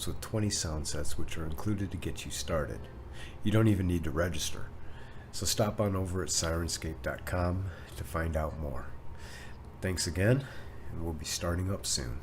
with 20 sound sets which are included to get you started. You don't even need to register. So stop on over at Sirenscape.com to find out more. Thanks again, and we'll be starting up soon.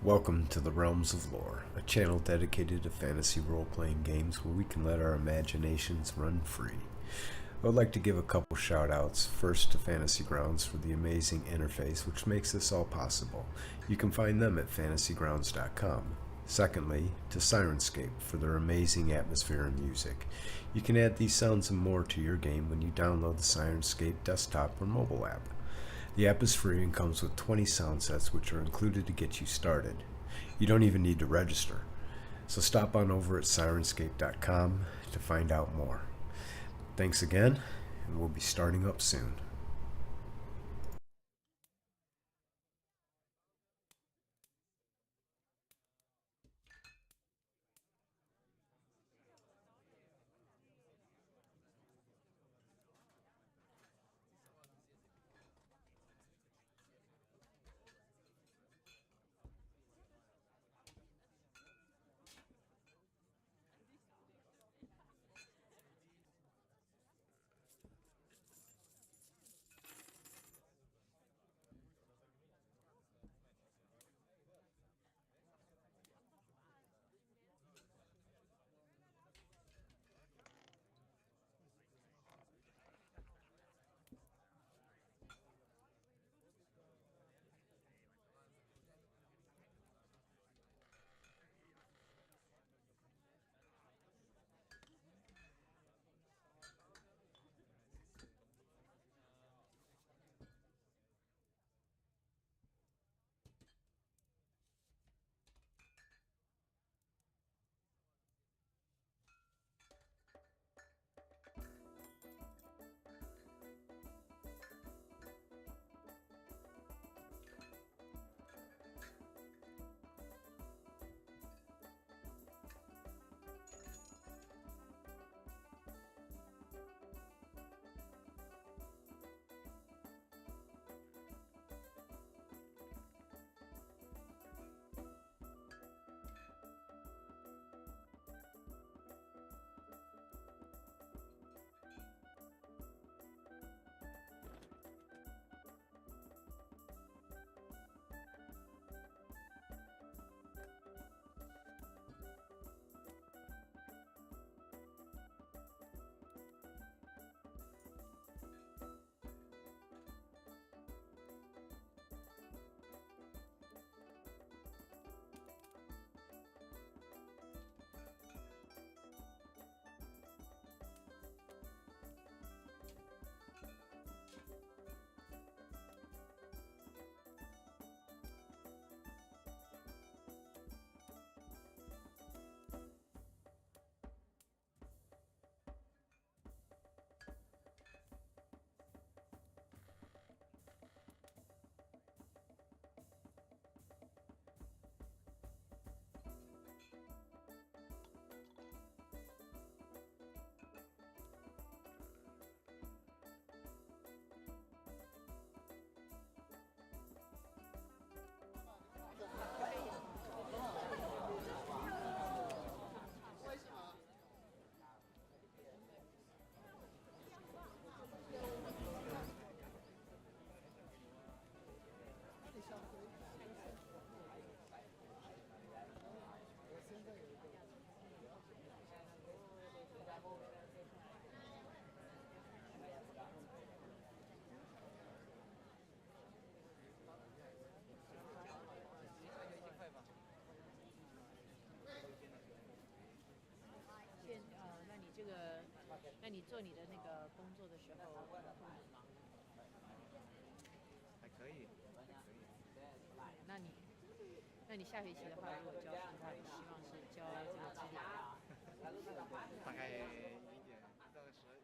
Welcome to the Realms of Lore, a channel dedicated to fantasy role-playing games where we can let our imaginations run free. I would like to give a couple shout-outs, first to Fantasy Grounds for the amazing interface which makes this all possible. You can find them at fantasygrounds.com. Secondly, to Sirenscape for their amazing atmosphere and music. You can add these sounds and more to your game when you download the Sirenscape desktop or mobile app. The app is free and comes with 20 sound sets which are included to get you started. You don't even need to register. So stop on over at Sirenscape.com to find out more. Thanks again, and we'll be starting up soon.那你做你的那个工作的时候会很忙吗？还可以。那你下学期的话，如果教书的话，你希望是教这个几点？大概1点到11点。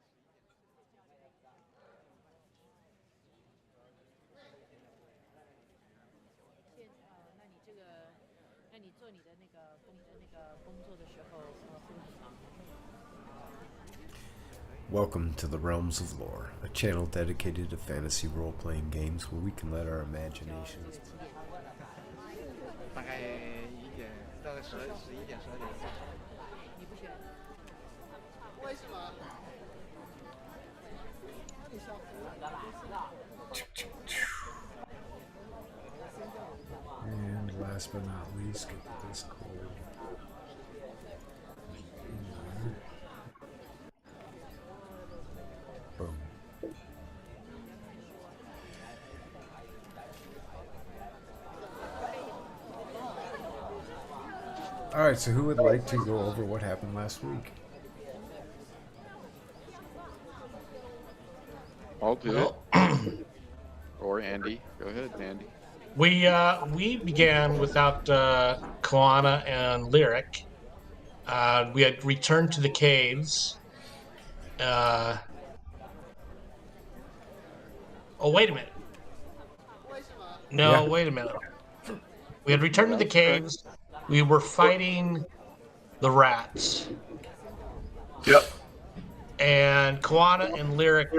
那你做你的那个工作的时候会很忙吗Welcome to the Realms of Lore, a channel dedicated to fantasy role-playing games where we can let our imaginations. 大概1点到11点12点。你不选？为什么？ And last but not least, get the Discord in there. Boom. All right, so who would like to go over what happened last week? I'll do it. Or Andy. Go ahead, Andy. We began without Koana and Lyric. We had returned to the caves. Oh, wait a minute. No, Yeah. wait a minute. We had returned to the That's correct. caves. We were fighting the rats. Yep. And Koana and Lyric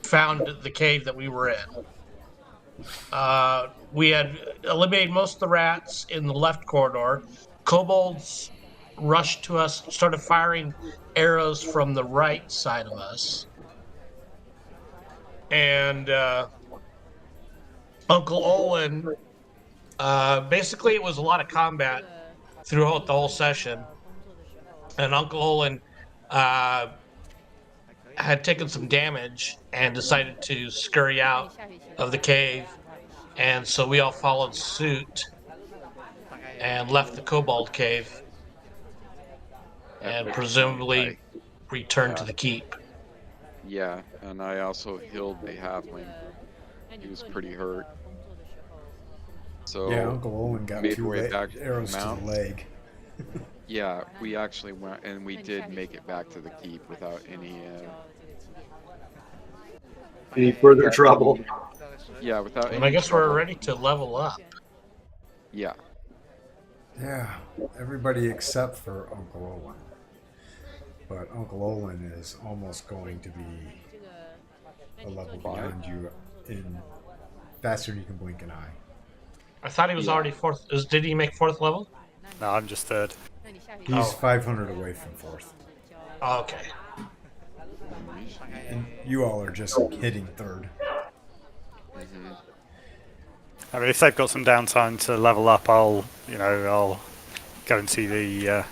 found the cave that we were in. We had eliminated most of the rats in the left corridor. Kobolds rushed to us, started firing arrows from the right side of us. And Uncle Olin, basically it was a lot of combat throughout the whole session. And Uncle Olin had taken some damage and decided to scurry out of the cave. And so we all followed suit and left the Kobold Cave and presumably returned to the keep. Yeah, and I also healed the halfling. He was pretty hurt. So Yeah, Uncle Owen got midway two back to the arrows to the mount. leg. Yeah, we actually went and we did make it back to the keep without any further trouble? yeah, without And any I guess trouble. we're ready to level up. Yeah. Yeah, everybody except for Uncle Owen. But Uncle Olin is almost going to be a level beyond you in faster than you can blink an eye. I thought he was already fourth. Did he make fourth level? No, I'm just third. He's 500 away from fourth. Oh, okay. And you all are just hitting third. I mean, if they've got some downtime to level up, I'll go and see the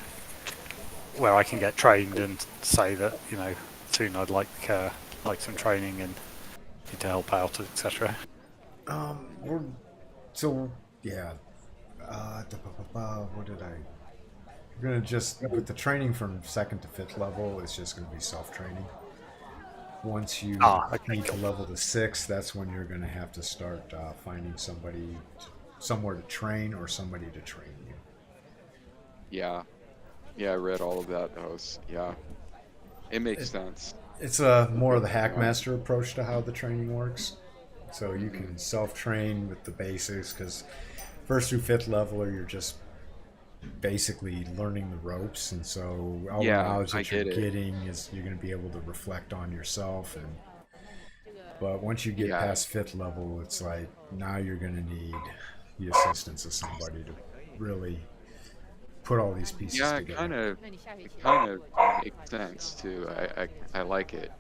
where I can get trained and say that soon I'd like some training and need to help out, etc. We're so yeah. What did I? We're gonna just with the training from 2nd to 5th level. It's just gonna be self-training. Once you need to level to 6, that's when you're gonna have to start finding somewhere to train or somebody to train you. Yeah. Yeah, I read all of that. Yeah. It makes sense. It's more of the Hackmaster approach to how the training works. So you can self-train with the basics because 1st through 5th level you're just basically learning the ropes, and so all the knowledge that you're getting is you're going to be able to reflect on yourself. But once you get past 5th level, it's like now you're going to need the assistance of somebody to really put all these pieces together. It kind of makes sense too. I like it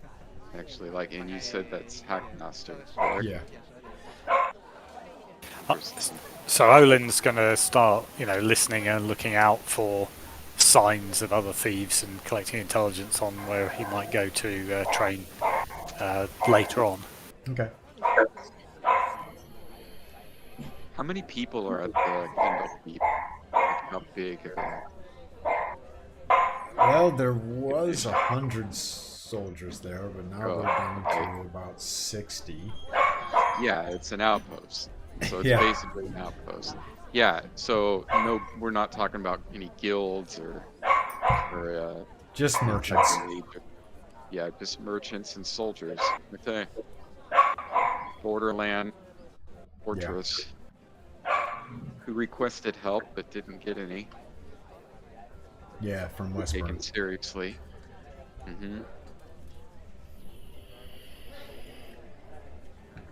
actually. And you said that's Hackmaster, correct? Yeah. So Olin's going to start, listening and looking out for signs of other thieves and collecting intelligence on where he might go to train later on. Okay. How many people are at the end of the how big? Well, there was 100 soldiers there, but now we're down to about 60. Yeah, it's an outpost. So it's Yeah. basically an outpost. Yeah, so no, we're not talking about any guilds or just merchants. Yeah, just merchants and soldiers. Okay. Borderland fortress. Who requested help but didn't get any. Yeah, from Westburn. Taken seriously. I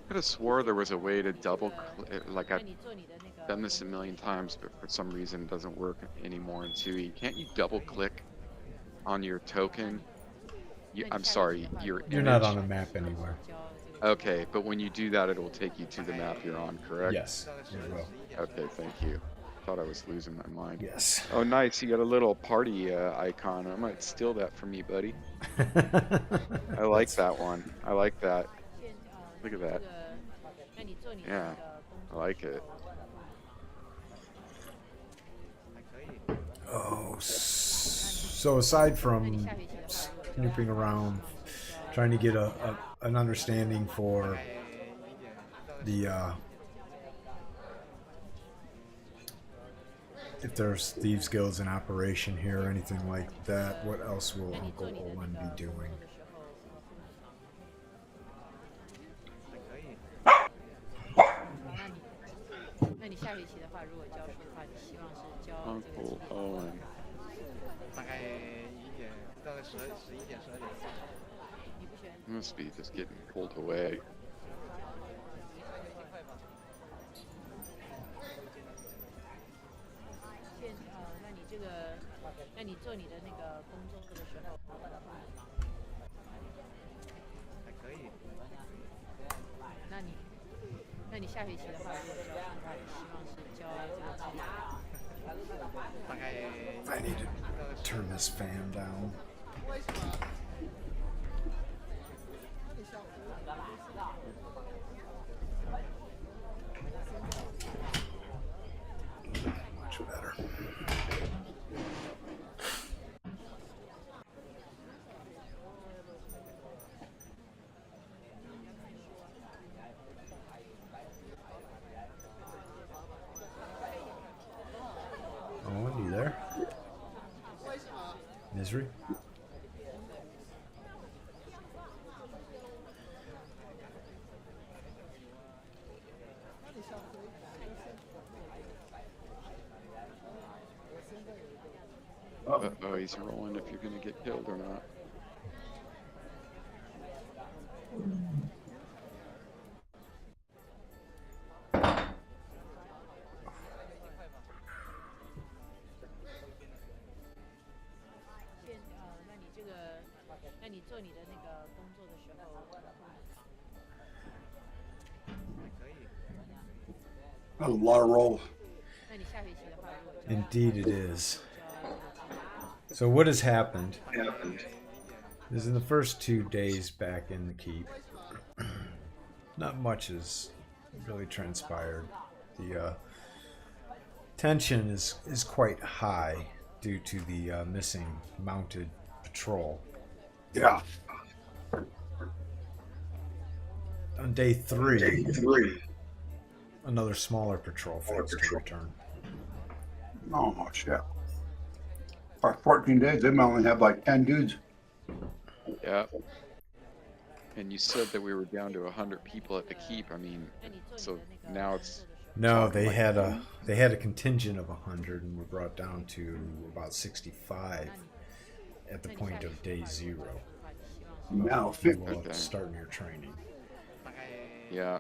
could have swore there was a way to double click, I've done this a million times, but for some reason it doesn't work anymore in 2E. Can't you double click on your token? I'm sorry, your You're not on a map anywhere. Okay, but when you do that, it will take you to the map you're on, correct? Yes, it will. Okay, thank you. Thought I was losing my mind. Yes. Oh, nice. You got a little party icon. I might steal that from you, buddy. I like that one. I like that. Look at that. Yeah, I like it. Oh, so aside from snooping around, trying to get an understanding for the if there's thieves guilds in operation here or anything like that, what else will Uncle Owen be doing? Uncle Owen. 大概1点，大概11点12点。 Must be just getting pulled away. 那你做你的那个工作的时候，还可以。那你下学期的话，如果教书的话，你希望是教这个技能？大概。I need to turn this fan down. Much better. Owen, you there? Misery? Uh-oh, he's rolling if you're going to get killed or not. That was a lot of roll. Indeed it is. So what has happened is in the first 2 days back in the keep, not much has really transpired. The tension is quite high due to the missing mounted patrol. Yeah. On day three, another smaller patrol fails to return. Not much, yeah. For 14 days, they might only have like 10 dudes. Yeah. And you said that we were down to 100 people at the keep. I mean, so now it's... No, they had a contingent of 100 and were brought down to about 65 at the point of day 0. Now, You 50. will start your training. Yeah.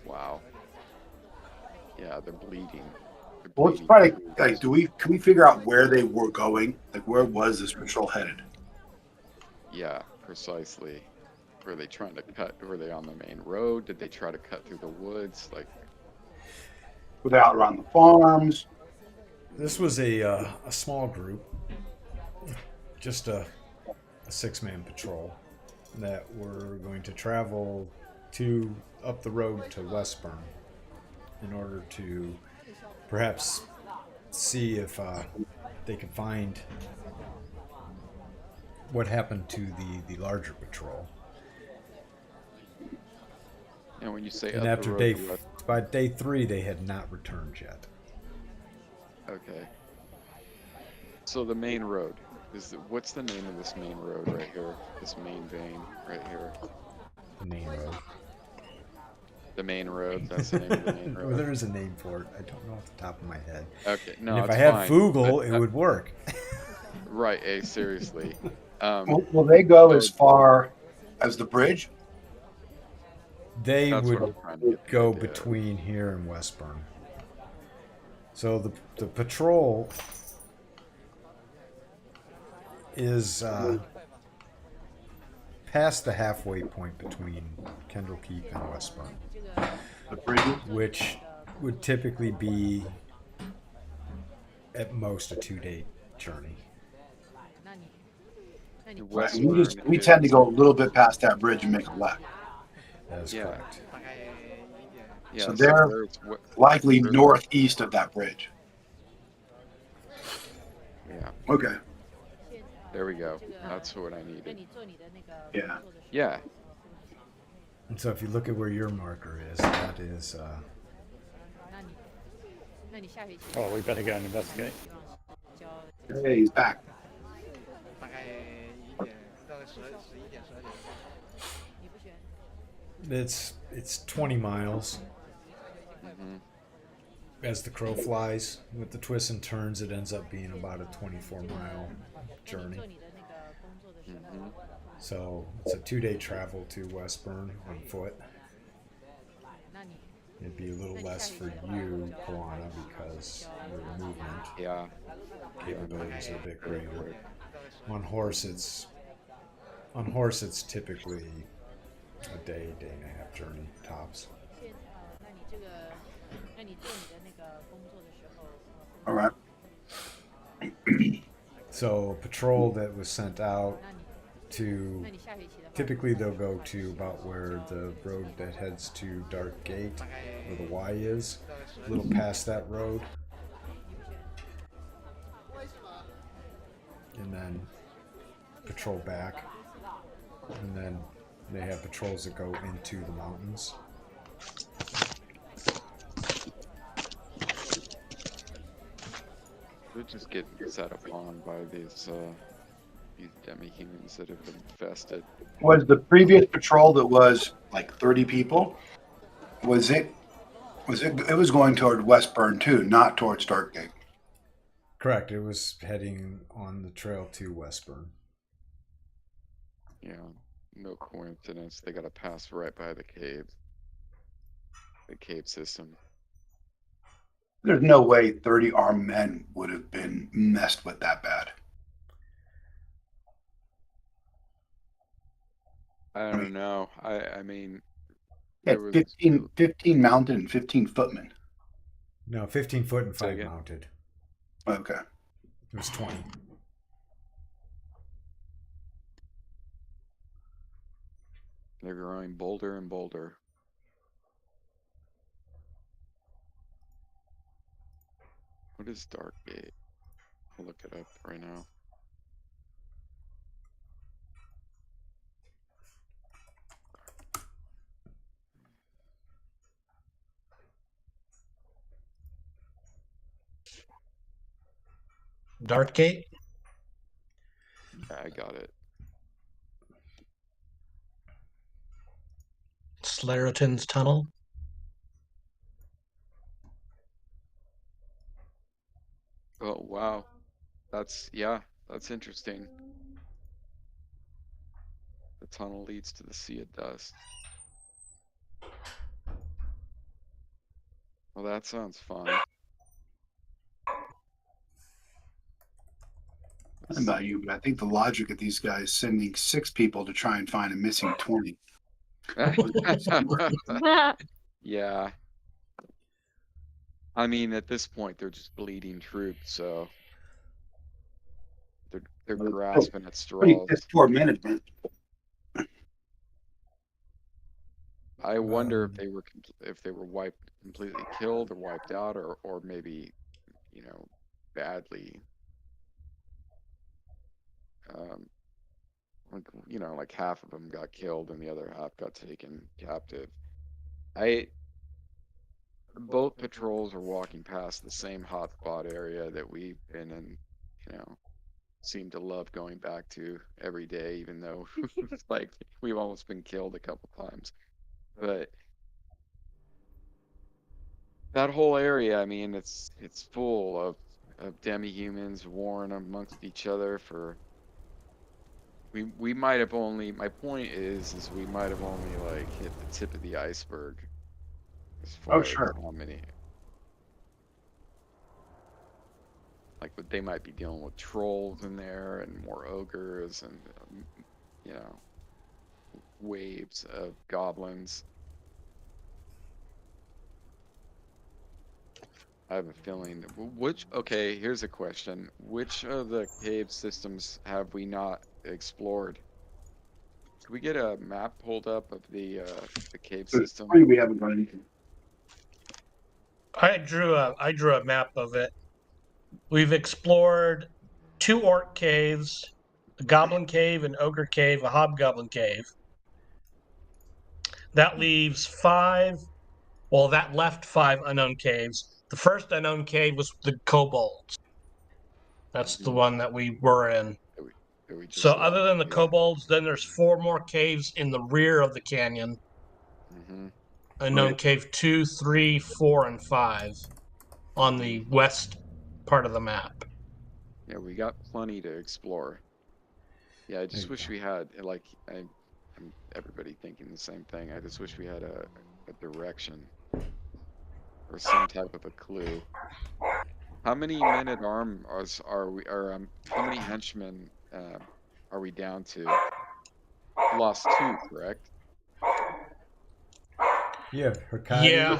Wow. Yeah, they're bleeding. Well, it's probably like, can we figure out where they were going? Like, where was this patrol headed? Yeah, precisely. Were they trying to cut? Were they on the main road? Did they try to cut through the woods? Like, Were they out around the farms? This was a small group, just a 6-man patrol that were going to travel up the road to Westburn in order to perhaps see if they could find what happened to the larger patrol. and when you say And up after the road, to what? by day 3, they had not returned yet. Okay. So the main road what's the name of this main road right here? This main vein right here. The main road. The main road. That's the name of the main Well, road. there is a name for it. I don't know off the top of my head. Okay. No, And if it's I had fine. Fugel, But, it would work. Right. Hey, seriously. Will they go as far as the bridge? They That's what would I'm trying to get the go idea of. between here and Westburn. So the patrol is past the halfway point between Kendall Keep and Westburn, The bridge? which would typically be at most a 2-day journey. 那你 Right. West We tend to go a little bit past that bridge and make a left. That is Yeah. correct. 大概1点。 Yeah, So so they're where it's likely where- northeast of that bridge. Yeah, Okay. there we go. That's what I 那 needed. 你做你的那个 Yeah. 工作的时候 Yeah. And so if you look at where your marker is, that is 那你下学期 Oh, we better go and investigate. 希望是交 Hey, he's back. 大概1点，大概11点12点。你不选 it's 20 miles. Hmm. As the crow flies, with the twists and turns, it ends up being about a 24-mile 那你 journey. 做你的那个工作的时候 Hmm. So it's a 2-day travel to Westburn on foot. 那你 It'd be a little less for you, Koana, because your movement Yeah. capabilities are a bit greater. On horse, it's typically a day, day and a half journey tops. 现那你这个那你做你的那个工作的时候 All right. So a patrol that was sent out 那你 to 那你下学期的话 typically they'll go to about where the road that heads to Dark Gate, where the Y is, a little past that road, 你不选 and then patrol back, and then they have patrols that go into the mountains. We're just getting set upon by these demi-humans that have been infested. Was the previous patrol that was like 30 people? It was going toward Westburn too, not towards Darkgate. Correct. It was heading on the trail to Westburn. Yeah, no coincidence. They got to pass right by the cave system. There's no way 30 armed men would have been messed with that bad. I don't know. I mean, Yeah, there was 15 mounted and 15 footmen. No, 15 foot and Say 5 again? mounted. Okay. It was 20. They're growing bolder and bolder. What is Dark Gate? I'll look it up right now. Dartgate? Yeah, I got it. Slaraton's Tunnel? Oh, wow. That's interesting. The tunnel leads to the Sea of Dust. Well, that sounds fun. I don't know about you, but I think the logic of these guys sending 6 people to try and find a missing 20. Yeah. I mean, at this point, they're just bleeding troops, so they're Well, grasping at Pretty straws. piss poor management. I wonder if they were wiped completely killed or wiped out or maybe, badly. Like half of them got killed and the other half got taken captive. Both patrols are walking past the same hotspot area that we've been in, seem to love going back to every day, even though it's like we've almost been killed a couple times. But that whole area, I mean, it's full of demi-humans warring amongst each other for. We might have only. My point is we might have only like hit the tip of the iceberg as far as sure. how many. Like, they might be dealing with trolls in there and more ogres and waves of goblins. I have a feeling. Which, okay, here's a question. Which of the cave systems have we not explored? Could we get a map pulled up of the cave There's system? 3 we haven't done anything. I drew a map of it. We've explored 2 orc caves, a goblin cave, an ogre cave, a hobgoblin cave. That leaves 5. Well, that left 5 unknown caves. The first unknown cave was the kobolds. That's the one that we were in. That we So just other left, than the yeah. kobolds, then there's 4 more caves in the rear of the canyon. Mm-hmm. Unknown Right. cave 2, 3, 4, and 5 on the west part of the map. Yeah, we got plenty to explore. Yeah, I just wish we had like I'm everybody thinking the same thing. I just wish we had a direction or some type of a clue. How many men at arms are we? Or how many henchmen are we down to? Lost 2, correct? You have Hurkadi, Yeah.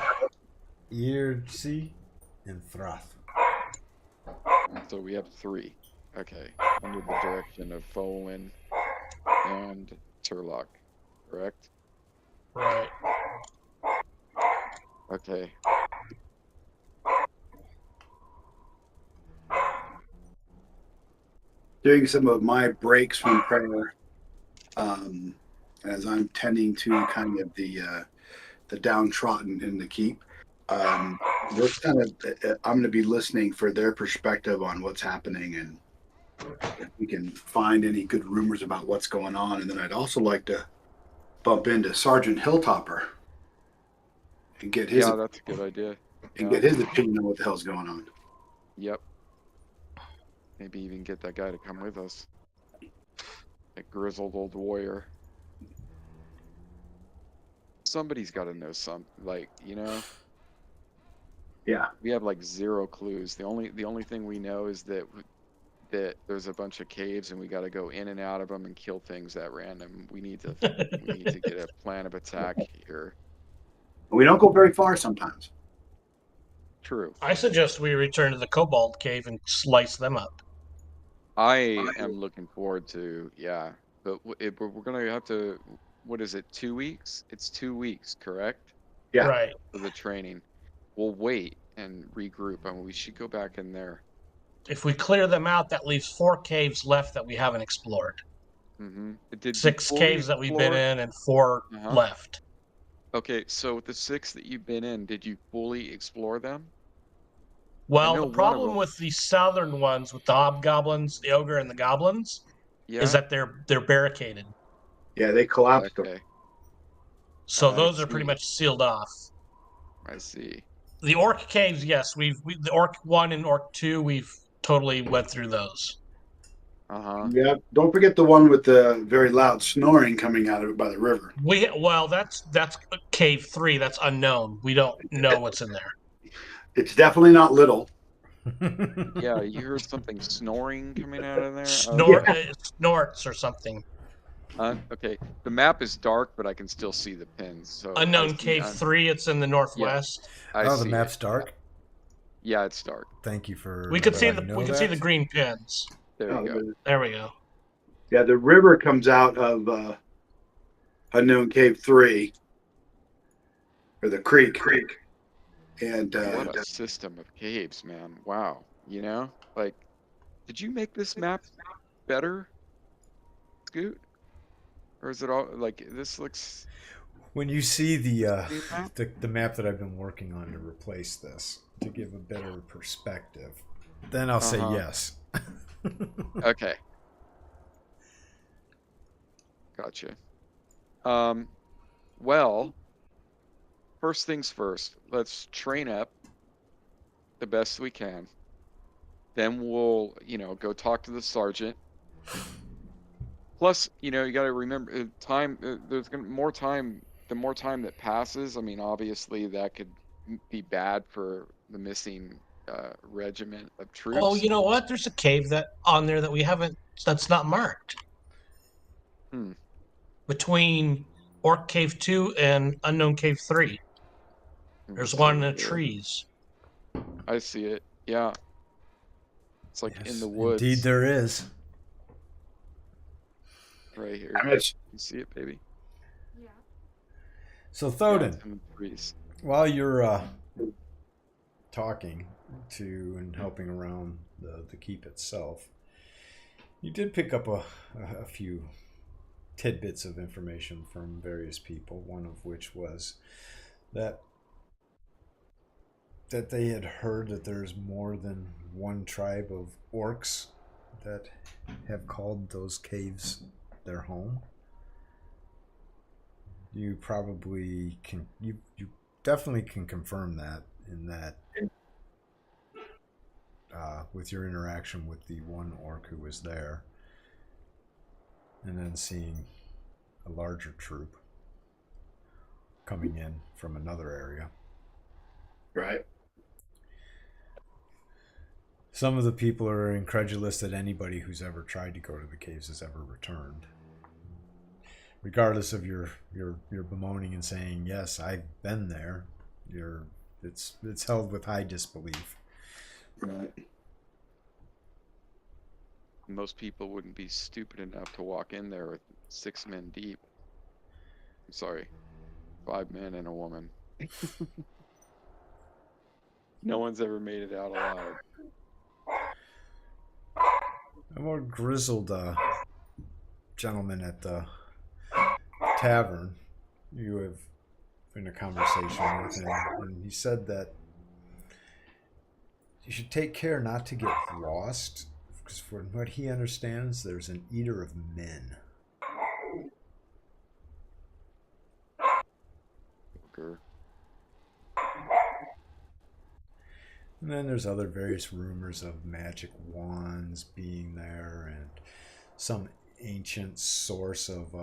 Lloegyr, and Throth. So we have 3. Okay, under the direction of Folin and Turlock, correct? Right. Okay. During some of my breaks from prayer, as I'm tending to kind of the downtrodden in the keep, we're kind of I'm going to be listening for their perspective on what's happening and if we can find any good rumors about what's going on. And then I'd also like to bump into Sergeant Hilltopper and get his Yeah, that's a good idea. and Yeah. get his opinion on what the hell's going on. Yep. Maybe even get that guy to come with us. That grizzled old warrior. Somebody's got to know something. Like, you know, Yeah. we have like 0 clues. The only thing we know is that there's a bunch of caves and we got to go in and out of them and kill things at random. We need to get a plan of attack here. We don't go very far sometimes. True. I suggest we return to the kobold cave and slice them up. I am looking forward to, yeah, but we're gonna have to. What is it? 2 weeks? It's 2 weeks, correct? Yeah. Right. For the training. We'll wait and regroup. I mean, we should go back in there. If we clear them out, that leaves 4 caves left that we haven't explored. Mm-hmm. Did 6 we caves that we've been in and 4 left. Okay, so the 6 that you've been in, did you fully explore them? Well, the problem with the southern ones, with the hobgoblins, the ogre, and the goblins, is that they're barricaded. Yeah, they collapsed. Okay. So those are pretty much sealed off. I see. The orc caves, yes, the orc 1 and orc 2, we've totally went through those. Yeah. Don't forget the one with the very loud snoring coming out of it by the river. That's cave 3. That's unknown. We don't know what's in there. It's definitely not little. Yeah, you heard something snoring coming out of there? Snorts or something. Okay, the map is dark, but I can still see the pins. So Unknown cave 3, it's in the northwest. Yeah. The map's dark? Yeah, it's dark. Thank you for We can see the green pins. There we go. There we go. Yeah, the river comes out of Unknown Cave 3. Or the creek. And what a system of caves, man. Wow. You know? Like, did you make this map better, Scoot? Or is it all like this looks? When you see the map that I've been working on to replace this to give a better perspective, then I'll say yes. Okay. Gotcha. Well, first things first. Let's train up the best we can. Then we'll, go talk to the sergeant. Plus, you got to remember time. There's gonna more time. The more time that passes, I mean, obviously that could be bad for the missing regiment of troops. Oh, you know what? There's a cave on there that we haven't. That's not marked. Between Orc Cave 2 and Unknown Cave 3, there's one in the trees. I see it. Yeah. It's like in the woods. Indeed, there is. Right here. I mean, it's, You see it, baby? So Yeah, Thoden, it's in the trees. while you're talking to and helping around the keep itself, you did pick up a few tidbits of information from various people. One of which was that they had heard that there's more than one tribe of orcs that have called those caves their home. You probably can. You definitely can confirm that in that with your interaction with the one orc who was there, and then seeing a larger troop coming in from another area. right. Some of the people are incredulous that anybody who's ever tried to go to the caves has ever returned. Regardless of your bemoaning and saying, yes, I've been there, it's held with high disbelief. Right. Most people wouldn't be stupid enough to walk in there with 6 men deep. I'm sorry, 5 men and a woman. No one's ever made it out alive. A more grizzled gentleman at the tavern you have in a conversation with him, and he said that you should take care not to get lost, because from what he understands, there's an eater of men. Lloegyr. And then there's other various rumors of magic wands being there and some ancient source of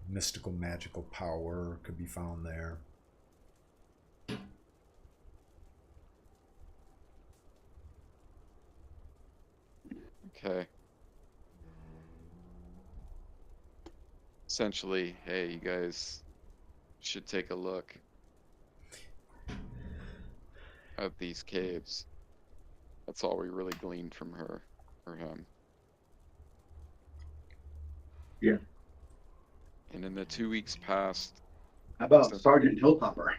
mystical magical power could be found there. Okay. Essentially, hey, you guys should take a look at these caves. That's all we really gleaned from her or him. Yeah. And in the 2 weeks past, How about Sergeant Hilltopper?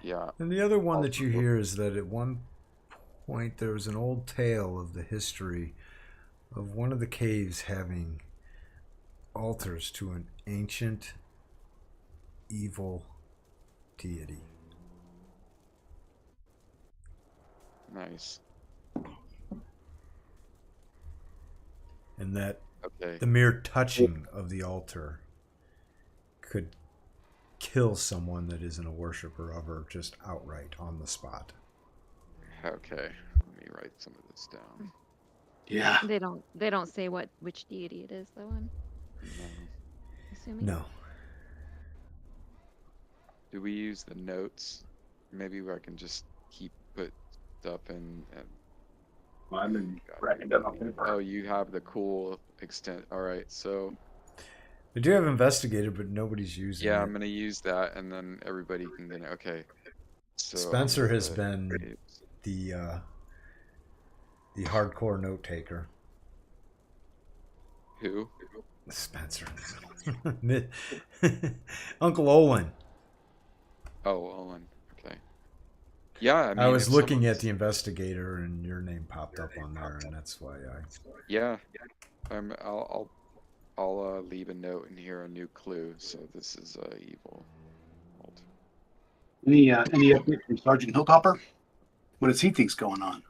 yeah, And the other one that you hear is that at one point there was an old tale of the history of one of the caves having altars to an ancient evil deity. nice. And that Okay. the mere touching of the altar could kill someone that isn't a worshiper of her just outright on the spot. Okay. Let me write some of this down. Yeah. They don't say which deity it is though. I'm assuming. No. Do we use the notes? Maybe I can just put stuff in. I've been writing down on paper. Oh, you have the cool extent. All right, so I do have investigator, but nobody's using yeah, it. I'm gonna use that, and then everybody can get it. Okay. So Spencer has been the hardcore note taker. Who? Spencer. Uncle Olin. Oh, Owen. Okay. Yeah, I mean, I was if looking someone's- at the investigator, and your name popped up on there, and that's why I. Yeah, I'll leave a note in here, a new clue. So this is evil. Any update from Sergeant Hilltopper? What does he think's going on?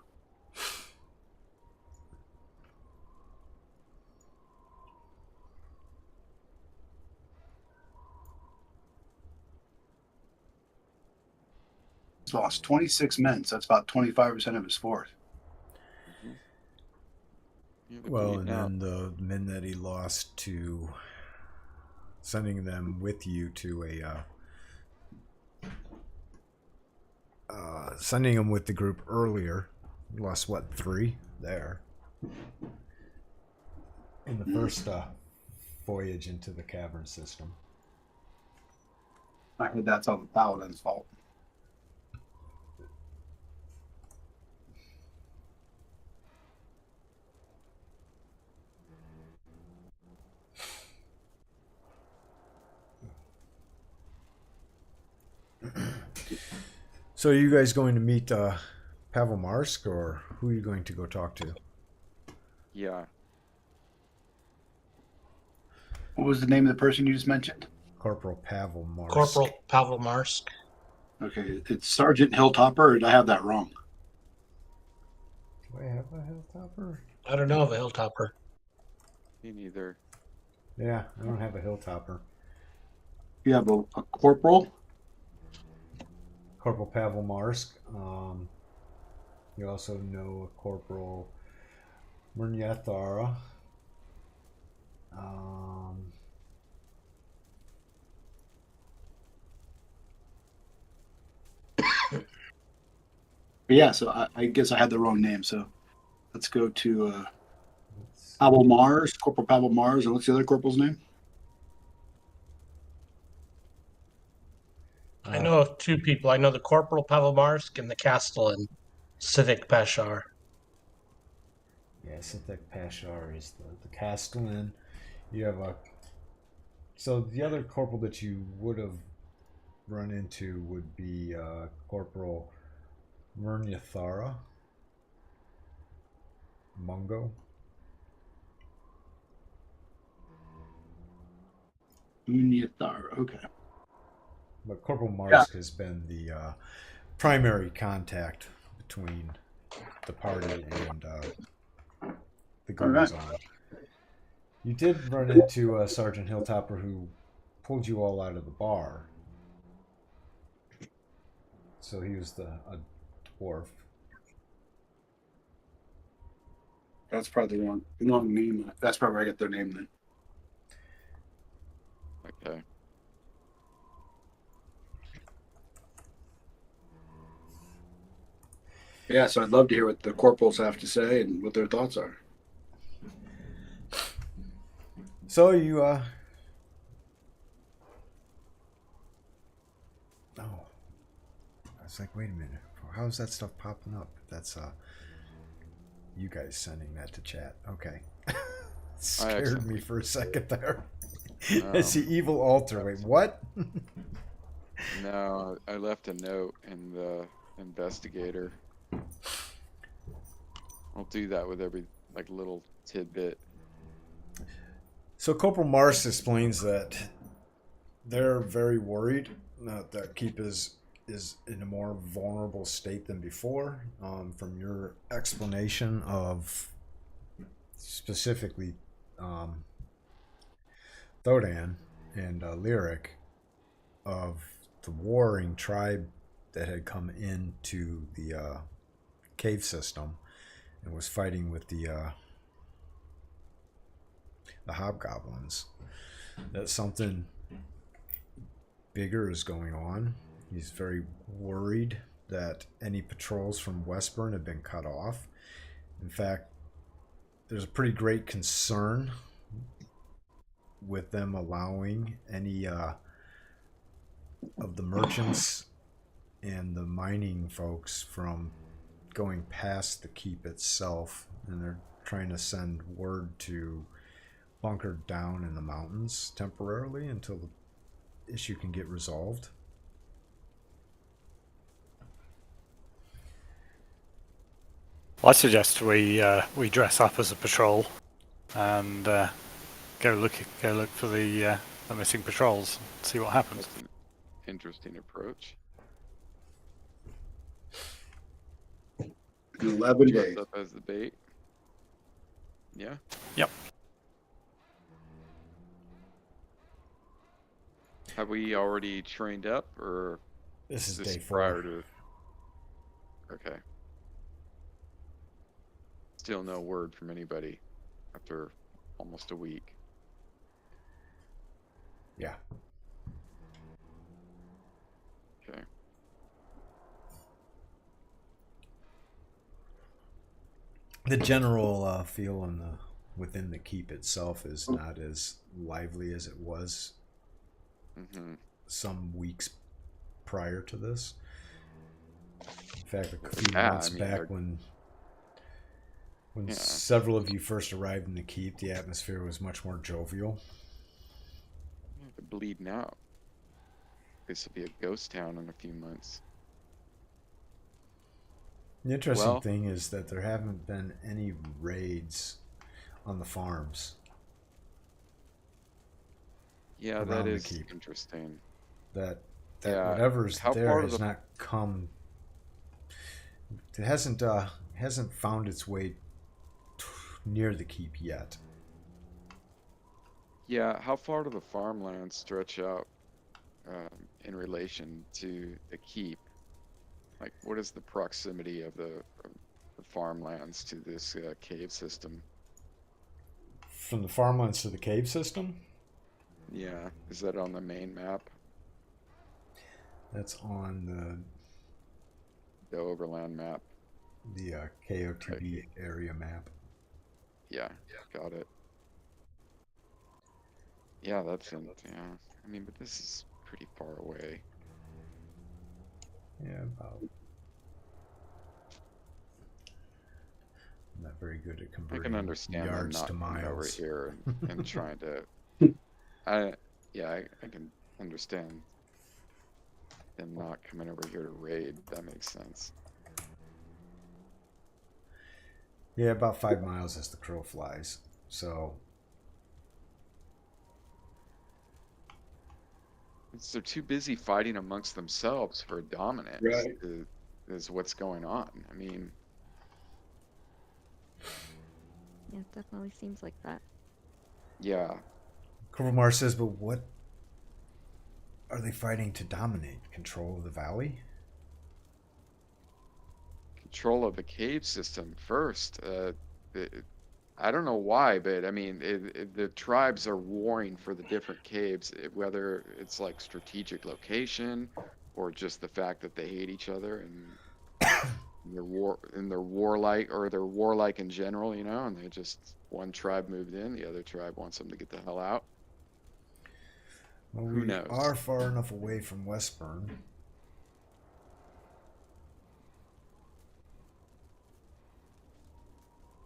He's lost 26 men, so that's about 25% of his force. Well, and then the men that he lost to sending them with you to sending them with the group earlier. You lost what, 3 there in the first voyage into the cavern system. I heard that's all the Paladin's fault. So are you guys going to meet Pavel Marsk, or who are you going to go talk to? Yeah. What was the name of the person you just mentioned? Corporal Pavel Marsk. Corporal Pavel Marsk. Okay, it's Sergeant Hilltopper, or did I have that wrong? Do I have a hilltopper? I don't know of a hilltopper. Me neither. Yeah, I don't have a hilltopper. You have a corporal? Corporal Pavel Marsk. You also know a Corporal Murnyathara. Yeah, so I guess I had the wrong name. So let's go to Pavel Mars, Corporal Pavel Mars, and what's the other corporal's name? I know of two people. I know the Corporal Pavel Marsk and the Castellan, Civic Bashar. Yeah, Synthetic Pashar is the Castellan. You have a. So the other corporal that you would have run into would be Corporal Murnyathara. Mungo. Unyathar. Okay. But Corporal Marsk has been the primary contact between the party and the goings on. You did run into Sergeant Hilltopper, who pulled you all out of the bar. So he was a dwarf. That's probably the wrong name. That's probably where I get their name then. Okay. Yeah, so I'd love to hear what the corporals have to say and what their thoughts are. So you oh, I was like, wait a minute, how is that stuff popping up? That's you guys sending that to chat. Okay. Scared me for a second there. I see evil altar. Wait, what? No, I left a note in the investigator. I'll do that with every little tidbit. So Corporal Mars explains that they're very worried that Keep is in a more vulnerable state than before. From your explanation of specifically Thodan and Lyric, of the warring tribe that had come into the cave system and was fighting with the hobgoblins, that something bigger is going on. He's very worried that any patrols from Westburn have been cut off. In fact, there's a pretty great concern with them allowing any of the merchants and the mining folks from going past the keep itself, and they're trying to send word to bunker down in the mountains temporarily until the issue can get resolved. Well, I suggest we dress up as a patrol and go look for the missing patrols. See what happens. That's an interesting approach. 11 Dress days. up as the bait. Yeah. Yep. Have we already trained up, or This is this day 4. prior to? Okay. Still no word from anybody after almost a week. Yeah. Okay. The general feel on within the keep itself is not as lively as it was some weeks prior to this. In fact, a few months back, when several of you first arrived in the keep, the atmosphere was much more jovial. They're bleeding out. This will be a ghost town in a few months. The interesting Well, thing is that there haven't been any raids on the farms yeah, that around the is keep. interesting. That Yeah, whatever's how there far to has the not come. It hasn't found its way near the keep yet. yeah, how far do the farmlands stretch out in relation to the keep? Like, what is the proximity of the farmlands to this cave system? From the farmlands to the cave system, Yeah, is that on the main map, that's on the overland map? the Right. KOTB area map. Yeah, got it. Yeah, that's in. Yeah, I mean, but this is pretty far away. Yeah, about. I'm not very good at I can converting understand them yards not to coming over miles. here and trying to. I yeah, I can understand them not coming over here to raid. That makes sense. Yeah, about 5 miles as the crow flies. So They're too busy fighting amongst themselves for dominance. Right. Is what's going on. I mean, Yeah, it definitely seems like that. yeah, Kurvamar says, but what are they fighting to dominate? Control of the valley? control of the cave system first. The, I don't know why, but I mean, the tribes are warring for the different caves, whether it's like strategic location or just the fact that they hate each other and they're warlike or they're warlike in general, you know, and they just one tribe moved in, the other tribe wants them to get the hell out. Well, Who we knows? are far enough away from Westburn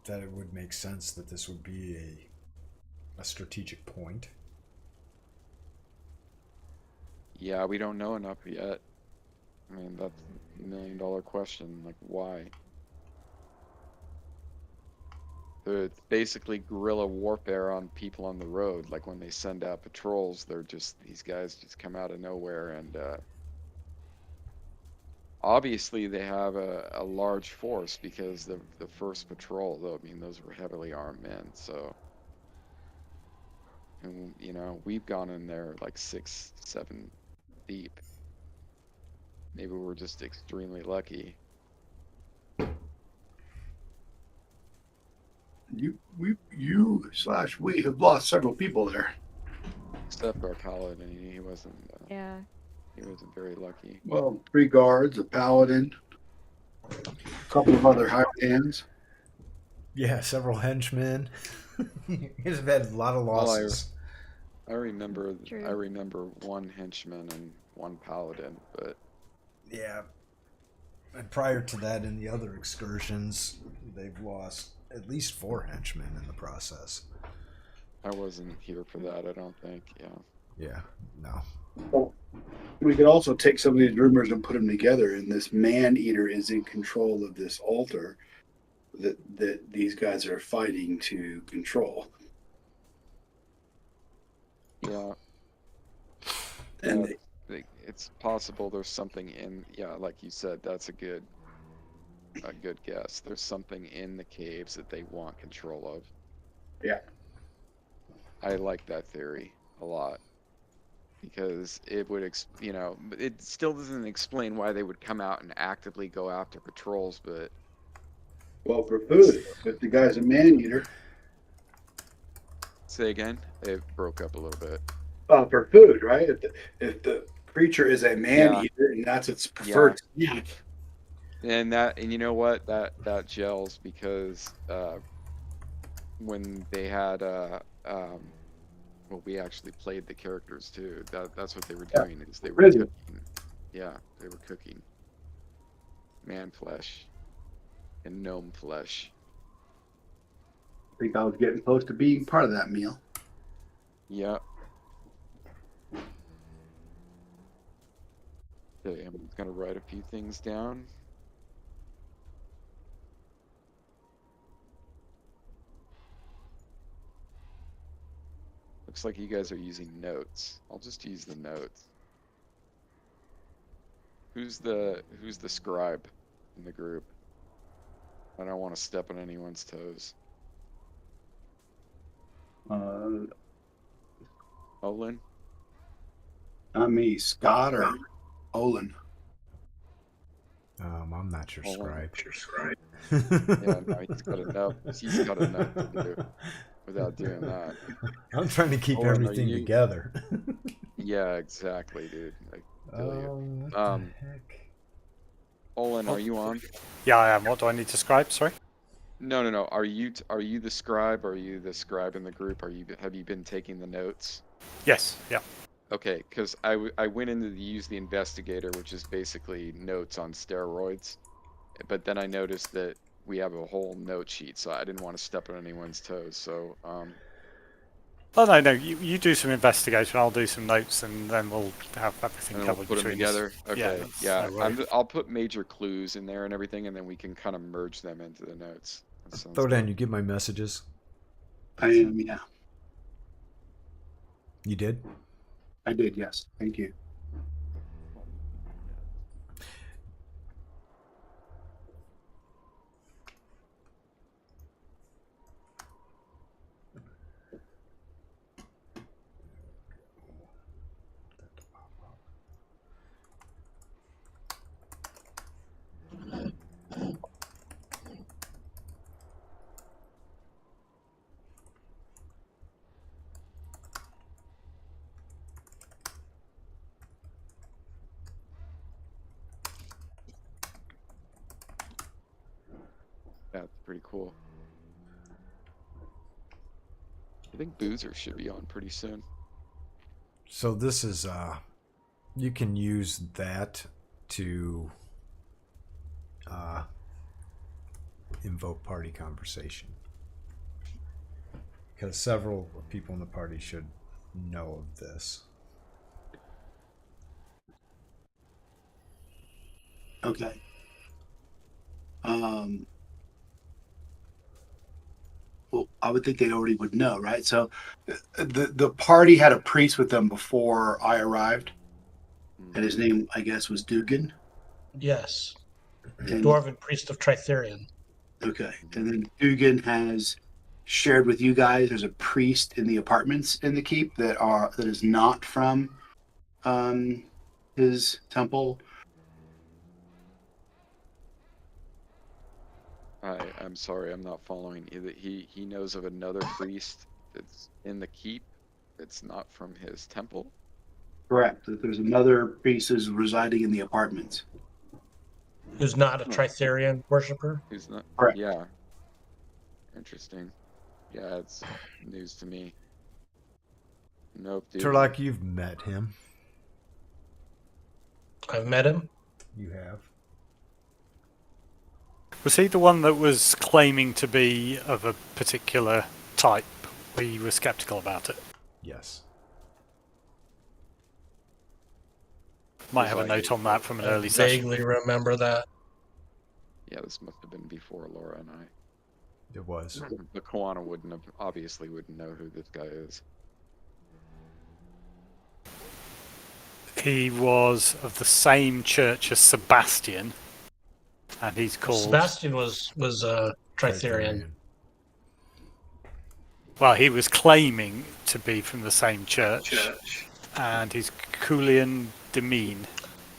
that it would make sense that this would be a strategic point. Yeah, we don't know enough yet. I mean, that's $1 million question. Like, why? It's basically guerrilla warfare on people on the road. Like when they send out patrols, they're just these guys just come out of nowhere, and obviously they have a large force because the first patrol, though, I mean, those were heavily armed men. So, and you know, we've gone in there like 6, 7 deep. Maybe we're just extremely lucky. We have lost several people there. Except our paladin, Yeah. he wasn't very lucky. Well, 3 guards, a paladin, a couple of other high hands. Yeah, several henchmen. He's had a lot of Well, losses. I remember True. one henchman and one paladin, but Yeah. And prior to that, in the other excursions, they've lost at least 4 henchmen in the process. I wasn't here for that, I don't think. Yeah. Yeah, no. Well, we could also take some of these rumors and put them together, and this man eater is in control of this altar that these guys are fighting to control. Yeah. And It's possible there's something in, yeah, like you said, that's a good guess. There's something in the caves that they want control of. yeah, I like that theory a lot because it would, you know, it still doesn't explain why they would come out and actively go after patrols, but well, for food, if the guy's a man eater, say again, it broke up a little bit. for food, right? If the creature is a man Yeah. eater and that's its Yeah. preferred snack, And you know what? That gels because when they had well, we actually played the characters too. That's what they were yeah, doing is they were prison. cooking. Yeah, they were cooking man flesh and gnome flesh. I think I was getting close to being part of that meal. Yeah. Okay, I'm gonna write a few things down. Looks like you guys are using notes. I'll just use the notes. Who's the scribe in the group? I don't want to step on anyone's toes. Olin? Not me, Scott or Olin. I'm not your Olin. scribe. Yeah, no, he's got enough. He's got enough to do without doing that. I'm trying to keep Olin, are everything you- together. Yeah, exactly, dude. I feel you. What the heck? Olin, are you on? Yeah, I am. What do I need to scribe? Sorry. No, no, no. Are you the scribe? Are you the scribe in the group? Have you been taking the notes? Yes. Yeah. Okay, because I went into use the investigator, which is basically notes on steroids, but then I noticed that we have a whole note sheet, so I didn't want to step on anyone's toes. So Oh no, no. You do some investigation. I'll do some notes, and then we'll have everything and then we'll covered put them between us. together. Okay, that's yeah. no worries. I'll put major clues in there and everything, and then we can kind of merge them into the notes. That sounds Throw down. good. You get my messages. I am, yeah. You did. I did, yes. Thank you. That's pretty cool. I think Boozer should be on pretty soon. So this is you can use that to invoke party conversation, because several people in the party should know of this. Okay. Well, I would think they already would know, right? So the party had a priest with them before I arrived, and his name, I guess, was Dugan. Yes. And, Dwarven priest of Tritherion. okay. And then Dugan has shared with you guys there's a priest in the apartments in the keep that is not from his temple. I'm sorry, I'm not following. He knows of another priest that's in the keep that's not from his temple. Correct. That there's another priest who's residing in the apartments. Who's not a Tritherion worshiper? Who's not? Correct. Yeah. Interesting. Yeah, it's news to me. Nope, dude. Turlock, you've met him. I've met him. You have. Was he the one that was claiming to be of a particular type? We were skeptical about it. Yes. Might have a note on that from an early session. Vaguely remember that. Yeah, this must have been before Laura and I. It was. The Koana obviously wouldn't know who this guy is. He was of the same church as Sebastian, and he's called. Sebastian was Tritherion. Well, he was claiming to be from the same church. And he's Kulian Demine.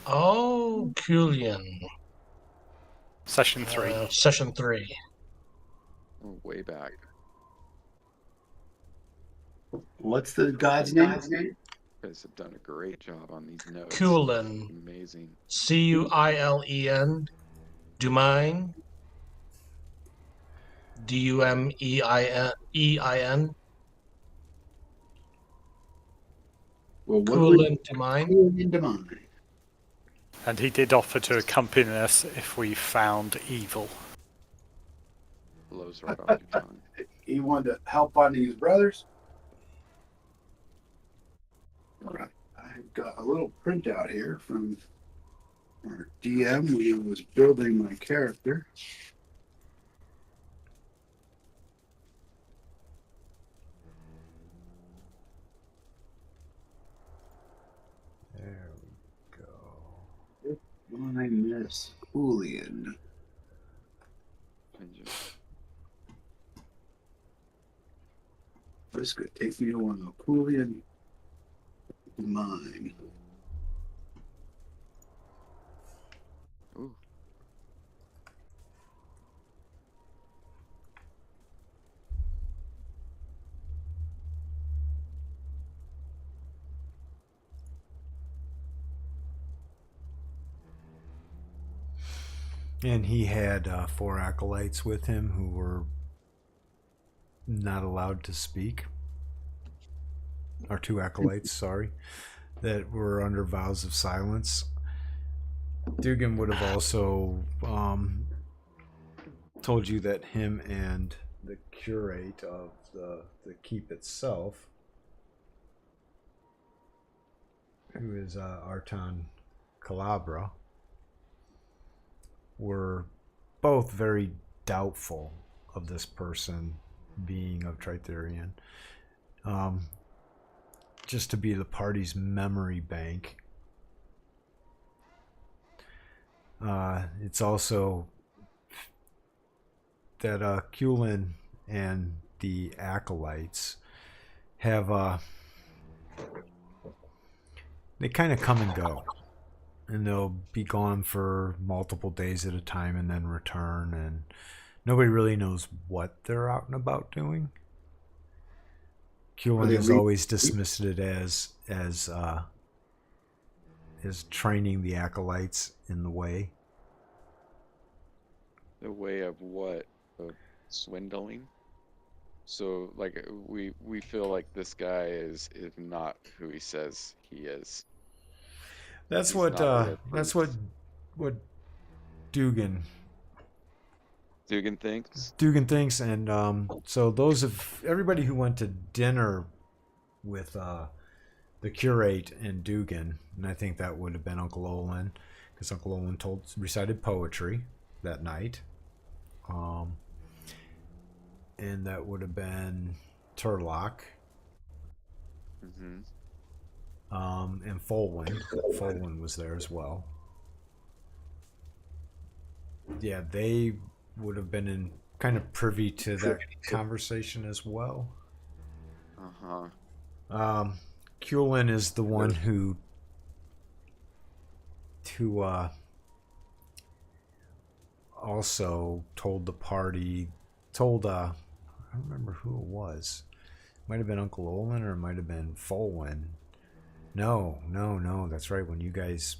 Oh, Kulian. Session 3. Session 3. Oh, way back. What's the god's name? You guys have done a great job on these notes. Kulen. Amazing. Cuilen. Dumein. Dumein. Well, Kulen Dumein. And he did offer to accompany us if we found evil. Blows right off your tongue. He wanted to help on these brothers. All right. I've got a little printout here from our DM when he was building my character. Julian. This could take me to one of Julian. Mine. Ooh. And he had 4 acolytes with him who were not allowed to speak. Or 2 acolytes, sorry, that were under vows of silence. Dugan would have also told you that him and the curate of the keep itself, who is Artan Calabra, were both very doubtful of this person being of Tritherian. Just to be the party's memory bank. It's also that Kulin and the acolytes have they kind of come and go, and they'll be gone for multiple days at a time and then return, and nobody really knows what they're out and about doing. Kulin has always dismissed it as training the acolytes in the way. The way of what? Of swindling? So, like, we feel like this guy is not who he says he is. That's He's what not a real that's priest. what Dugan thinks. Dugan thinks, and so those of everybody who went to dinner with the curate and Dugan, and I think that would have been Uncle Olin, because Uncle Olin recited poetry that night, and that would have been Turlock, and Folwyn. Folwyn was there as well. Yeah, they would have been kind of privy to that conversation as well. Kulin is the one who also told the party, I don't remember who it was. It might have been Uncle Olin or it might have been Folwyn. No, that's right. When you guys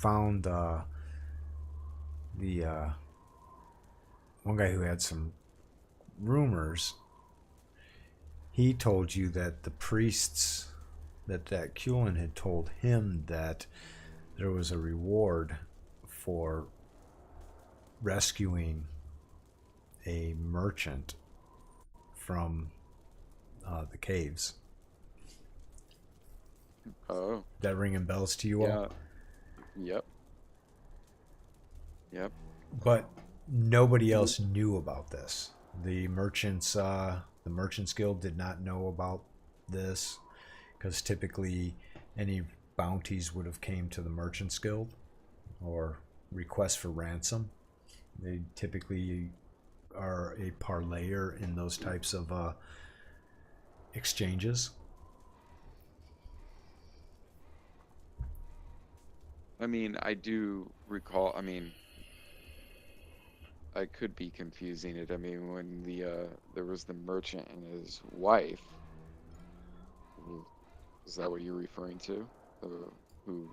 found the one guy who had some rumors, he told you that the priests that Kulin had told him that there was a reward for rescuing a merchant from the caves. Oh. That ringing bells to you all? Yep. But nobody else knew about this. The merchants guild did not know about this, because typically any bounties would have came to the merchants guild or requests for ransom. They typically are a parlayer in those types of exchanges. I mean, I do recall. I mean, I could be confusing it. I mean, when there was the merchant and his wife. Is that what you're referring to? Who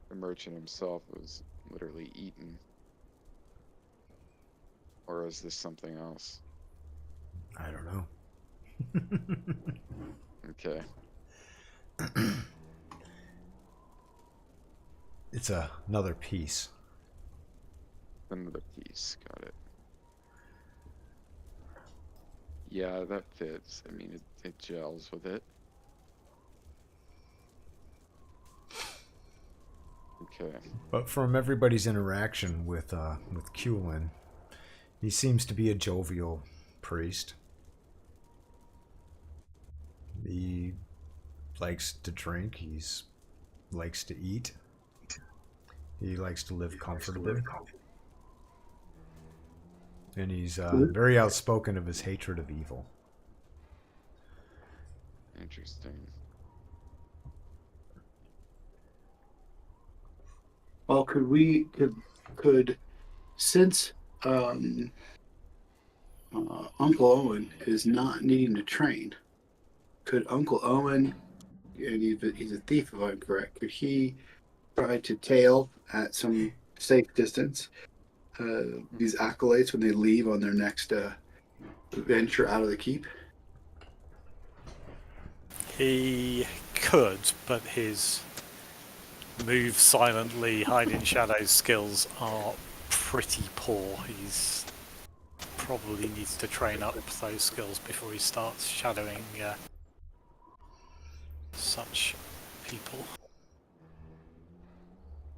the merchant himself was literally eaten, or is this something else? I don't know. Okay. It's another piece. Another piece. Got it. Yeah, that fits. I mean, it gels with it. Okay. But from everybody's interaction with Kulin, he seems to be a jovial priest. He likes to drink. He likes to eat. He likes to live comfortably. And he's very outspoken of his hatred of evil. Interesting. Well, could since Uncle Owen is not needing to train, could Uncle Owen, and he's a thief if I'm correct, could he try to tail at some safe distance these acolytes when they leave on their next venture out of the keep? He could, but his move silently, hide in shadows skills are pretty poor. He's probably needs to train up those skills before he starts shadowing such people.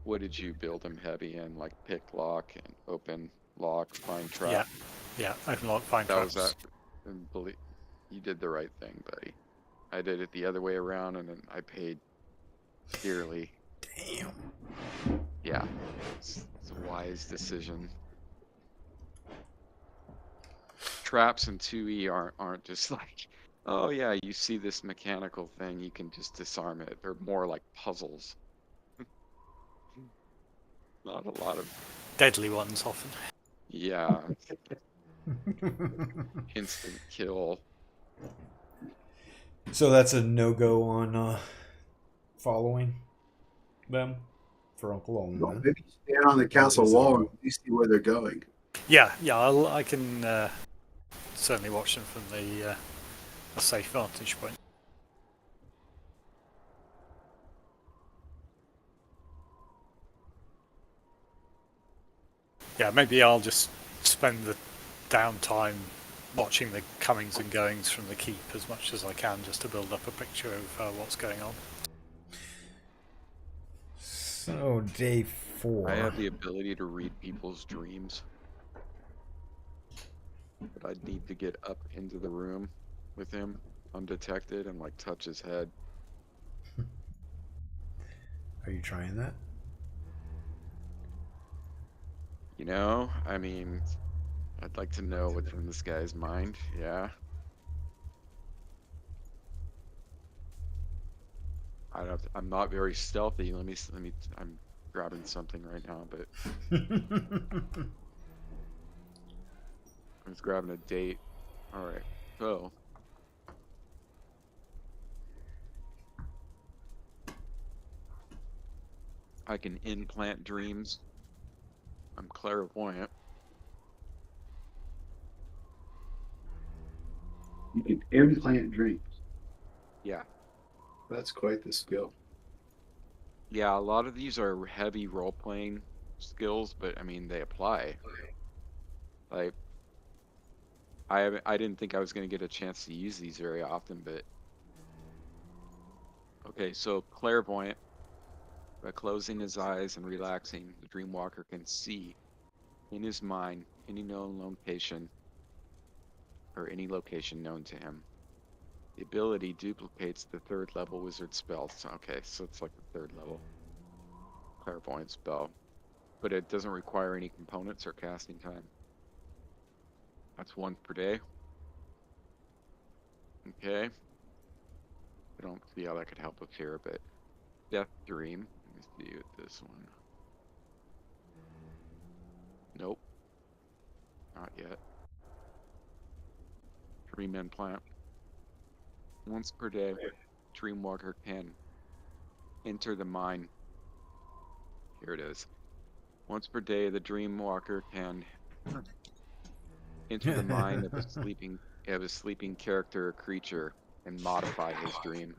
What did you build him heavy in? Like pick lock and open lock, find trap? Yeah, open lock, find That was traps. that. And believe you did the right thing, buddy. I did it the other way around, and then I paid dearly. Damn. Yeah, it's a wise decision. Traps in 2E aren't just like, oh yeah, you see this mechanical thing, you can just disarm it. They're more like puzzles. Not a lot of Deadly ones often. yeah, instant kill. So that's a no-go on following them for Uncle Owen. Well, Then. maybe stand on the castle wall and you see where they're going. Yeah, I can certainly watch them from a safe vantage point. Yeah, maybe I'll just spend the downtime watching the comings and goings from the keep as much as I can, just to build up a picture of what's going on. So day 4. I have the ability to read people's dreams, but I'd need to get up into the room with him undetected and like touch his head. Are you trying that? You know, I mean, I'd like to know what's in this guy's mind. Yeah. I'm not very stealthy. I'm grabbing something right now, but I'm just grabbing a date. All right. So I can implant dreams. I'm clairvoyant. You can implant dreams. Yeah. That's quite the skill. Yeah, a lot of these are heavy role-playing skills, but I mean, they apply. Like, I didn't think I was going to get a chance to use these very often, but okay, so clairvoyant. By closing his eyes and relaxing, the dreamwalker can see in his mind any known location or any location known to him. The ability duplicates the 3rd level wizard spell. So, okay, so it's like the 3rd level clairvoyant spell, but it doesn't require any components or casting time. That's 1 per day. Okay. I don't see how that could help us here, but death dream. Let me see with this one. Nope. Not yet. Dream implant. Once per day, Dreamwalker can enter the mind. Here it is. Once per day, the Dreamwalker can enter the mind of a sleeping character or creature and modify his dream.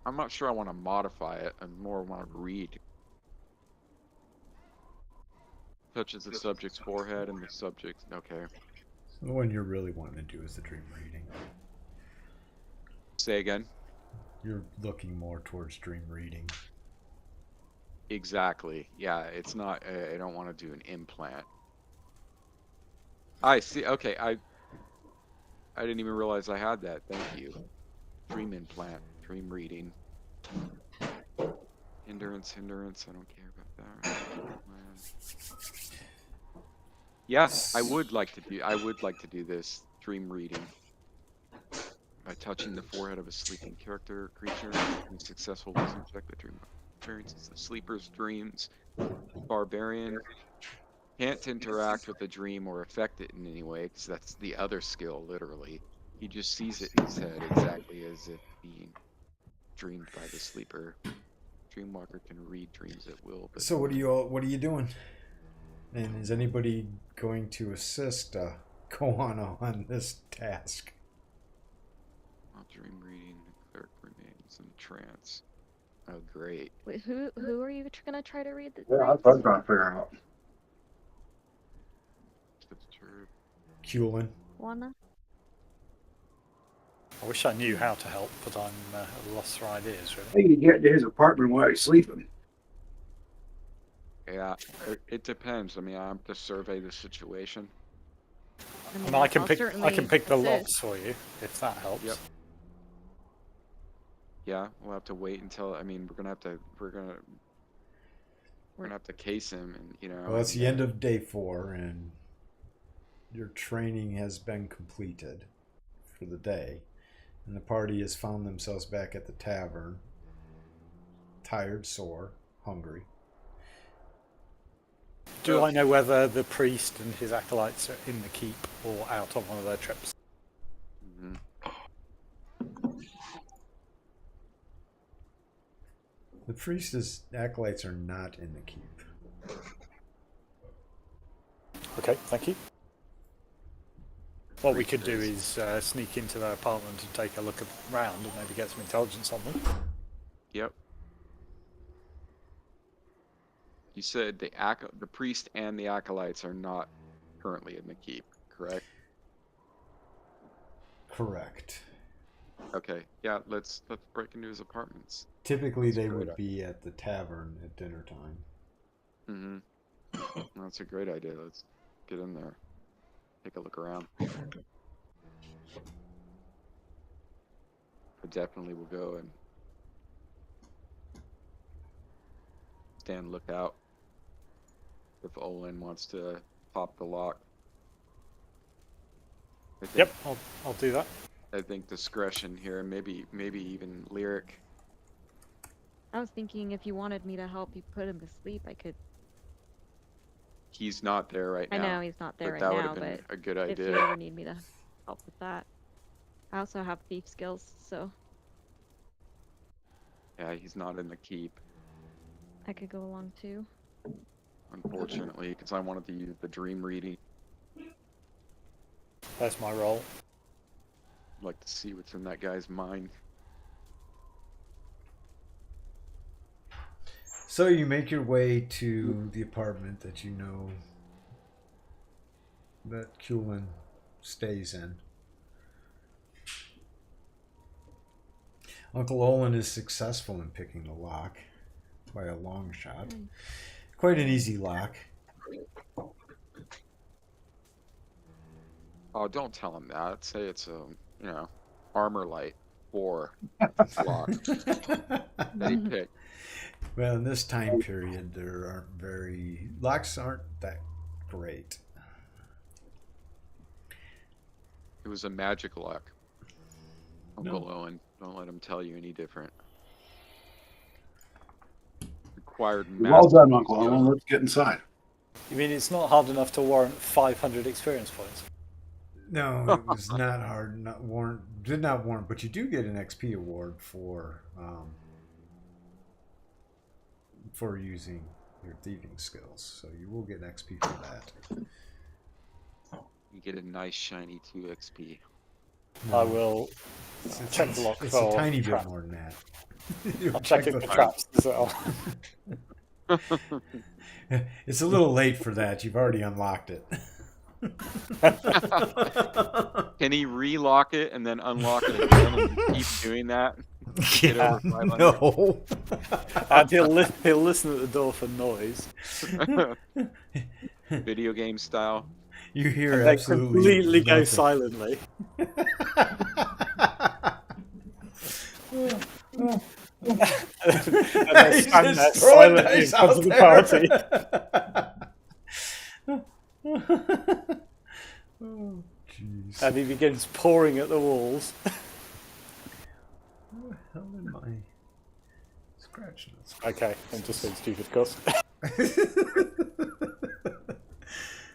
I'm not sure I want to modify it. I more want to read. Touches the subject's forehead and the subject. Okay. The one you're really wanting to do is the dream reading. Say again. You're looking more towards dream reading. Exactly. Yeah, it's not. I don't want to do an implant. I see. Okay, I didn't even realize I had that. Thank you. Dream implant. Dream reading. Hindrance. I don't care about that. Yeah, I would like to do this dream reading by touching the forehead of a sleeping character or creature. And a successful wisdom check, the dream experiences the sleeper's dreams. Barbarian can't interact with the dream or affect it in any way, because that's the other skill. Literally, he just sees it in his head exactly as if being dreamed by the sleeper. Dreamwalker can read dreams at will. But So what are you doing? And is anybody going to assist Koana on this task? while dream reading, the cleric remains in trance. Oh, great. Wait, who are you gonna try to read the Yeah, that's dreams? what I'm trying to figure out. Disturbed. Kulin. Wanna? I wish I knew how to help, but I'm at a loss for ideas, really. I think he get to his apartment while he's sleeping. Yeah, it depends. I mean, I have to survey the situation. I I mean, I can I'll pick certainly the assist. lots for you if that helps. Yep. Yeah, we'll have to wait until. I mean, we're gonna have to case him, and you know. Well, it's the end of day 4, and your training has been completed for the day, and the party has found themselves back at the tavern, tired, sore, hungry. Do I know whether the priest and his acolytes are in the keep or out on one of their trips? Mhm. The priest's acolytes are not in the keep. Okay, thank you. What we could do is sneak into their apartment and take a look around and maybe get some intelligence on them. Yep. You said the priest and the acolytes are not currently in the keep, correct? Correct. Okay. Yeah, let's break into his apartments. Typically, That's they a great would be at the tavern at dinner time. Mm-hmm. That's a great idea. Let's get in there. Take a look around. I definitely will go and stand lookout if Olin wants to pop the lock. Yep, I'll do that. I think discretion here, maybe even Lyric. I was thinking if you wanted me to help you put him to sleep, I could. He's not there right now. I know he's not there but right that would now, have been but a good if you idea. ever need me to help with that, I also have thief skills, so Yeah, he's not in the keep, I could go along too. unfortunately, because I wanted to use the dream reading. That's my role. I'd like to see what's in that guy's mind. So you make your way to the apartment that you know that Kulin stays in. Uncle Olin is successful in picking the lock by a long shot. Quite an easy lock. Oh, don't tell him that. Say it's a, Armor Light 4 lock that he picked. Well, in this time period, locks aren't that great. It was a magic lock. Uncle No. Owen, don't let him tell you any different. Required Well master done, Uncle Owen. Let's get inside. You mean it's not hard enough to warrant 500 experience points? No, it was not hard. Did not warrant, but you do get an XP award for using your thieving skills. So you will get an XP for that. You get a nice shiny 2 XP. No, I will check the lock it's for a tiny traps. bit more than that. I'll check it for traps as well. It's a little late for that. You've already unlocked it. Can he relock it and then unlock it again and keep doing that? Get over 500? No. And he'll listen at the door for noise. Video game style. You hear And they absolutely completely go nothing. silently. and they He's stand there just throwing silently in dice front out of the there. party. Oh, jeez. And he begins pouring at the walls. How the hell am I scratching this? Okay, I'm just being stupid, of course.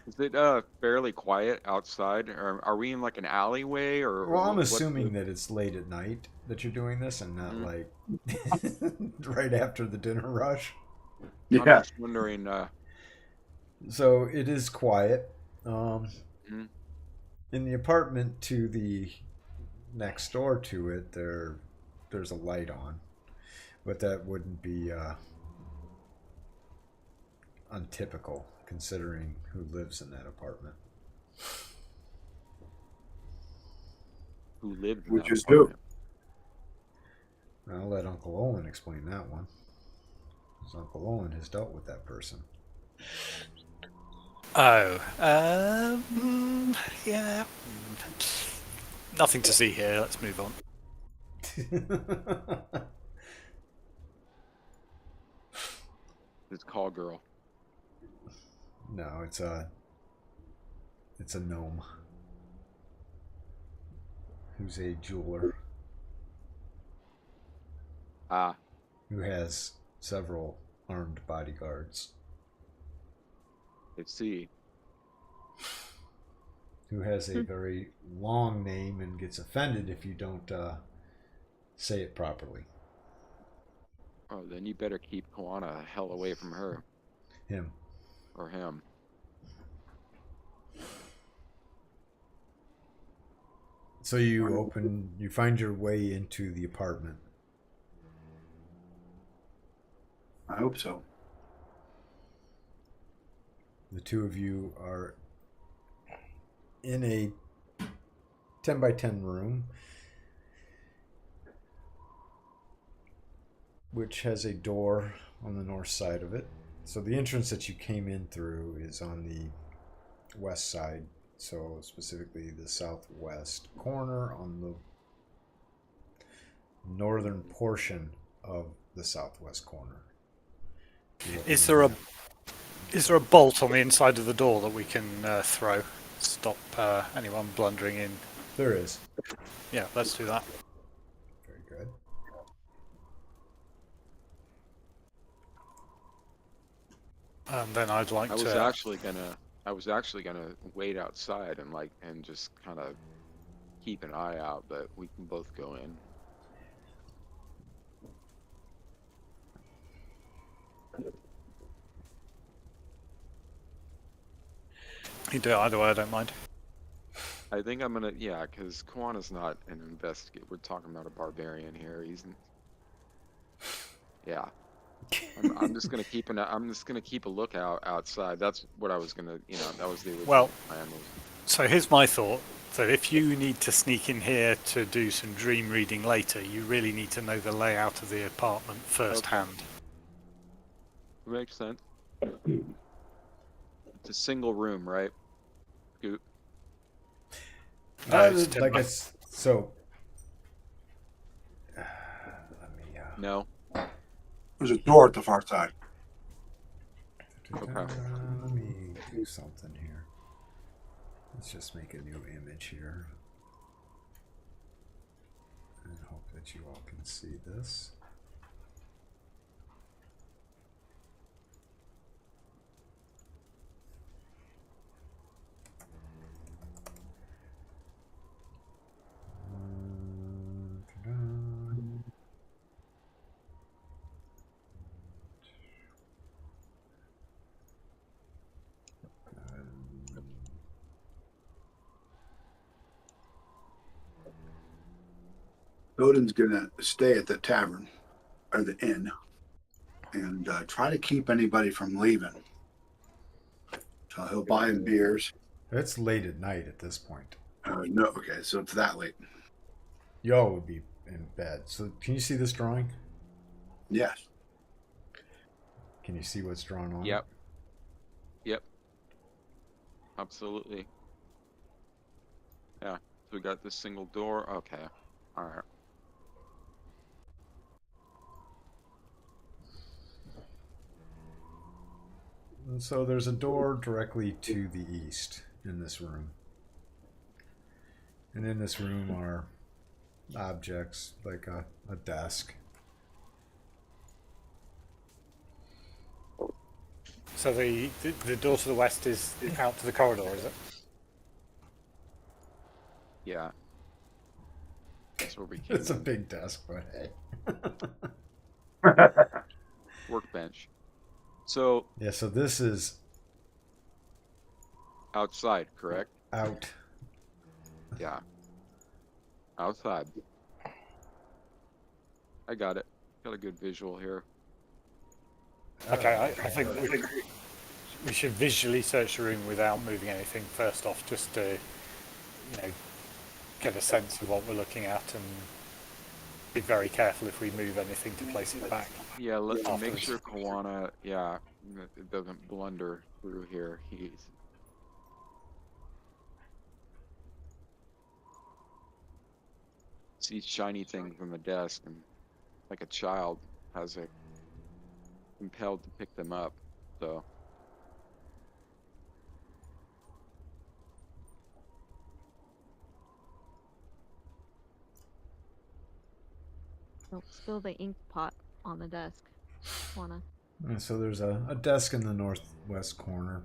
Is it fairly quiet outside? Or are we in like an alleyway or Well, I'm what's assuming that it's late at night that you're doing this and not like right after the dinner rush. I'm just wondering. So it is quiet. Mhm. In the apartment to the next door to it, there's a light on, but that wouldn't be untypical considering who lives in that apartment. Who lived in Which that is who? apartment? I'll let Uncle Owen explain that one. Because Uncle Owen has dealt with that person. Oh, yeah. Nothing to see here. Let's move on. It's call girl. No, it's a gnome who's a jeweler Ah, who has several armed bodyguards. let's see. Who has a very long name and gets offended if you don't say it properly. Oh, then you better keep Koana the hell away from her Him. or him. So you find your way into the apartment. I hope so. The two of you are in a 10 by 10 room, which has a door on the north side of it. So the entrance that you came in through is on the west side, so specifically the southwest corner on the northern portion of the southwest corner. Is there a bolt on the inside of the door that we can throw? Stop anyone blundering in. There is. Yeah, let's do that. Very good. And then I'd like I was to. actually gonna wait outside and just kind of keep an eye out, but we can both go in. You do it either way. I don't mind. I think I'm gonna, yeah, because Koana's not an investigator. We're talking about a barbarian here. Yeah. I'm just gonna keep a lookout outside. That's what I was gonna, that was the original plan. So here's my thought. So if you need to sneak in here to do some dream reading later, you really need to know the layout of the apartment firsthand. Makes sense. It's a single room, right? Scoot. So let me No. There's a door at the far side. Okay. let me do something here. Let's just make a new image here and hope that you all can see this. Odin's gonna stay at the tavern or the inn and try to keep anybody from leaving. So he'll buy him beers. It's late at night at this point. No, okay, so it's that late. Y'all would be in bed. So can you see this drawing? Yes. Can you see what's drawn on? Yep. Yep. Absolutely. Yeah. So we got this single door. Okay. All right. And so there's a door directly to the east in this room. And in this room are objects like a desk. So the door to the west is out to the corridor, is it? Yeah. That's where we came. It's a big desk, but hey. Workbench. So Yeah, so this is outside, correct? out. Yeah. Outside. I got it. Got a good visual here. Okay, I think we should visually search the room without moving anything first off, just to, get a sense of what we're looking at and be very careful if we move anything to place it back. Yeah, let's make afterwards. sure Kawana, it doesn't blunder through here. He's sees shiny things on the desk and like a child has a compelled to pick them up. So Don't spill the ink pot on the desk. Wanna? And so there's a desk in the northwest corner.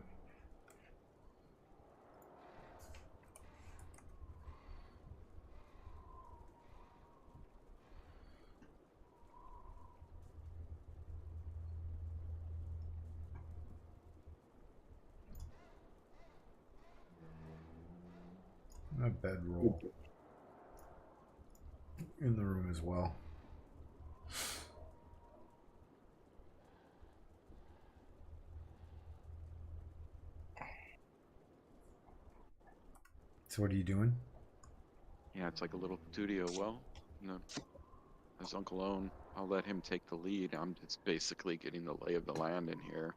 A bedroll in the room as well. So what are you doing? yeah, it's like a little studio. Well, as Uncle Owen, I'll let him take the lead. I'm just basically getting the lay of the land in here.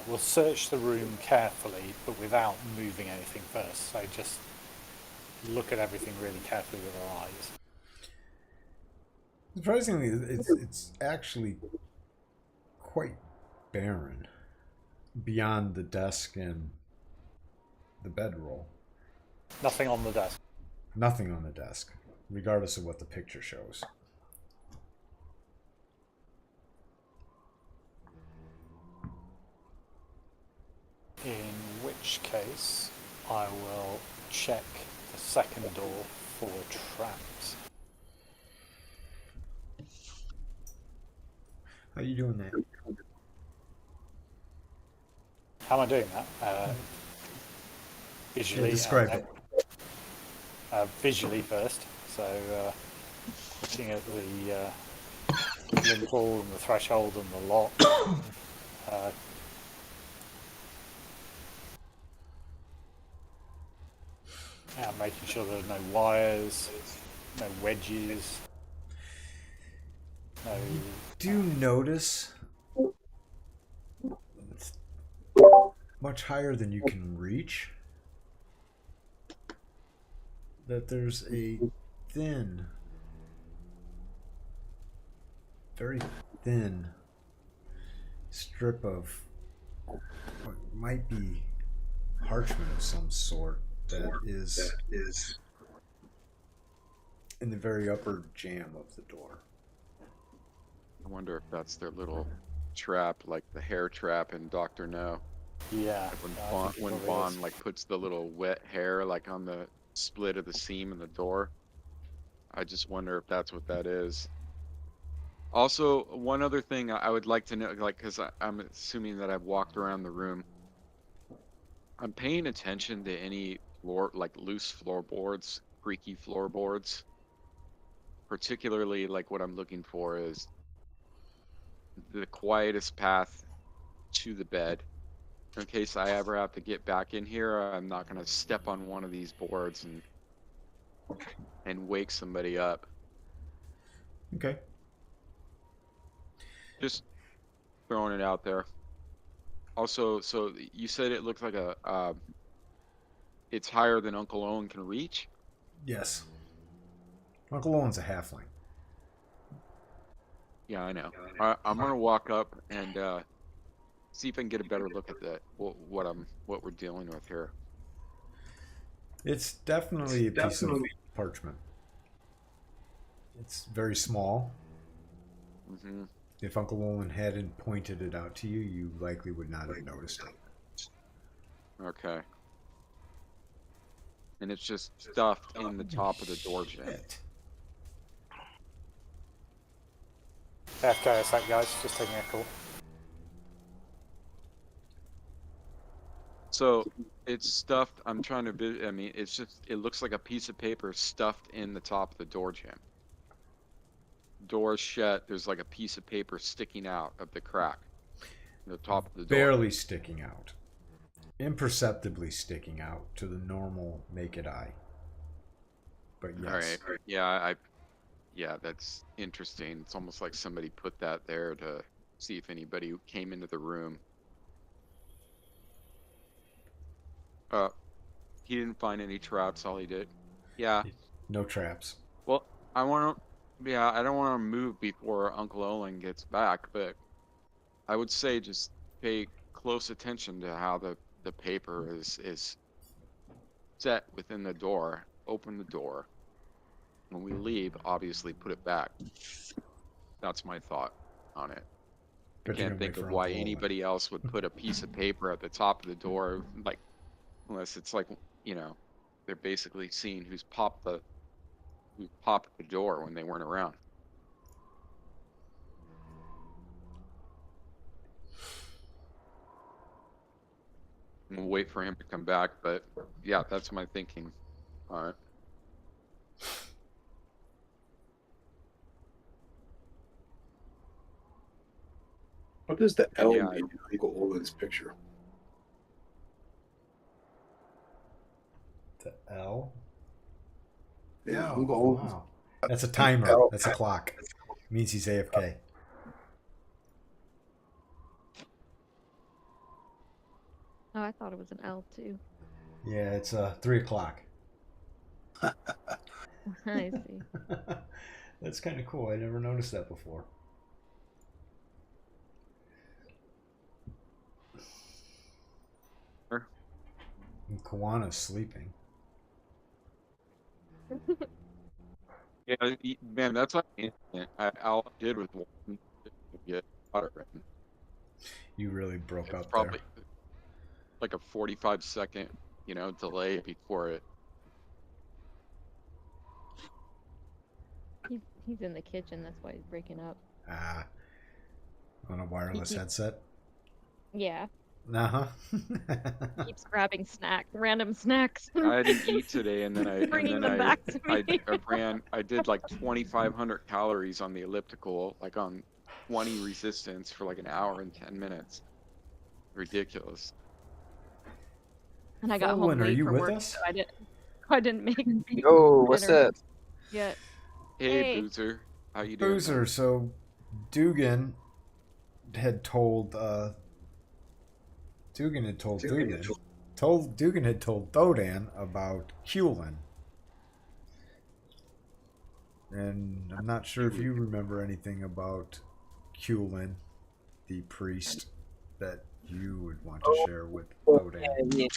We'll search the room carefully, but without moving anything first. So just look at everything really carefully with our eyes. Surprisingly, it's actually quite barren beyond the desk and the bedroll. Nothing on the desk. Nothing on the desk, regardless of what the picture shows. In which case, I will check the second door for traps. How are you doing that? How am I doing that? Visually. Yeah, describe it. Visually first. So looking at the lintel and the threshold and the lock. And making sure there are no wires, no wedges, no. Do you notice it's much higher than you can reach? That there's a thin, very thin strip of what might be parchment of some sort that is in the very upper jamb of the door. I wonder if that's their little trap, like the hair trap in Doctor No. Yeah. Like when Vaughn like puts the little wet hair like on the split of the seam in the door. I just wonder if that's what that is. Also, one other thing I would like to know, like, because I'm assuming that I've walked around the room. I'm paying attention to any floor, like loose floorboards, creaky floorboards. Particularly, like what I'm looking for is the quietest path to the bed. In case I ever have to get back in here, I'm not going to step on one of these boards and wake somebody up. Okay. Just throwing it out there. Also, so you said it looks like it's higher than Uncle Owen can reach? Yes. Uncle Owen's a halfling. Yeah, I know. I'm going to walk up and see if I can get a better look at what we're dealing with here. It's definitely a piece of parchment. It's very small. Mm-hmm. If Uncle Olin hadn't pointed it out to you, you likely would not have noticed it. Okay. And it's just stuffed in the top of the door jam. Shit. FK, a sec, guys. Just taking a call. So it's stuffed. I'm trying to. I mean, it's just. It looks like a piece of paper stuffed in the top of the door jam. Door shut. There's like a piece of paper sticking out of the crack, the top of the door. Barely sticking out. Imperceptibly sticking out to the normal naked eye. But yes. All right. Yeah, yeah, that's interesting. It's almost like somebody put that there to see if anybody came into the room. He didn't find any traps. All he did. Yeah. No traps. Well, I want to. Yeah, I don't want to move before Uncle Olin gets back, but I would say just pay close attention to how the paper is set within the door. Open the door. When we leave, obviously put it back. That's my thought on it. I can't think of why anybody else would put a piece of paper at the top of the door, like, unless it's like, you know, they're basically seeing who's popped the door when they weren't around. And we'll wait for him to come back, but yeah, that's my thinking. All right. What does the L Yeah, mean in Uncle Olin's picture? The L? Yeah, Oh, Uncle Olin. wow. That's a timer. L. That's a clock. It means he's AFK. Oh, I thought it was an L too. Yeah, it's 3 o'clock. I see. That's kind of cool. I never noticed that before. And Kawana's sleeping. Yeah, man, that's what all I did was get water. You really broke It's up probably there. like a 45-second, delay before it. He's in the kitchen. That's why he's breaking up. Ah. On a wireless headset? Yeah. Uh-huh. Keeps grabbing random snacks. I didn't eat today, and then I did like 2,500 calories on the elliptical, like on 20 resistance for like an hour and 10 minutes. Ridiculous. And I got home Olin, are late you from with work, us? so I didn't make Yo, what's dinner up? yet. Hey, Hey. Boozer, how you doing? Boozer, so Dugan had told Dugan had told Thodan about Hulin. And I'm not sure if you remember anything about Hulin, the priest that you would want to share with Thodan. Yeah.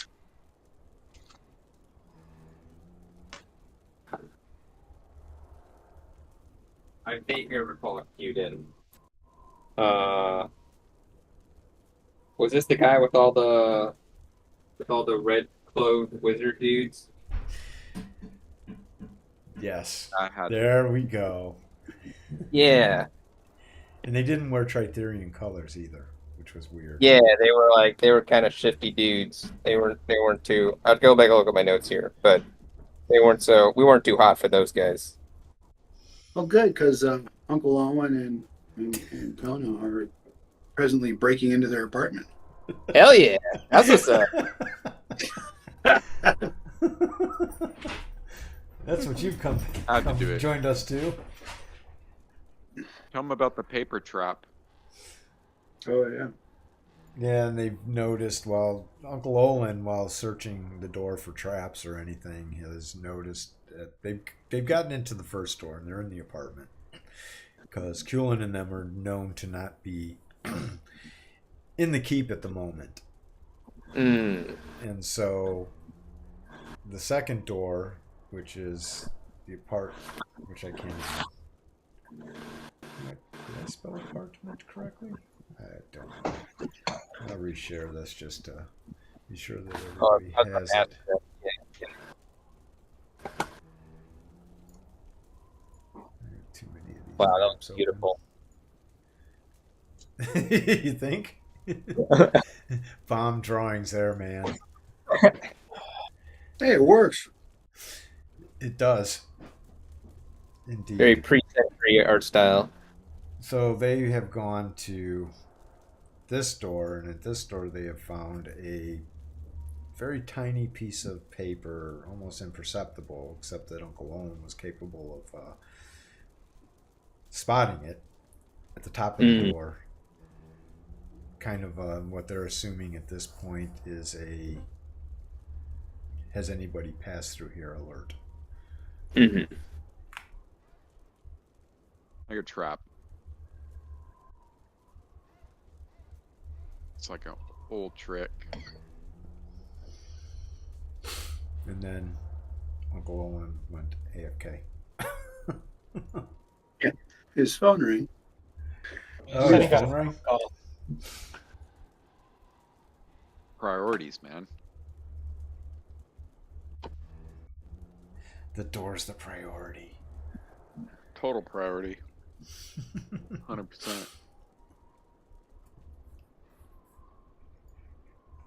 I vaguely recall a few did. Was this the guy with all the red clothed wizard dudes? Yes. I There we go. Yeah. And they didn't wear Tritherian colors either, which was weird. Yeah, they were kind of shifty dudes. They weren't too. I'd go back and look at my notes here, but we weren't too hot for those guys. Well, good, because Uncle Owen and Tono are presently breaking into their apartment. Hell yeah, that's what's up. That's what you've come had to do it. joined us to. Tell them about the paper trap. Oh, yeah. Yeah, and they've noticed while Uncle Olin, while searching the door for traps or anything, has noticed that they've gotten into the first door and they're in the apartment because Kulin and them are known to not be in the keep at the moment. Mm. And so the second door, which is the which I can't even. Did I spell apartment correctly? I don't know. I'll reshare this just to be sure that Oh, everybody I was about has to ask it. that. Yeah. Too many of these Wow, that looks maps open. beautiful. You think? Bomb drawings there, man. Hey, it works. It does. Very Indeed. pre-century art style. So they have gone to this door, and at this door they have found a very tiny piece of paper, almost imperceptible, except that Uncle Owen was capable of spotting it at the top of the Mm. door. Kind of what they're assuming at this point is a has anybody passed through here alert. Mm-hmm. Like a trap. It's like an old trick. And then Uncle Owen went AFK. His phone ring. Oh, Said his he got phone a rang? call. Priorities, man. The door's the priority. Total priority. 100%.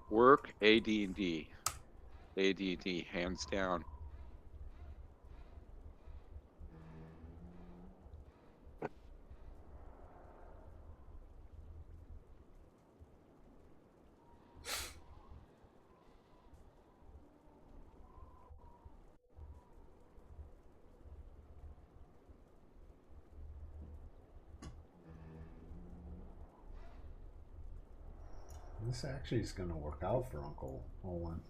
Work, AD&D. AD&D, hands down. This actually is going to work out for Uncle Owen.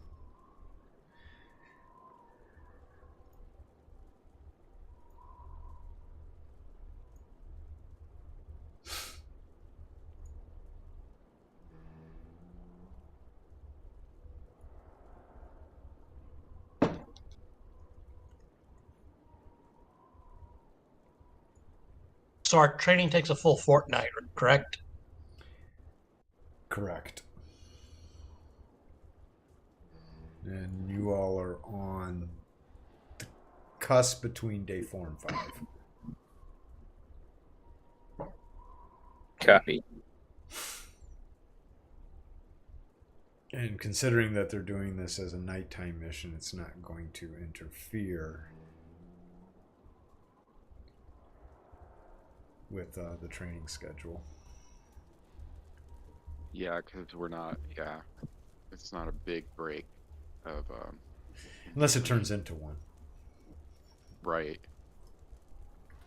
So our training takes a full fortnight, correct? Correct. And you all are on the cusp between day 4 and 5. Copy. And considering that they're doing this as a nighttime mission, it's not going to interfere with the training schedule. Yeah, because we're not, yeah. It's not a big break of, Unless it turns into one. right.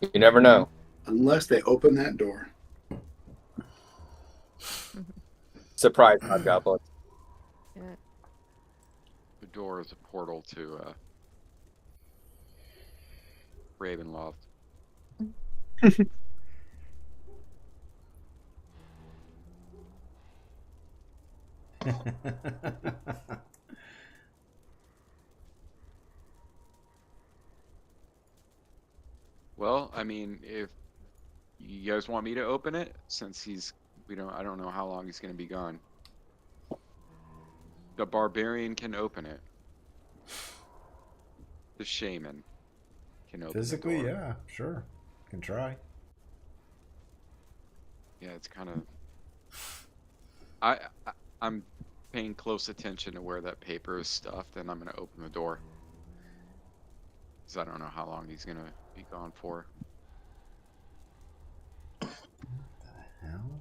You never know. Unless they open that door. Surprise, hobgoblin. Yeah. The door is a portal to Ravenloft. Well, I mean, if you guys want me to open it, since I don't know how long he's going to be gone. The barbarian can open it. The shaman can open Physically, the door. yeah, sure. Can try. Yeah, it's kind of. I'm paying close attention to where that paper is stuffed, and I'm going to open the door. Because I don't know how long he's going to be gone for. Hell?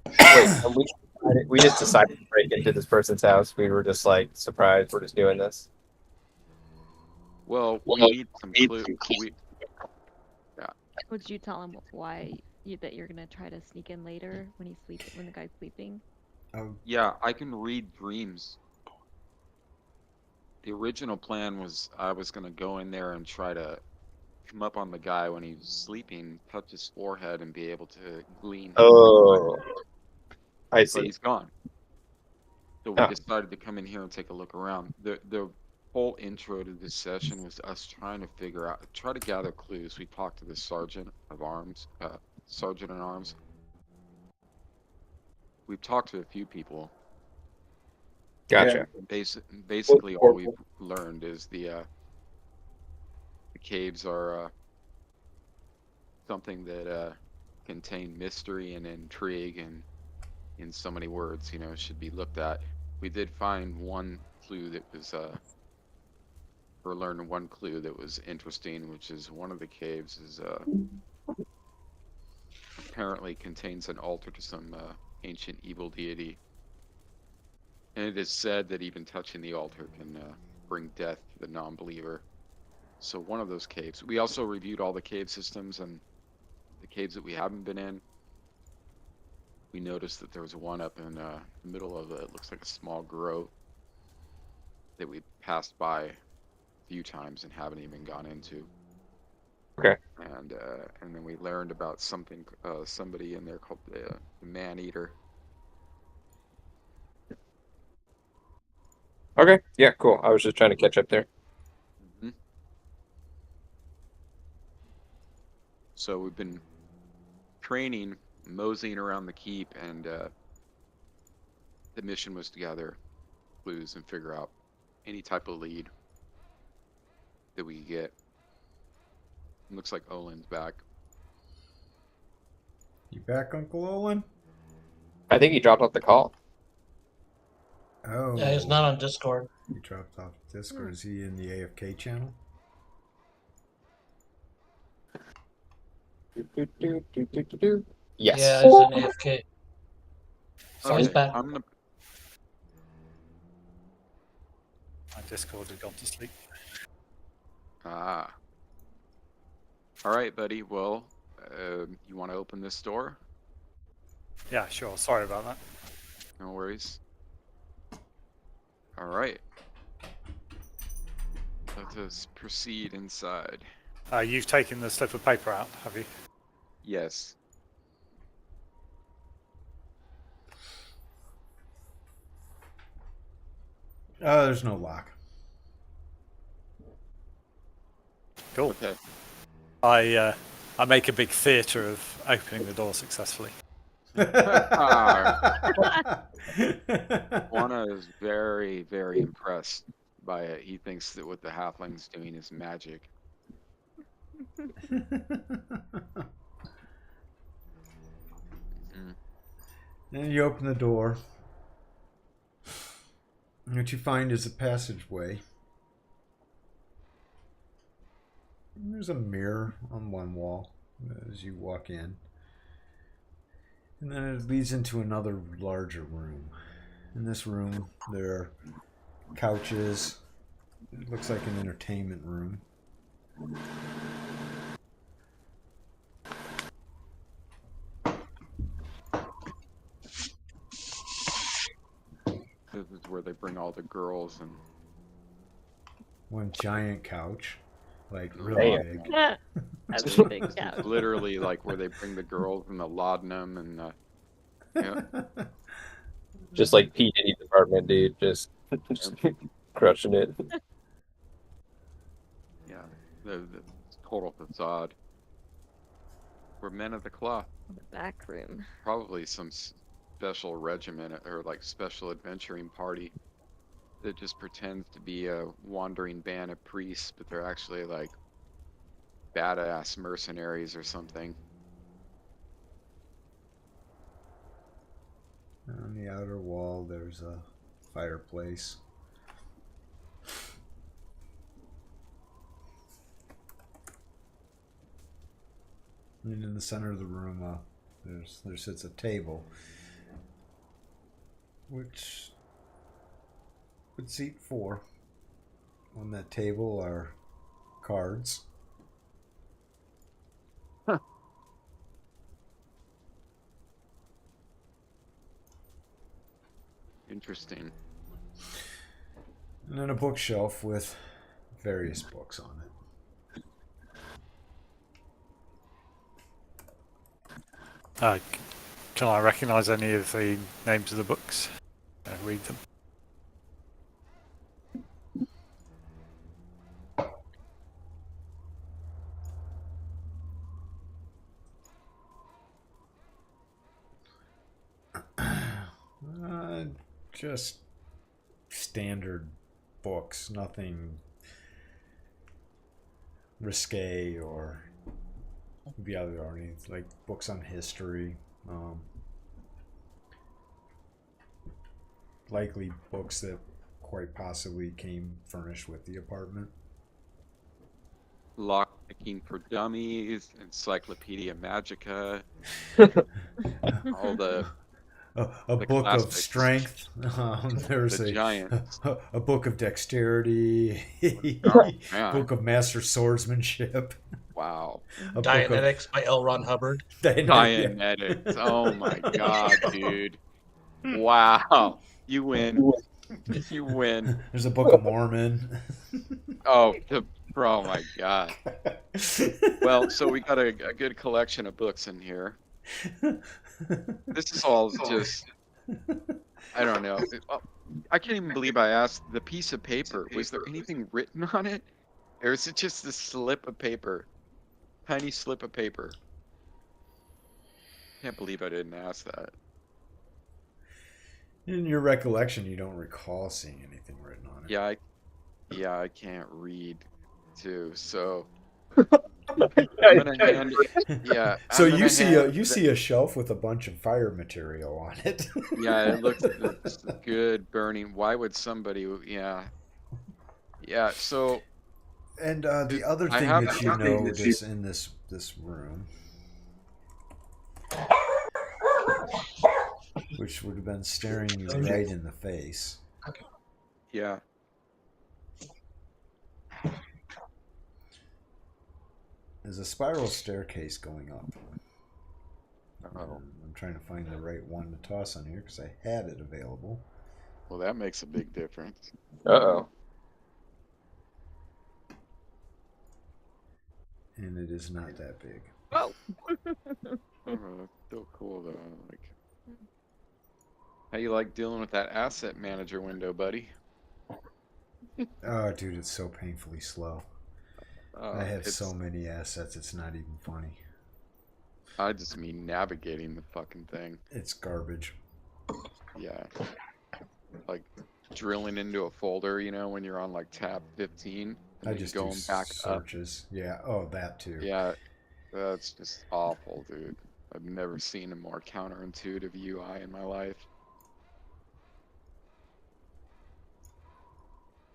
Wait, and we just decided to break into this person's house. We were just like surprised. We're just doing this. Well, we need some clue. Would you tell him that you're gonna try to sneak in later when the guy's sleeping? Yeah, I can read dreams. The original plan was I was going to go in there and try to come up on the guy when he was sleeping, touch his forehead, and be able to glean his Oh, I but see. he's gone. So we Ah. decided to come in here and take a look around. The whole intro to this session was us trying to try to gather clues. We talked to the sergeant at arms. We've talked to a few people. Gotcha. Basically, all we've learned is the caves are something that contain mystery and intrigue, and in so many words, should be looked at. We did find one clue that was or learned one clue that was interesting, which is one of the caves is apparently contains an altar to some ancient evil deity. And it is said that even touching the altar can bring death to the non-believer. So one of those caves. We also reviewed all the cave systems, and the caves that we haven't been in. We noticed that there was one up in the middle of it looks like a small grove that we passed by a few times and haven't even gone into. Okay. And then we learned about somebody in there called the Man-Eater. Okay. Yeah. Cool. I was just trying to catch up there. Mm-hmm. So we've been training, moseying around the keep, and the mission was to gather clues and figure out any type of lead that we could get. It looks like Olin's back. You back, Uncle Olin? I think he dropped off the call. Oh. Yeah, he's not on Discord. He dropped off Discord. Is he in the AFK channel? Yes. Yeah, he's in AFK. So he's Okay, back. My Discord had gone to sleep. All right, buddy. Well, you want to open this door? Yeah, sure. Sorry about that. No worries. All right. Let us proceed inside. You've taken the slip of paper out, have you? Yes. There's no lock. Cool. Okay. I make a big theatre of opening the door successfully. Juana is very, very impressed by it. He thinks that what the halfling's doing is magic. And you open the door. And what you find is a passageway. And there's a mirror on one wall as you walk in. And then it leads into another larger room. In this room, there are couches. It looks like an entertainment room. This is where they bring all the girls and One giant couch. Like, really big. That's a big couch. literally like where they bring the girls and the laudanum and yeah. Just like P. Diddy's apartment, dude. Just crushing it. Yeah, the total facade. We're men of the cloth. The back room. Probably some special regiment or like special adventuring party that just pretends to be a wandering band of priests, but they're actually like badass mercenaries or something. On the outer wall, there's a fireplace. And in the center of the room, there sits a table, which would seat 4. On that table are cards. Interesting. And then a bookshelf with various books on it. Can I recognise any of the names of the books? Read them. Just standard books, nothing risque or beyond or anything, like books on history. Likely books that quite possibly came furnished with the apartment. Lockpicking for Dummies, Encyclopedia Magica, all the A book classics. of strength. There's The giants. a book of dexterity. Oh, man. Book of master swordsmanship. Wow. A book of Dianetics by L. Ron Hubbard. Dianetics. Oh my god, dude. Wow. You win. You win. There's a Book of Mormon. Oh my god. Well, so we got a good collection of books in here. This is all just, I don't know. I can't even believe I asked the piece of paper. Was there anything written on it? Or is it just a slip of paper? Tiny slip of paper. Can't believe I didn't ask that. In your recollection, you don't recall seeing anything written on it. Yeah, I can't read too, so I'm gonna hand it. Yeah. So you see a shelf with a bunch of fire material on it. Yeah, it looks good burning. Why would somebody? Yeah. So. And the other thing that you notice in this room, which would have been staring you right in the face. Yeah. There's a spiral staircase going up. Oh. I'm trying to find the right one to toss on here because I had it available. Well, that makes a big difference. Uh-oh. And it is not that big. Oh. That's still cool though. Like, how you like dealing with that asset manager window, buddy? Oh, dude, it's so painfully slow. I have so many assets, it's not even funny. I just mean navigating the fucking thing. It's garbage. Yeah. Like drilling into a folder, you know, when you're on like tab 15. I just going back searches. Up. Yeah. Oh, that too. Yeah. That's just awful, dude. I've never seen a more counterintuitive UI in my life.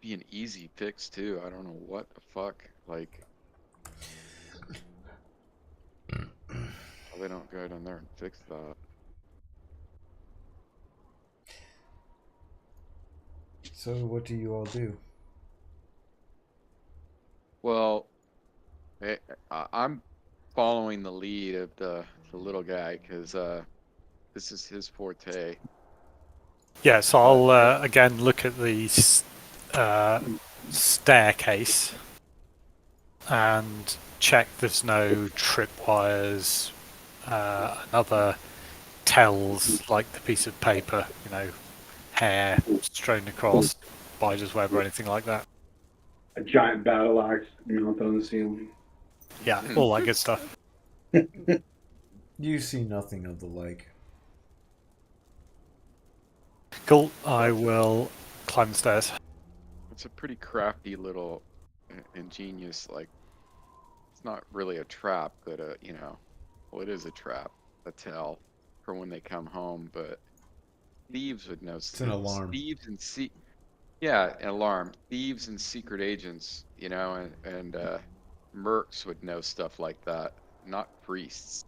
Be an easy fix too. I don't know what the fuck. Like, they don't go down there and fix that. So what do you all do? Well, I'm following the lead of the little guy because this is his forte. Yeah, so I'll again look at the staircase and check there's no tripwires and other tells like the piece of paper, you know, hair strewn across, spider's web or anything like that. A giant battle axe mounted on the ceiling. Yeah, all that good stuff. You see nothing of the like. Cool, I will climb the stairs. It's a pretty crafty little ingenious, like, it's not really a trap, but you know, well, it is a trap, a tell for when they come home, but thieves would know. It's an alarm. Thieves and yeah, an alarm. Thieves and secret agents, you know, and mercs would know stuff like that, not priests.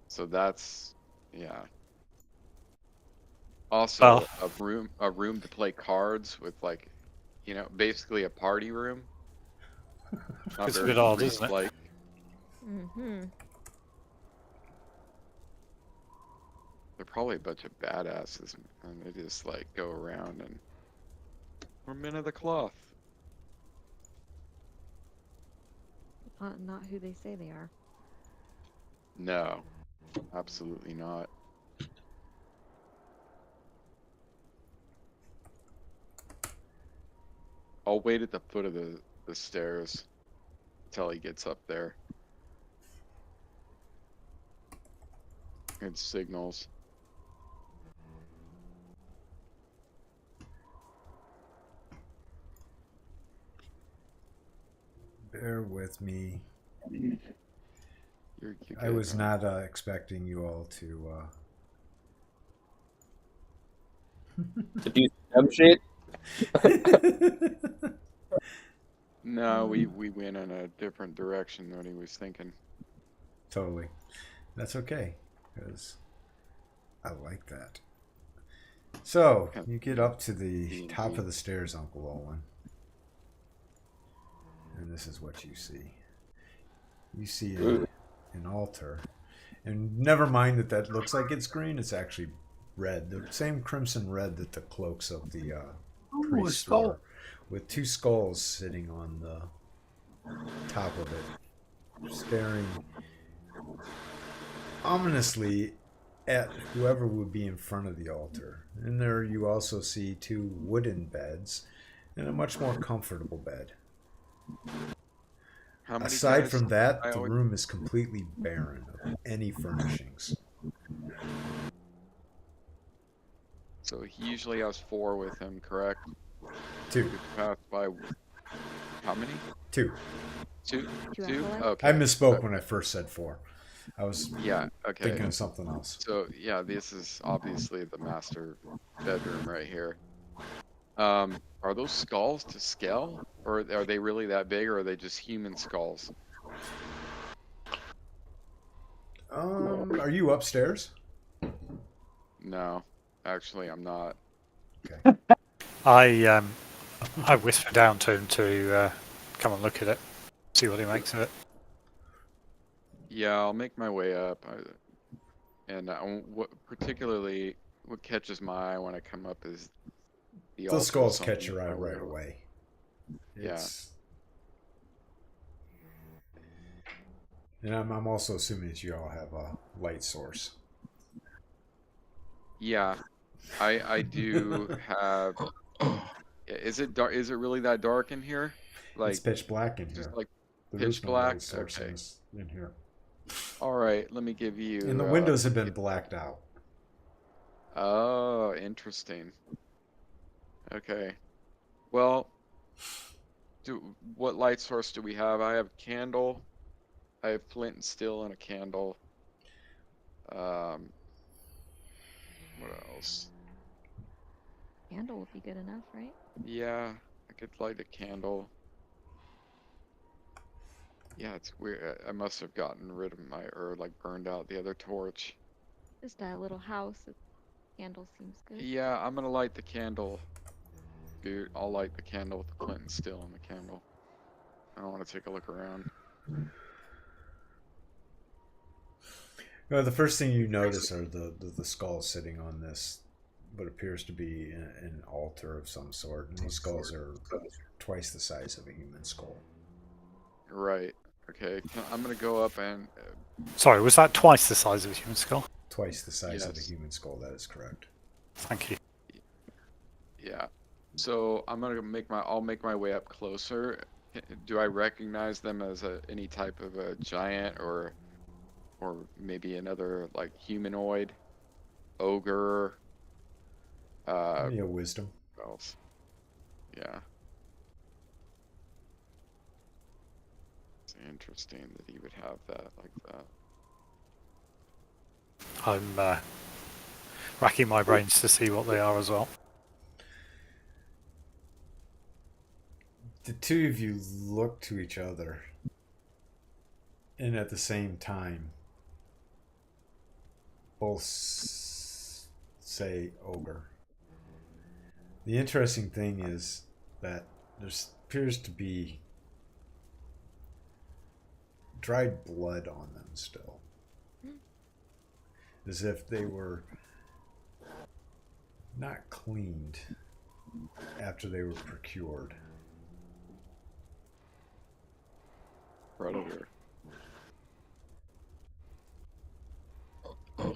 So that's, yeah. Also, a room to play cards with, like, you know, basically a party room. It's a bit odd, isn't it? Like, Mm-hmm. they're probably a bunch of badasses, and they just like go around and we're men of the cloth. Not who they say they are. No, absolutely not. I'll wait at the foot of the stairs until he gets up there. And signals. Bear with me. You're I good, was man. not expecting you all to. To do some shit. No, we went in a different direction than he was thinking. Totally. That's okay, because I like that. So, you get up to the top of the stairs, Uncle Owen. And this is what you see. You see an altar. And never mind that looks like it's green, it's actually red. The same crimson red that the cloaks of the priests wore. With two skulls sitting on the top of it, staring ominously at whoever would be in front of the altar. And there you also see two wooden beds and a much more comfortable bed. How many Aside guys? from that, the room is completely barren of any furnishings. So he usually has 4 with him, correct? 2. We passed by how many? 2. 2? Two 2? acolytes? Okay. I misspoke when I first said 4. I was thinking of something else. So yeah, this is obviously the master bedroom right here. Are those skulls to scale, or are they really that big, or are they just human skulls? Are you upstairs? No, actually, I'm not. Okay. I whisper down to him to come and look at it, see what he makes of it. Yeah, I'll make my way up. Particularly what catches my eye when I come up is the altar. Those skulls catch your eye right away. Yeah. And I'm also assuming that you all have a light source. Yeah, I do have. Is it dark? Is it really that dark in here? Like, it's pitch black in just here. like There pitch is no black. light source Okay. in here. All right, let me give you. And the windows have been blacked out. Oh, interesting. Okay. Well, what light source do we have? I have candle. I have flint and steel and a candle. What else? Candle would be good enough, right? Yeah, I could light a candle. Yeah, it's weird. I must have gotten rid of or like burned out the other torch. Just a little house. Candle seems good. Yeah, I'm gonna light the candle. Dude, I'll light the candle with the flint and steel and the candle. I don't want to take a look around. Well, the first thing you notice are the skulls sitting on this, what appears to be an altar of some sort. And these skulls are twice the size of a human skull. Right. Okay. I'm gonna go up and. Sorry, was that twice the size of a human skull? Twice the size of a human skull. That is correct. Thank you. Yeah. So I'm gonna I'll make my way up closer. Do I recognize them as any type of a giant or maybe another like humanoid, ogre? Give me a wisdom. What else? Yeah. It's interesting that he would have that like that. I'm racking my brains to see what they are as well. The two of you look to each other, and at the same time, both say ogre. The interesting thing is that there appears to be dried blood on them still. As if they were not cleaned after they were procured. Predator.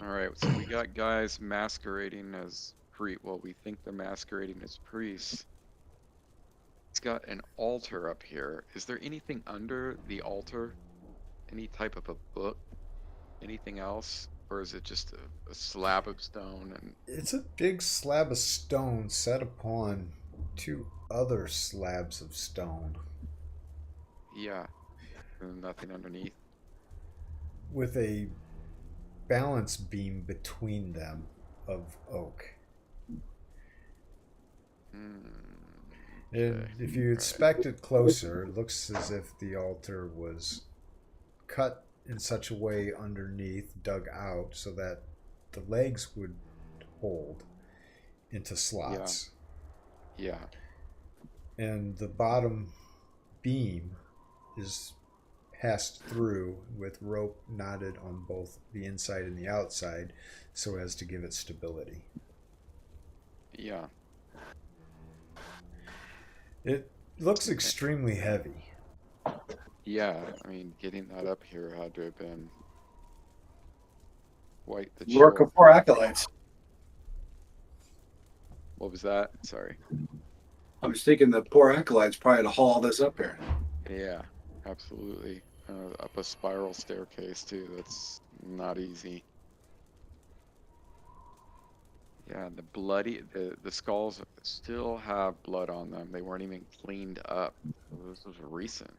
All right, so we got guys masquerading as well, we think they're masquerading as priests. It's got an altar up here. Is there anything under the altar? Any type of a book? Anything else? Or is it just a slab of stone? And It's a big slab of stone set upon two other slabs of stone yeah, and nothing underneath. with a balance beam between them of oak. And if you inspect it closer, it looks as if the altar was cut in such a way underneath, dug out, so that the legs would hold into slots. Yeah. And the bottom beam is passed through with rope knotted on both the inside and the outside so as to give it stability. Yeah. It looks extremely heavy. Yeah, I mean, getting that up here had to have been quite the Work chore. of 4 acolytes. What was that? Sorry. I was thinking the poor acolytes probably had to haul this up here. Yeah, absolutely. Up a spiral staircase too. That's not easy. Yeah, the skulls still have blood on them. They weren't even cleaned up. This was recent.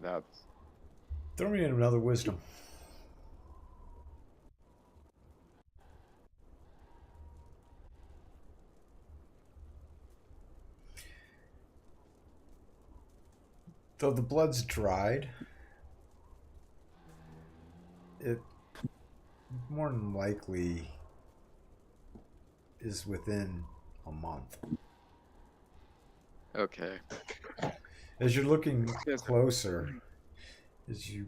That's Throw me in another wisdom. Though the blood's dried, it more than likely is within a month. okay. As you're looking closer, as you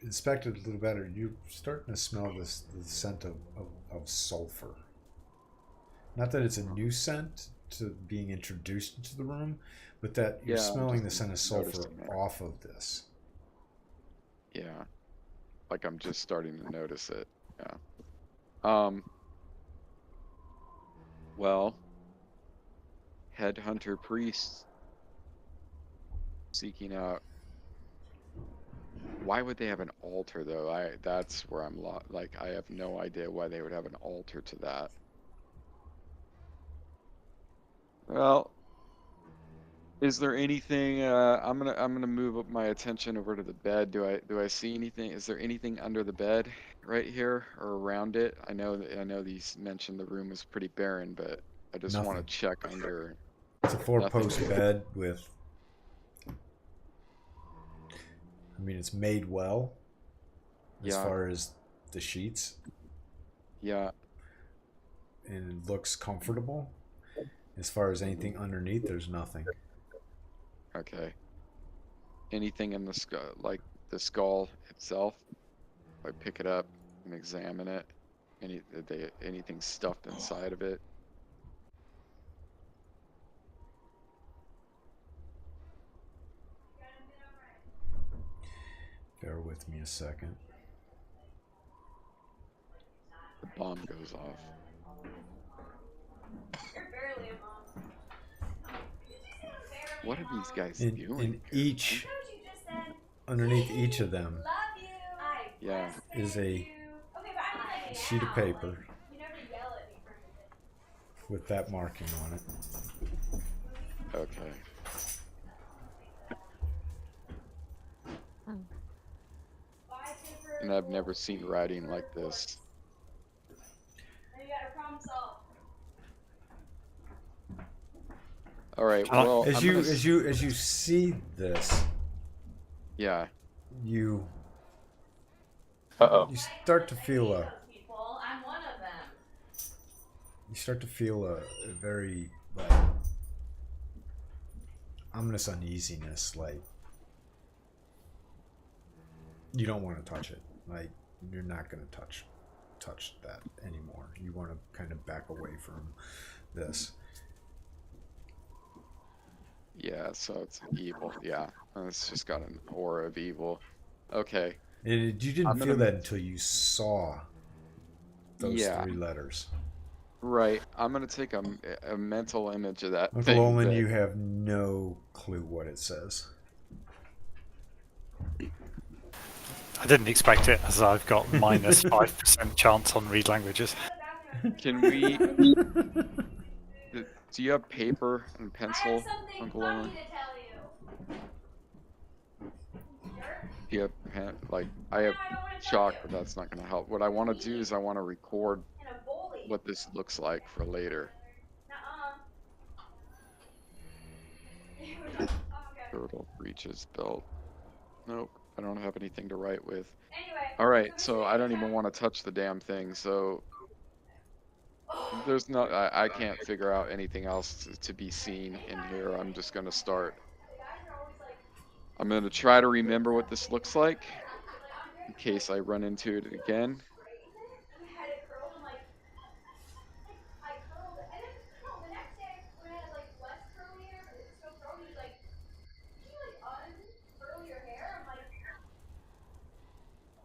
inspect it a little better, you're starting to smell the scent of sulfur. Not that it's a new scent to being introduced into the room, but that you're smelling the scent of sulfur off of this. Yeah. Like I'm just starting to notice it. Yeah. Well, headhunter priests seeking out. Why would they have an altar though? That's where I'm like I have no idea why they would have an altar to that. Well, is there anything? I'm gonna move up my attention over to the bed. Do I see anything? Is there anything under the bed right here or around it? I know these mentioned the room is pretty barren, but I just want to check under. It's a 4-post bed with. I mean, it's made well. As far as the sheets. Yeah. And it looks comfortable. As far as anything underneath, there's nothing. Okay. Anything in the skull, like the skull itself? If I pick it up and examine it, anything stuffed inside of it? Bear with me a second. The bomb goes off. What are these guys doing? Underneath each of them, yeah, is a sheet of paper with that marking on it. Okay. And I've never seen writing like this. All right. Well, as you see this, yeah, you Uh-oh. you start to feel a very like ominous uneasiness, like you don't want to touch it, like you're not going to touch that anymore. You want to kind of back away from this. Yeah, so it's evil. Yeah, it's just got an aura of evil. Okay. And you didn't I'm feel gonna- that until you saw those Yeah. 3 letters. Right. I'm gonna take a mental image of that Uncle thing. Olin, that- you have no clue what it says. I didn't expect it, as I've got minus 5% chance on read languages. Can we? Do you have paper and pencil, Uncle Owen? Do you have pen? Like I have chalk, but that's not gonna help. What I want to do is I want to record what this looks like for later. Turtle breeches belt. Nope, I don't have anything to write with. All right, so I don't even want to touch the damn thing. So there's no, I can't figure out anything else to be seen in here. I'm just gonna start. I'm gonna try to remember what this looks like in case I run into it again.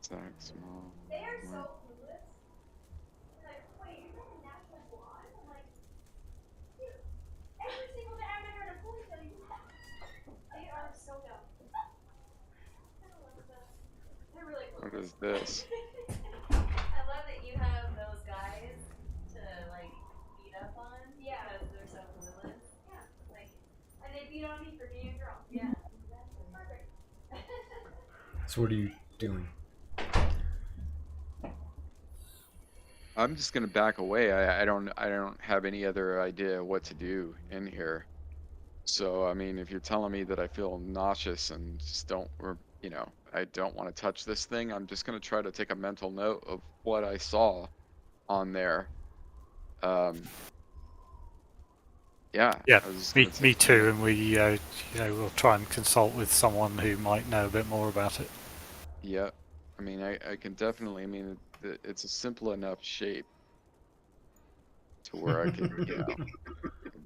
Zach Small. What? What is this? So what are you doing? I'm just gonna back away. I don't have any other idea what to do in here. So I mean, if you're telling me that I feel nauseous and just don't, or you know, I don't want to touch this thing, I'm just gonna try to take a mental note of what I saw on there. Yeah. Yeah, I was just me, gonna me take- too, and we, you know, we'll try and consult with someone who might know a bit more about it. Yeah. I mean, I can definitely. I mean, it's a simple enough shape to where I could, you know,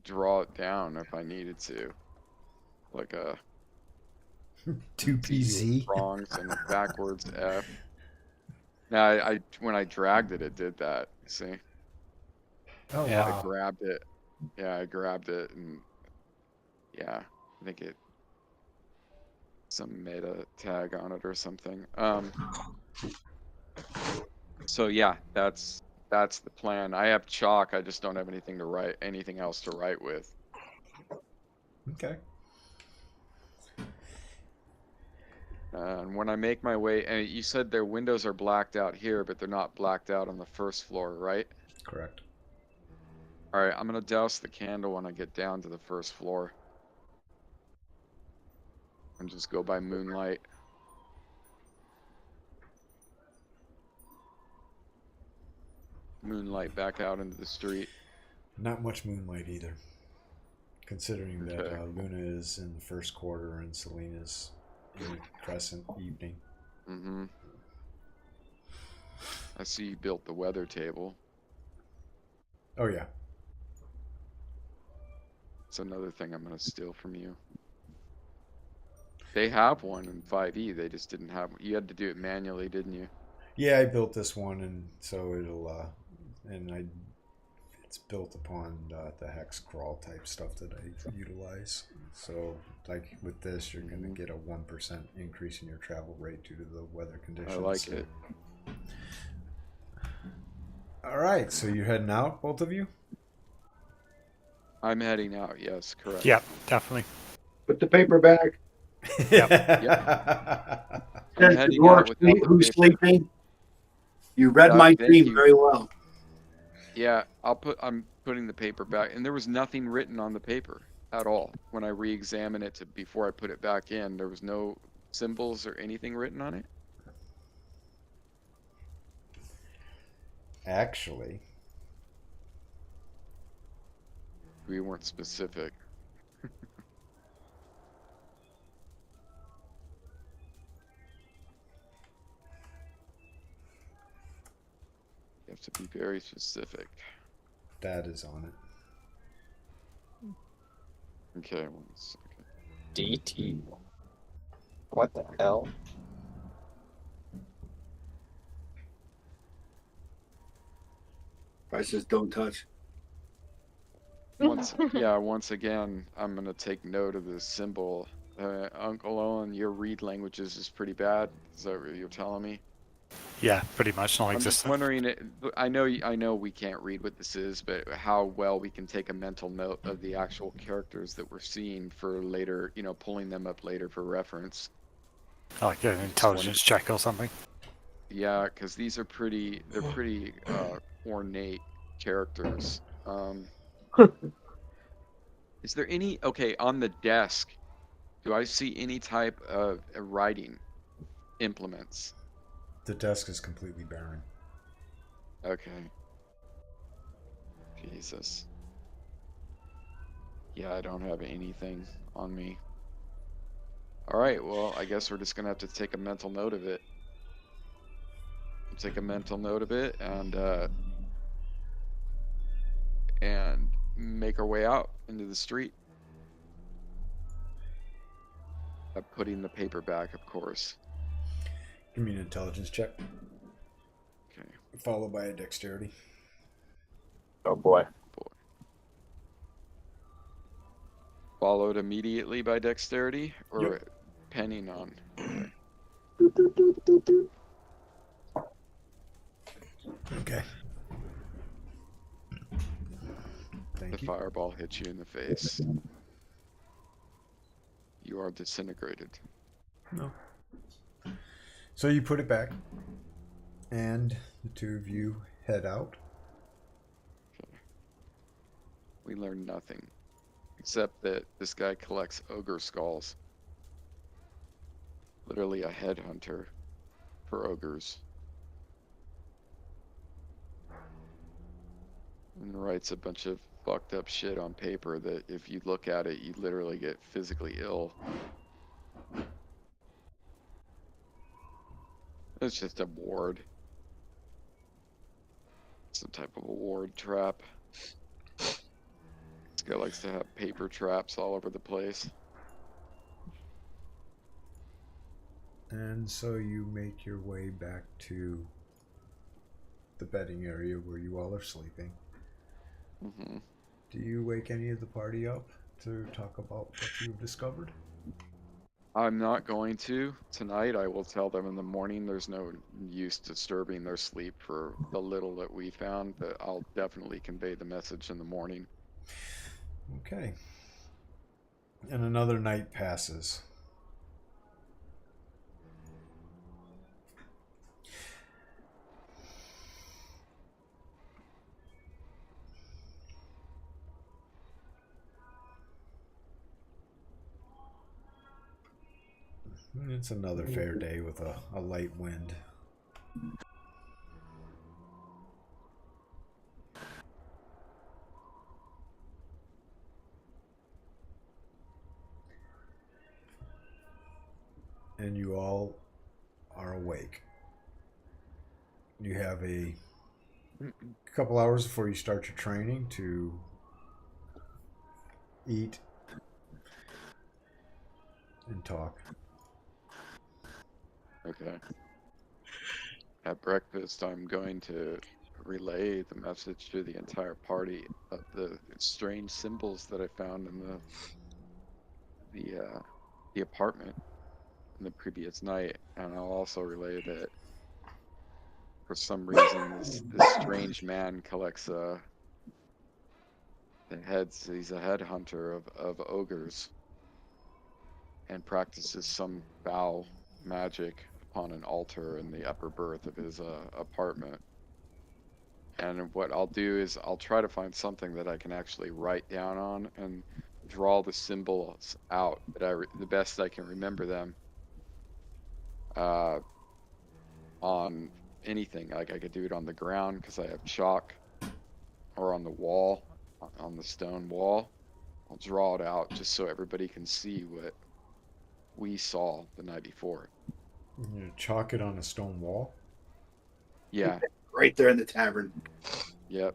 draw it down if I needed to, like a 2PZ. prongs and a backwards F. Now, I when I dragged it, it did that. See, Oh Yeah. I wow. grabbed it. Yeah, I grabbed it, and yeah, I think it some meta tag on it or something. So yeah, that's the plan. I have chalk. I just don't have anything to write, anything else to write with. Okay. And when I make my way, and you said their windows are blacked out here, but they're not blacked out on the first floor, right? Correct. All right, I'm gonna douse the candle when I get down to the first floor. And just go by moonlight. Moonlight back out into the street. Not much moonlight either. Considering that Okay. Luna is in the first quarter and Selena's in the crescent evening. Mm-hmm. I see you built the weather table. Oh yeah. It's another thing I'm gonna steal from you. They have one in 5e. They just didn't have. You had to do it manually, didn't you? Yeah, I built this one, and so it'll it's built upon the hex crawl type stuff that I utilize. So, like with this, you're going to get a 1% increase in your travel rate due to the weather conditions. I like it. All right, so you're heading out, both of you? I'm heading out. Yes, correct. Yeah, definitely. Put the paper back. I'm heading out without the Who's paper. sleeping? You read my Thank dream you. very well. Yeah, I'm putting the paper back, and there was nothing written on the paper at all. When I re-examine it before I put it back in, there was no symbols or anything written on it. Actually, We weren't specific. You have to be very specific. that is on it. Okay, 1 second. DT. What the hell? I says don't touch. Once again, I'm gonna take note of this symbol. Uncle Owen, your read languages is pretty bad. Is that what you're telling me? Yeah, pretty much I'm just non-existent. wondering. I know we can't read what this is, but how well we can take a mental note of the actual characters that we're seeing for later. Pulling them up later for reference. Like an intelligence check or something. Yeah, because these are pretty. They're pretty ornate characters. Is there any on the desk? Do I see any type of writing implements? The desk is completely barren. Okay. Jesus. Yeah, I don't have anything on me. All right, well, I guess we're just gonna have to take a mental note of it. Take a mental note of it and make our way out into the street. Putting the paper back, of course. Give me an intelligence check. Okay. Followed by a dexterity. Oh boy. Followed immediately by dexterity, or Yep. penning on. Okay. Thank The you. fireball hits you in the face. You are disintegrated. No. So you put it back, and the two of you head out. We learn nothing, except that this guy collects ogre skulls. Literally a headhunter for ogres. And writes a bunch of fucked up shit on paper that if you look at it, you literally get physically ill. It's just a ward. Some type of a ward trap. This guy likes to have paper traps all over the place. And so you make your way back to the bedding area where you all are sleeping. Mm-hmm. Do you wake any of the party up to talk about what you've discovered? I'm not going to. Tonight I will tell them in the morning. There's no use disturbing their sleep for the little that we found, but I'll definitely convey the message in the morning. Okay. And another night passes. It's another fair day with a light wind. And you all are awake. You have a couple hours before you start your training to eat and talk. Okay. At breakfast, I'm going to relay the message to the entire party of the strange symbols that I found in the apartment in the previous night, and I'll also relay that for some reason this strange man collects the heads. He's a headhunter of ogres and practices some foul magic upon an altar in the upper berth of his apartment. And what I'll do is I'll try to find something that I can actually write down on and draw the symbols out the best I can remember them on anything. Like I could do it on the ground because I have chalk, or on the wall, on the stone wall. I'll draw it out just so everybody can see what we saw the night before. You chalk it on a stone wall? Yeah. Right there in the tavern. Yep.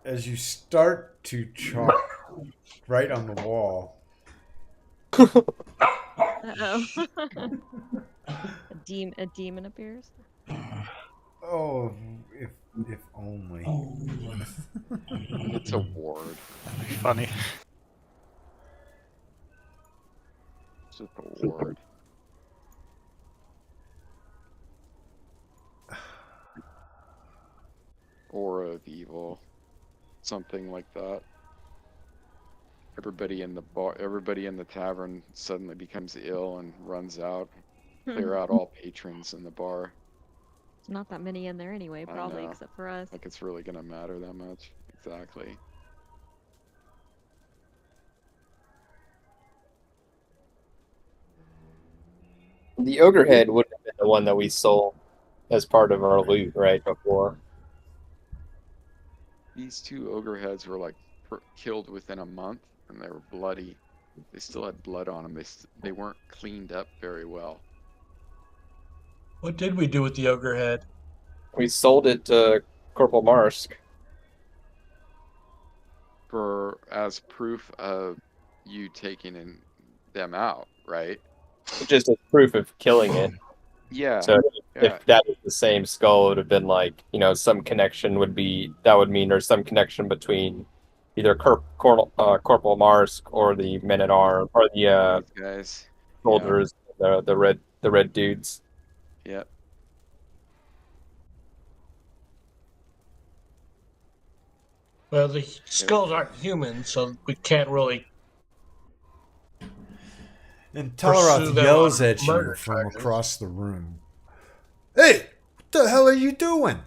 As you start to chalk right on the wall. Uh-oh. a demon appears. Oh, if If only. It's a ward. That'd be funny. It's just a ward. Aura of evil. Something like that. Everybody in the tavern suddenly becomes ill and runs out. Clear out all patrons in the bar. There's not that many in there anyway, I probably, know. except for us. Like it's really gonna matter that much. Exactly. The ogre head would have been the one that we sold as part of our loot, right before. These two ogre heads were like killed within a month, and they were bloody. They still had blood on them. They weren't cleaned up very well. What did we do with the ogre head? We sold it to Corporal Marsk. As proof of you taking them out, right? Just as proof of killing it. Yeah. So yeah. if that was the same skull, it would have been like, some connection would mean there's some connection between either Corporal Marsk or the men at arms or the These guys. soldiers, the red dudes. Yep. Well, the skulls aren't human, so we can't really. And Pursue Teleroth them yells on at you murder from charges. across the room. Hey, what the hell are you doing?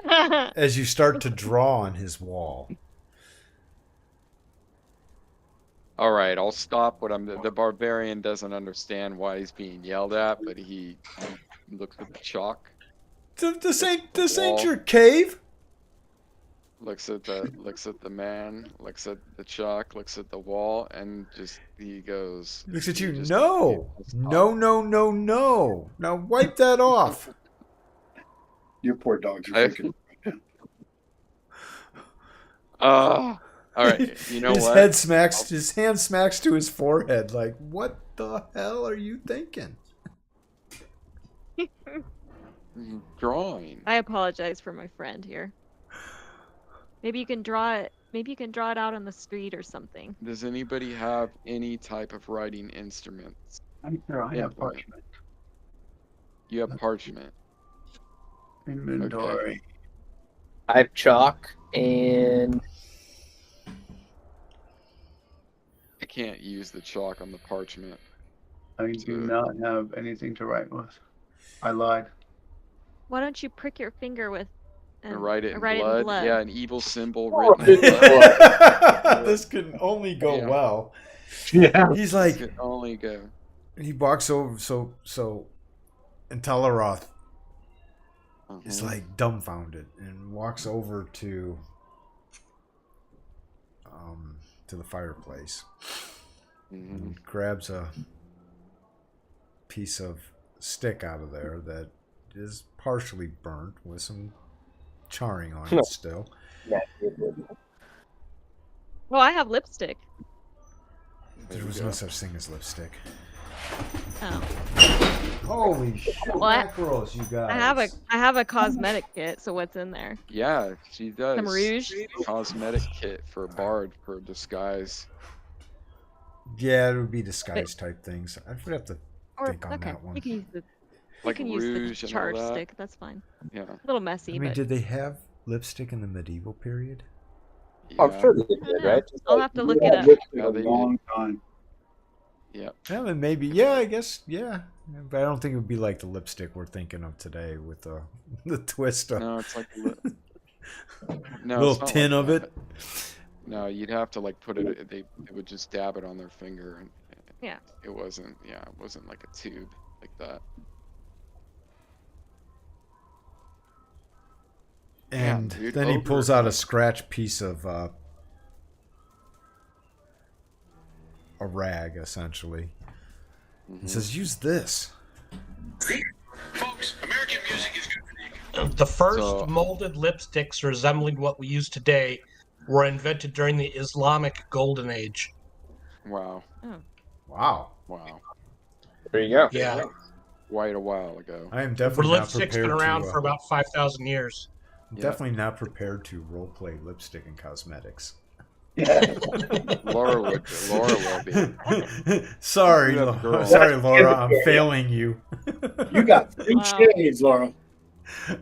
As you start to draw on his wall. All right, I'll stop what the barbarian doesn't understand why he's being yelled at, but he looks at the chalk. This ain't your cave. Looks at the man, looks at the chalk, looks at the wall, and he goes. Looks at you. just- No. Now wipe that off. Your poor dogs are I- freaking. All right, you know his what? His hand smacks to his forehead. Like, what the hell are you thinking? Drawing. I apologize for my friend here. Maybe you can draw it. Maybe you can draw it out on the street or something. Does anybody have any type of writing instruments? I'm sure I have Implement. parchment. You have parchment. Inventory. I have chalk and I can't use the chalk on the parchment. I do not have anything to write with. I lied. Why don't you prick your finger with And write it in write blood. it in blood? Yeah, an evil symbol written in blood. This can only go Yeah. well. Yeah. He's This like, could only go. he walks over, and Teleroth is Uh-huh. like dumbfounded and walks over to the fireplace and grabs a piece of stick out of there that is partially burnt with some charring on it still. Well, I have lipstick. There was no such thing as lipstick. Oh. Holy shit, Well, I- mackerels, you guys. I have a cosmetic kit. So what's in there? Yeah, she does. Some rouge. Cosmetic kit for a bard for disguise. Yeah, it would be disguise type things. I would have to Or think on okay, that one. you can use the Like you can use rouge the and all charge that. stick. That's fine. Yeah. A little messy, I mean, but did they have lipstick in the medieval period? I'm Yeah. sure they I don't did, know. right? I'll have to look it up. Yeah, they a did. long time. Yeah. Yeah, and maybe. Yeah, I guess. Yeah, but I don't think it would be like the lipstick we're thinking of today with the the twist of No, it's like no, little it's not tin like of that. it. No, you'd have to like put it. They would just dab it on their finger, and Yeah. it wasn't. Yeah, it wasn't like a tube like that. And dude, then he ogre. pulls out a scratch piece of a rag, essentially, and says, "Use this." The first So- molded lipsticks resembling what we use today were invented during the Islamic Golden Age. Wow. Oh. Wow. Wow. There you go. Yeah. quite a while ago. I am Where definitely not lipstick's been prepared around to. for about 5,000 years. I'm Yeah. definitely not prepared to roleplay lipstick and cosmetics. Yeah. Laura will be. Sorry, You have girls. sorry, Laura. Give it I'm to her, yeah. failing you. You got 3 Wow. shades, Laura.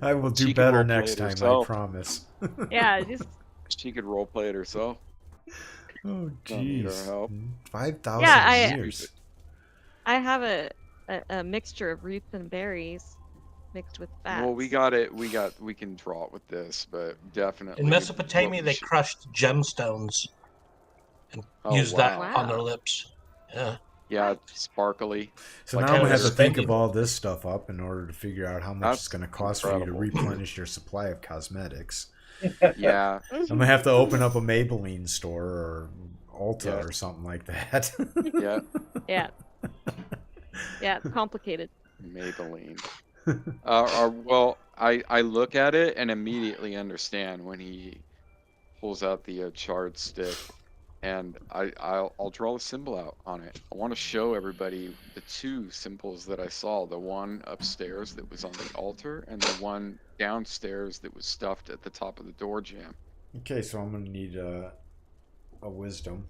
I will do She could better roleplay next it time. I herself. promise. Yeah, just She could roleplay it herself. Oh, Don't need our jeez. help. 5,000 Yeah, years. I have a mixture of roots and berries mixed with fats. Well, we can draw it with this, but definitely. In Mesopotamia, what we they should- crushed gemstones and Oh, used wow. that on their lips. Yeah. Yeah, it's sparkly. So Like now I'm going to have to think suspended. of all this stuff up in order to figure out how much That's it's going to cost for you to incredible. replenish your supply of cosmetics. Yeah. I'm going to have to open up a Maybelline store or Ulta Yeah. or something like that. Yeah. Yeah. Yeah, it's complicated. Maybelline. Well, I look at it and immediately understand when he pulls out the charred stick, and I'll draw a symbol out on it. I want to show everybody the 2 symbols that I saw. The one upstairs that was on the altar, and the one downstairs that was stuffed at the top of the door jamb. Okay, so I'm going to need a wisdom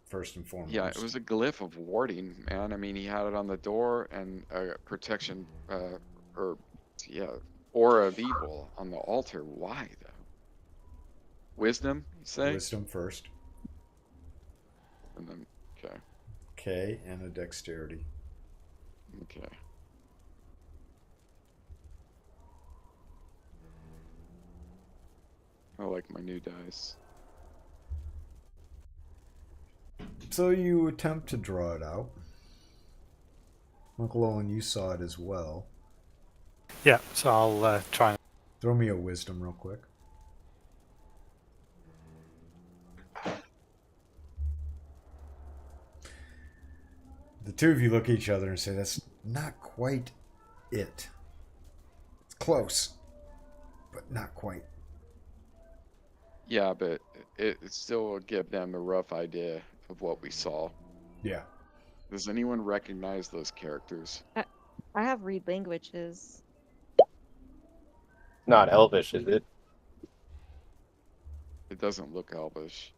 first and foremost. Yeah, it was a glyph of warding, man. I mean, he had it on the door, and protection, aura of evil on the altar. Why though? Wisdom, you say? Wisdom first. And then, okay. Okay, and a dexterity. Okay. I like my new dice. So you attempt to draw it out. Uncle Owen, you saw it as well. Yeah, so I'll try and... Throw me a wisdom real quick. The 2 of you look at each other and say, that's not quite it. It's close, but not quite. Yeah, but it still will give them a rough idea of what we saw. Yeah. Does anyone recognize those characters? I have read languages. Not Elvish, is it? It doesn't look elvish.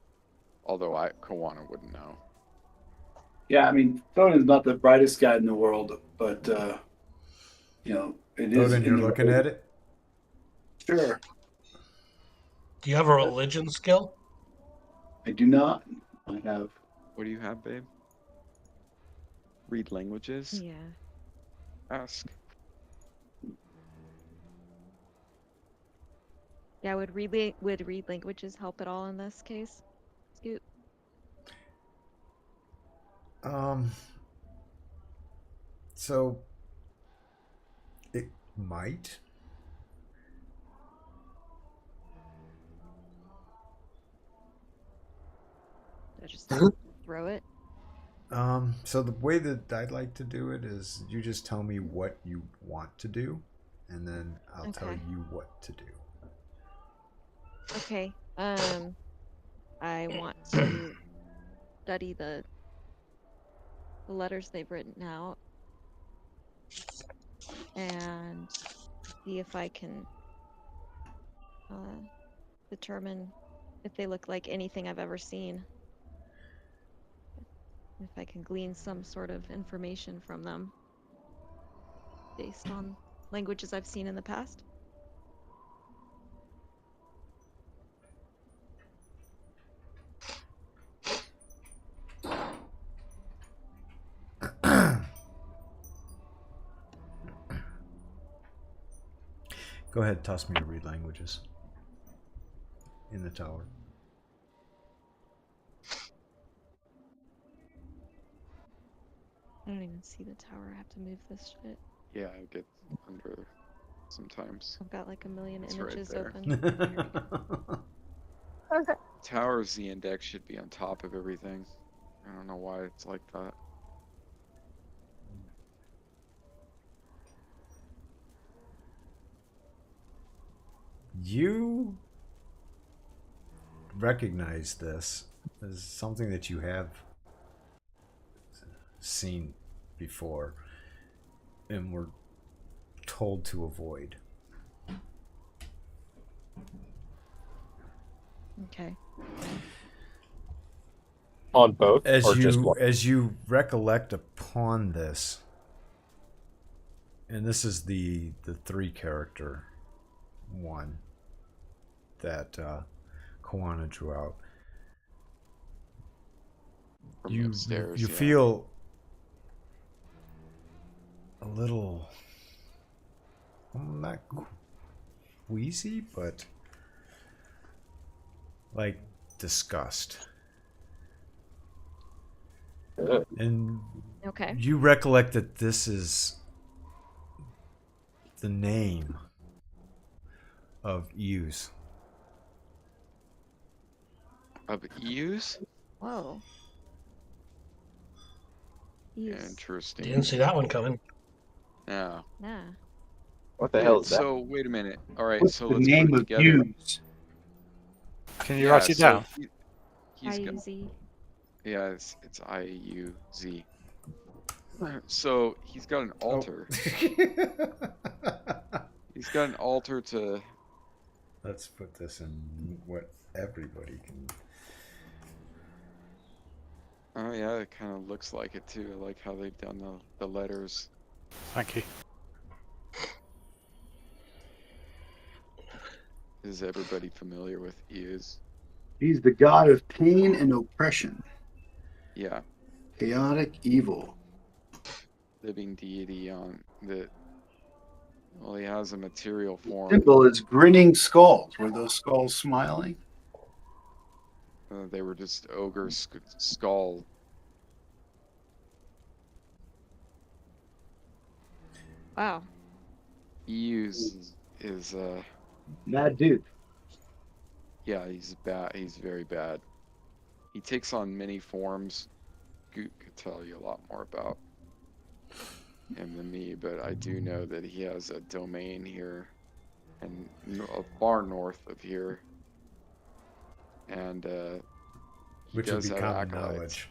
Although Kawana wouldn't know. Yeah, I mean, Thonan's not the brightest guy in the world, but, you know, it is. Odin, you're looking at it? Sure. Do you have a religion skill? I do not. I have. What do you have, babe? Read languages? Yeah. Ask. Yeah, would read languages help at all in this case? Scoot. So it might. I just throw it. So the way that I'd like to do it is you just tell me what you want to do, and then I'll tell Okay. you what to do. Okay. I want to study the letters they've written out and see if I can determine if they look like anything I've ever seen. If I can glean some sort of information from them based on languages I've seen in the past. Go ahead, toss me to read languages in the tower. I don't even see the tower. I have to move this shit. Yeah, it gets under sometimes. I've got like a million It's right images there. open. Tower's the index should be on top of everything. I don't know why it's like that. You recognize this as something that you have seen before, and we're told to avoid. Okay. On both, As or just you one? as you recollect upon this, and this is the 3-character one that Koana drew out. From You upstairs. you yeah. feel a little, not queasy, but like disgust. And Okay. you recollect that this is the name of Euse. Of Euse? Whoa. Use. Interesting. Didn't see that one coming. Yeah. Nah. What the hell is that? So wait a minute. All right, What's so the let's put name it of together. Hughes? Can you write it so down? He's got, IUZ. yeah, it's IUZ. So he's got an altar. He's got an altar to. Let's put this in what everybody can. Oh yeah, it kind of looks like it too. I like how they've done the letters. Thank you. Is everybody familiar with Euse? He's the god of pain and oppression, Yeah, chaotic evil. living deity on the. Well, he has a material form. Symbol is grinning skulls. Were those skulls smiling? They were just ogre skull. Wow. Euse is Mad dude. yeah, he's bad. He's very bad. He takes on many forms. Goot could tell you a lot more about him than me, but I do know that he has a domain here, and far north of here, and he Which would does be have common acolytes.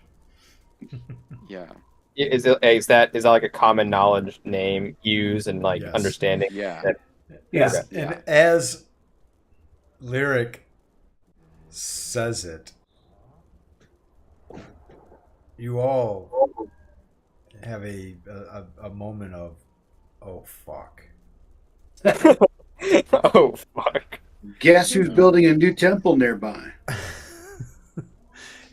knowledge. Yeah, is that like a common knowledge name use and like Yes. understanding? Yeah. That, Yeah. okay. And as Lyric says it, you all have a moment of, oh fuck. Oh fuck. Guess who's building a new temple nearby?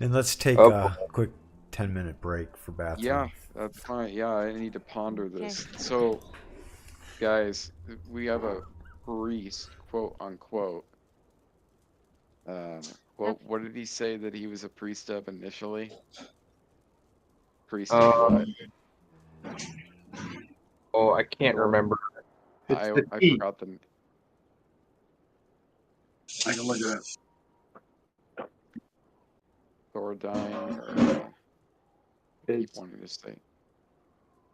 And let's take Oh. a quick 10-minute break for bathroom. Yeah, that's fine. Yeah, I need to ponder this. So, guys, we have a priest, quote unquote. What did he say that he was a priest of initially? Priest of what? Oh, I can't remember. I key. forgot the. I can look it up. Thoradine, or keep It's, wanting to say.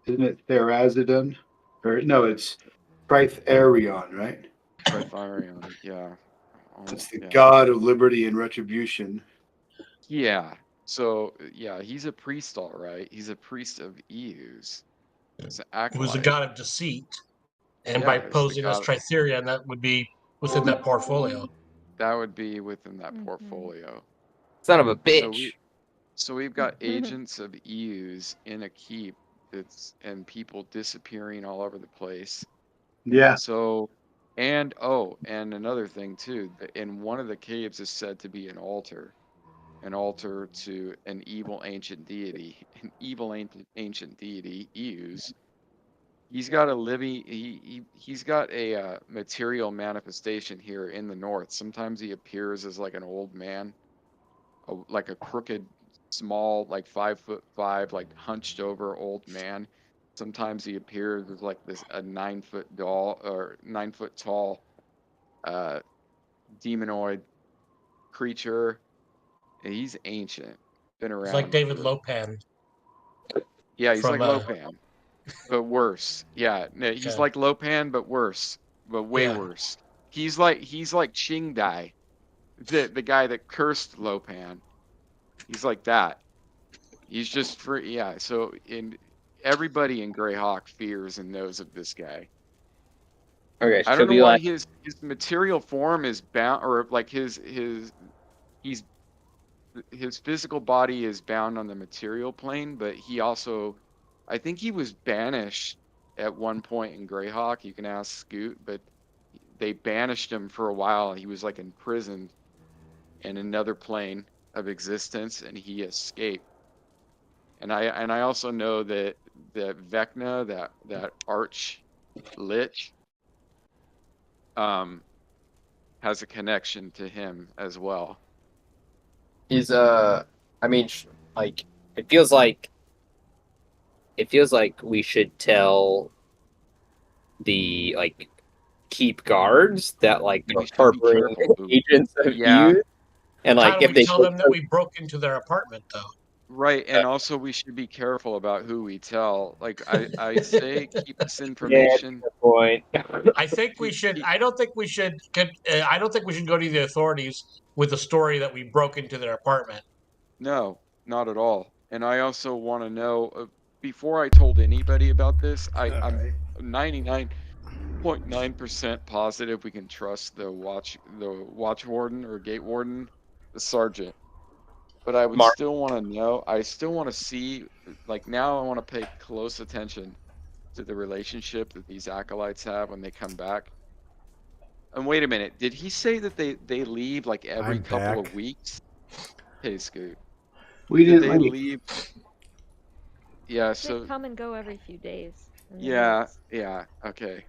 isn't it Therazidon? Or no, it's Tritharion, right? Tritharion, yeah. It's the yeah. god of liberty and retribution. Yeah. So yeah, he's a priest, all right. He's a priest of Euse. He's an Who was the acolyte. god of deceit, and Yeah, by he's the posing as god- Tritherion, that would be within that portfolio. That would be within that portfolio. Son of a bitch. So we've got agents of Euse in a keep and people disappearing all over the place. Yeah. So, and another thing too, in one of the caves is said to be an altar to an evil ancient deity, Euse. He's got a living, he's got a material manifestation here in the north. Sometimes he appears as like an old man, like a crooked, small, like 5'5", like hunched over old man. Sometimes he appears as like a 9-foot tall demonoid creature. And he's ancient, been around. It's like David Lopan. Yeah, he's from, like Lopan, but worse. Yeah, no, he's Okay. like Lopan, but worse, but way Yeah. worse. He's like Qingdai, the guy that cursed Lopan. He's like that. He's just free. Yeah. So everybody in Greyhawk fears and knows of this guy. Okay, I should don't know be why like his material form is bound, or like his physical body is bound on the material plane, but he also, I think he was banished at one point in Greyhawk. You can ask Scoot, but they banished him for a while. He was like imprisoned in another plane of existence, and he escaped. And I also know that Vecna, that arch lich, has a connection to him as well. is I mean, like it feels like we should tell the like keep guards that like We the should be harboring careful. agents have Yeah, used, and How like do if we they tell them that we broke into their apartment, though? right. And also we should be careful about who we tell. Like I say, keep this yeah, that's information. a good point. I think we should. Keep, I don't think we should. I don't think we should go to the authorities with the story that we broke into their apartment. no, not at all. And I also want to know, before I told anybody about this, I'm right. 99.9% positive we can trust the watch warden or gate warden, the sergeant. But I would Mark, still want to know. I still want to see, like now I want to pay close attention to the relationship that these acolytes have when they come back. And wait a minute, did he say that they leave like every I'm couple back. of weeks? Hey, Scoot. We Did didn't they leave. leave? Yeah, They so come and go every few days. In the yeah, notes. yeah, okay.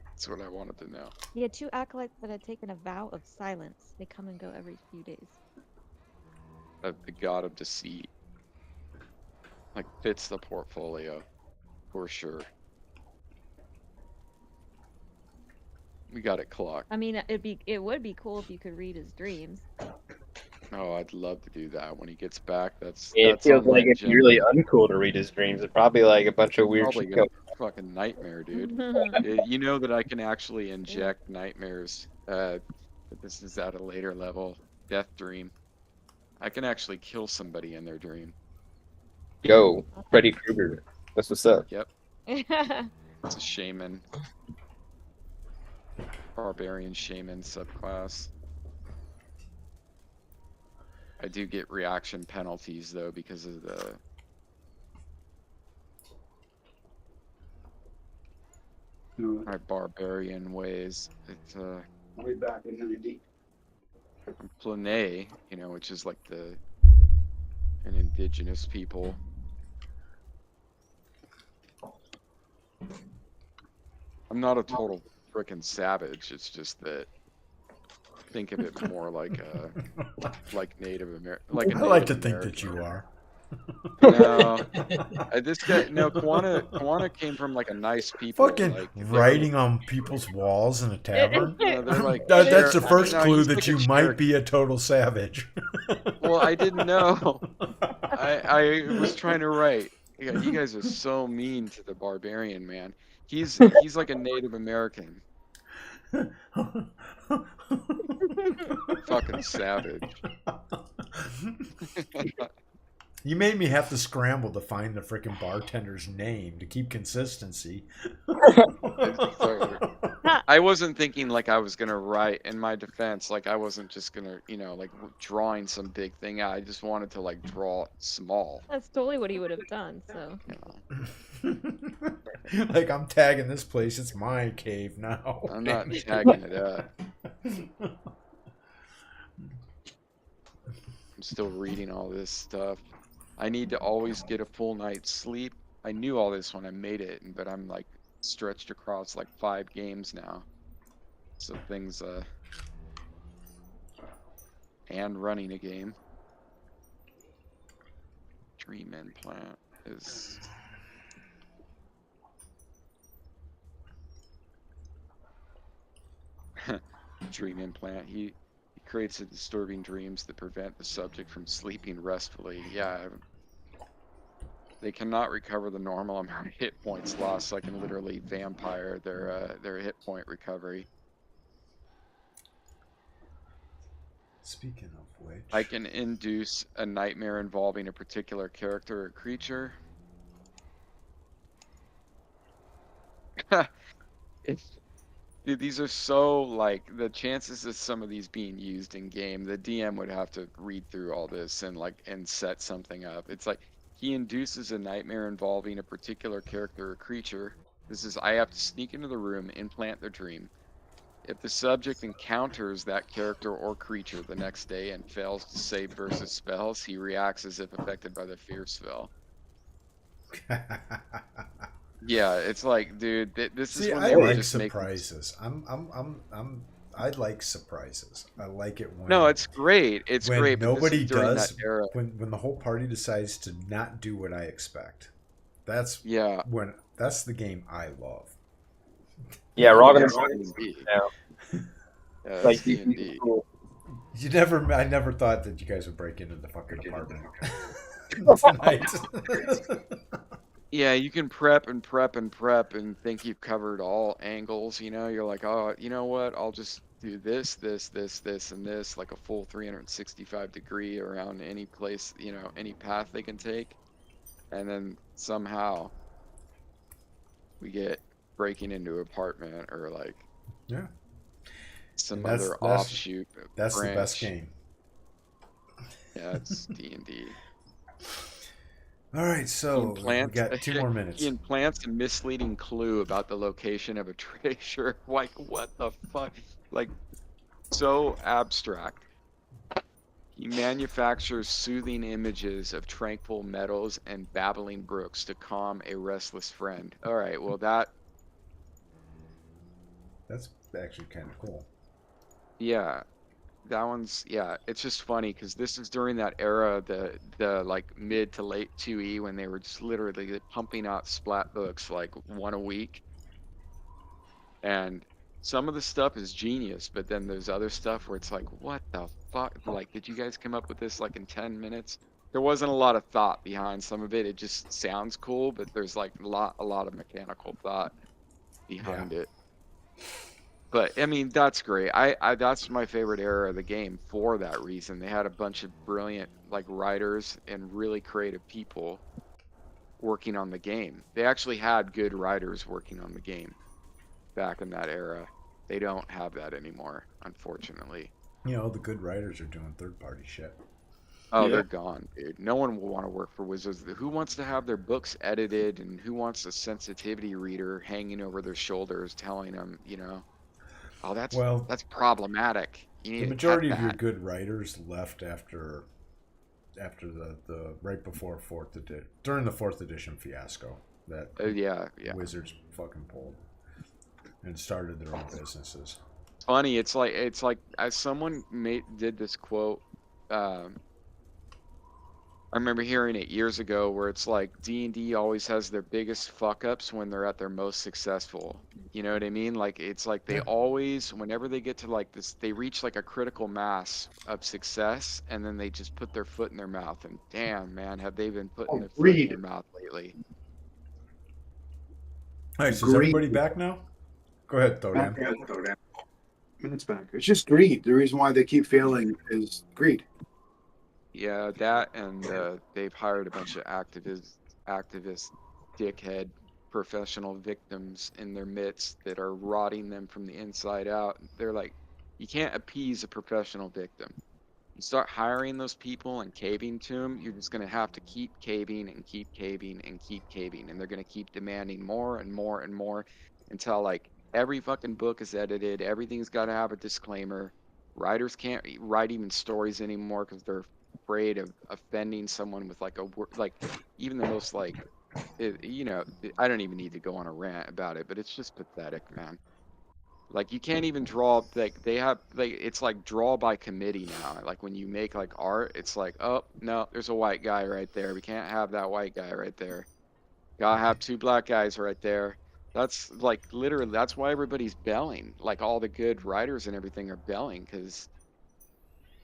That's what I wanted to know. He had 2 acolytes that had taken a vow of silence. They come and go every few days. The god of deceit. Like fits the portfolio for sure. We got it clocked. I mean, it would be cool if you could read his dreams. Oh, I'd love to do that when he gets back. That's it feels on my like it's agenda. really uncool to read his dreams. It's probably like a bunch of weird Probably shit. gonna fucking nightmare, dude. You know that I can actually inject nightmares. But this is at a later level. Death dream. I can actually kill somebody in their dream. Yo, Freddy Krueger. That's what's up. Yep. It's a shaman. Barbarian shaman subclass. I do get reaction penalties though because of my barbarian ways. It's Way back in 90. Plane, you know, which is like an indigenous people. I'm not a total frickin' savage. It's just that think of it more like Native American. Like a I like to Native think that American. you are. No, this guy. No, Kwana came from like a nice people. Fucking like writing on people's walls in a tavern. You know, they're like That's the first no, clue he's that like you might be a total savage. Well, I didn't know. I was trying to write. Yeah, you guys are so mean to the barbarian, man. He's like a Native American. Fucking savage. You made me have to scramble to find the freaking bartender's name to keep consistency. I wasn't thinking like I was gonna write in my defense. Like I wasn't just gonna, you know, like drawing some big thing out. I just wanted to like draw it small. That's totally what he would have done. So. You know. Like I'm tagging this place. It's my cave now. I'm not tagging it up. I'm still reading all this stuff. I need to always get a full night's sleep. I knew all this when I made it, but I'm like stretched across like 5 games now. So things, and running a game. Dream implant is... Dream implant. He creates the disturbing dreams that prevent the subject from sleeping restfully. Yeah, they cannot recover the normal amount of hit points lost, so I can literally vampire their hit point recovery. Speaking of which, I can induce a nightmare involving a particular character or creature. Dude, these are so like the chances of some of these being used in game, the DM would have to read through all this and set something up. It's like he induces a nightmare involving a particular character or creature. This is I have to sneak into the room, implant the dream. If the subject encounters that character or creature the next day and fails to save versus spells, he reacts as if affected by the fear spell. Yeah, it's like, dude, this is See, when I they were like just making. surprises. I like surprises. I like it No, it's great. It's when great, but this is nobody during that does era. when the whole party decides to not do what I expect. That's Yeah. that's the game I love. Yeah, we're all gonna It's D&D. now. Yeah, Like it's D&D. I never thought that you guys would break into the fucking apartment tonight. Yeah, you can prep and prep and prep and think you've covered all angles, you know? You're like, oh, you know what? I'll just do this, this, this, this, and this, like a full 365-degree around any place, you know, any path they can take. And then somehow we get breaking into an apartment or like Yeah. some And other offshoot That's branch. the best game. Yeah, it's D&D. All right, so we got 2 more minutes. He implants a misleading clue about the location of a treasure. Like, what the fuck? Like, so abstract. He manufactures soothing images of tranquil meadows and babbling brooks to calm a restless friend. All right, well that's actually kind of cool. yeah, that one's it's just funny because this is during that era, the like mid to late 2E when they were just literally pumping out splat books like one a week. And some of the stuff is genius, but then there's other stuff where it's like, what the fuck? Like, did you guys come up with this like in 10 minutes? There wasn't a lot of thought behind some of it. It just sounds cool, but there's like a lot of mechanical thought behind it. But I mean, that's great. I that's my favorite era of the game for that reason. They had a bunch of brilliant like writers and really creative people working on the game. They actually had good writers working on the game back in that era. They don't have that anymore, unfortunately. You know, the good writers are doing third-party shit. Oh, they're gone, dude. No one will want to work for Wizards. Who wants to have their books edited, and who wants a sensitivity reader hanging over their shoulders telling them, you know, oh, that's problematic. You need the to majority cut of your that. good writers left after the right before during the 4th edition fiasco that Wizards fucking pulled and started their own businesses. Funny, it's like as someone did this quote. I remember hearing it years ago where it's like D&D always has their biggest fuck ups when they're at their most successful. You know what I mean? Like it's like they always, whenever they get to like this, they reach like a critical mass of success and then they just put their foot in their mouth. And damn, man, have they been putting their foot in their mouth lately? All right, so is everybody back now? Go ahead, Thodan. Minutes back. It's just greed. The reason why they keep failing is greed. Yeah, that and they've hired a bunch of activist dickhead professional victims in their midst that are rotting them from the inside out. They're like, you can't appease a professional victim. You start hiring those people and caving to them, you're just going to have to keep caving and keep caving and keep caving. And they're going to keep demanding more and more and more until like every fucking book is edited. Everything's got to have a disclaimer. Writers can't write even stories anymore because they're afraid of offending someone with like even the most like I don't even need to go on a rant about it, but it's just pathetic, man. Like you can't even draw, like they have like it's like draw by committee now. Like when you make like art, it's like, oh no, there's a white guy right there, we can't have that white guy right there, gotta have 2 black guys right there. That's like literally that's why everybody's belling, like all the good writers and everything are belling, because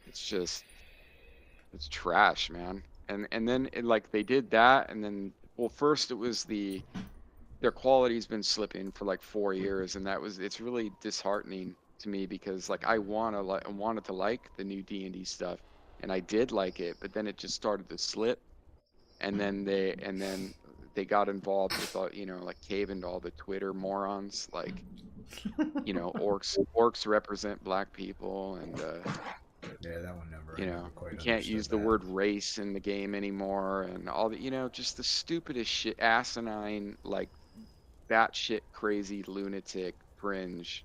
it's trash, man. And then like they did that, and then well, first it was their quality's been slipping for like 4 years, and it's really disheartening to me because like I wanted to like the new D&D stuff, and I did like it, but then it just started to slip, and then they got involved with all, like caving to all the Twitter morons, like, orcs represent black people, and Yeah, that one never. I you never quite can't use understood the that. word race in the game anymore, and all the, just the stupidest shit, asinine, like batshit crazy lunatic fringe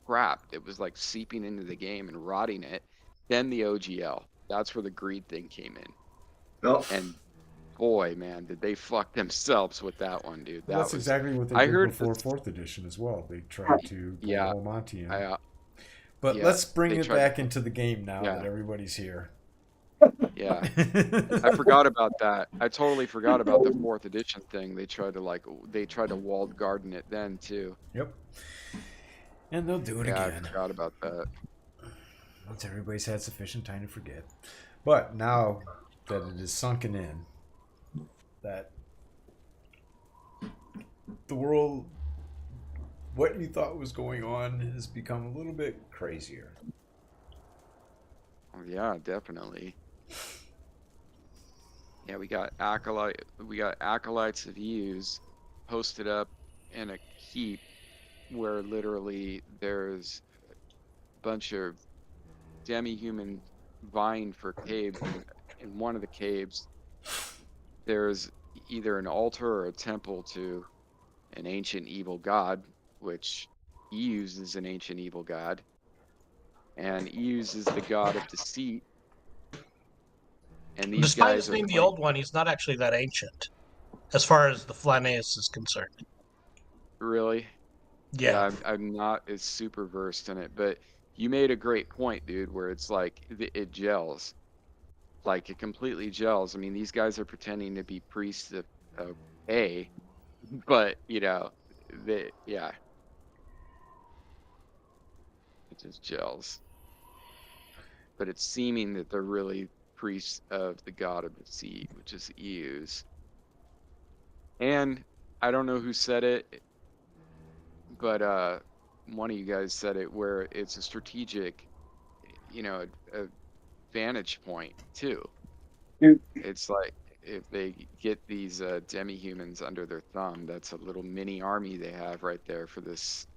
crap that was like seeping into the game and rotting it. Then the OGL. That's where the greed thing came in. Well, And boy, man, did they fuck themselves with that one, dude. Well, That that's was. exactly what they I did heard before this. fourth edition as well. They tried to pull Yeah, the whole Monty in. I, But yeah, let's bring they it tried. back into the game now Yeah, that everybody's here. yeah. I forgot about that. I totally forgot about the fourth edition thing. They tried to walled garden it then too. Yep. And they'll do it Yeah, I again forgot about that. once everybody's had sufficient time to forget. But now that it is sunken in, that the world, what you thought was going on, has become a little bit crazier. Oh, yeah, definitely. Yeah, we got acolytes of Use posted up in a keep where literally there's a bunch of demi-human vying for caves, and in one of the caves there's either an altar or a temple to an ancient evil god, which Euse is an ancient evil god, and Euse is the god of deceit, and these Despite his guys are being the playing. old one, he's not actually that ancient, as far as the Flaneus is concerned. Really? Yeah, Yeah. I'm not as super versed in it, but you made a great point, dude, where it's like it gels. Like it completely gels. I mean, these guys are pretending to be priests of A, but yeah, it just gels. But it's seeming that they're really priests of the god of deceit, which is Eus. And I don't know who said it, but one of you guys said it, where it's a strategic, a vantage point too. Dude. It's like if they get these demi-humans under their thumb, that's a little mini army they have right there for this,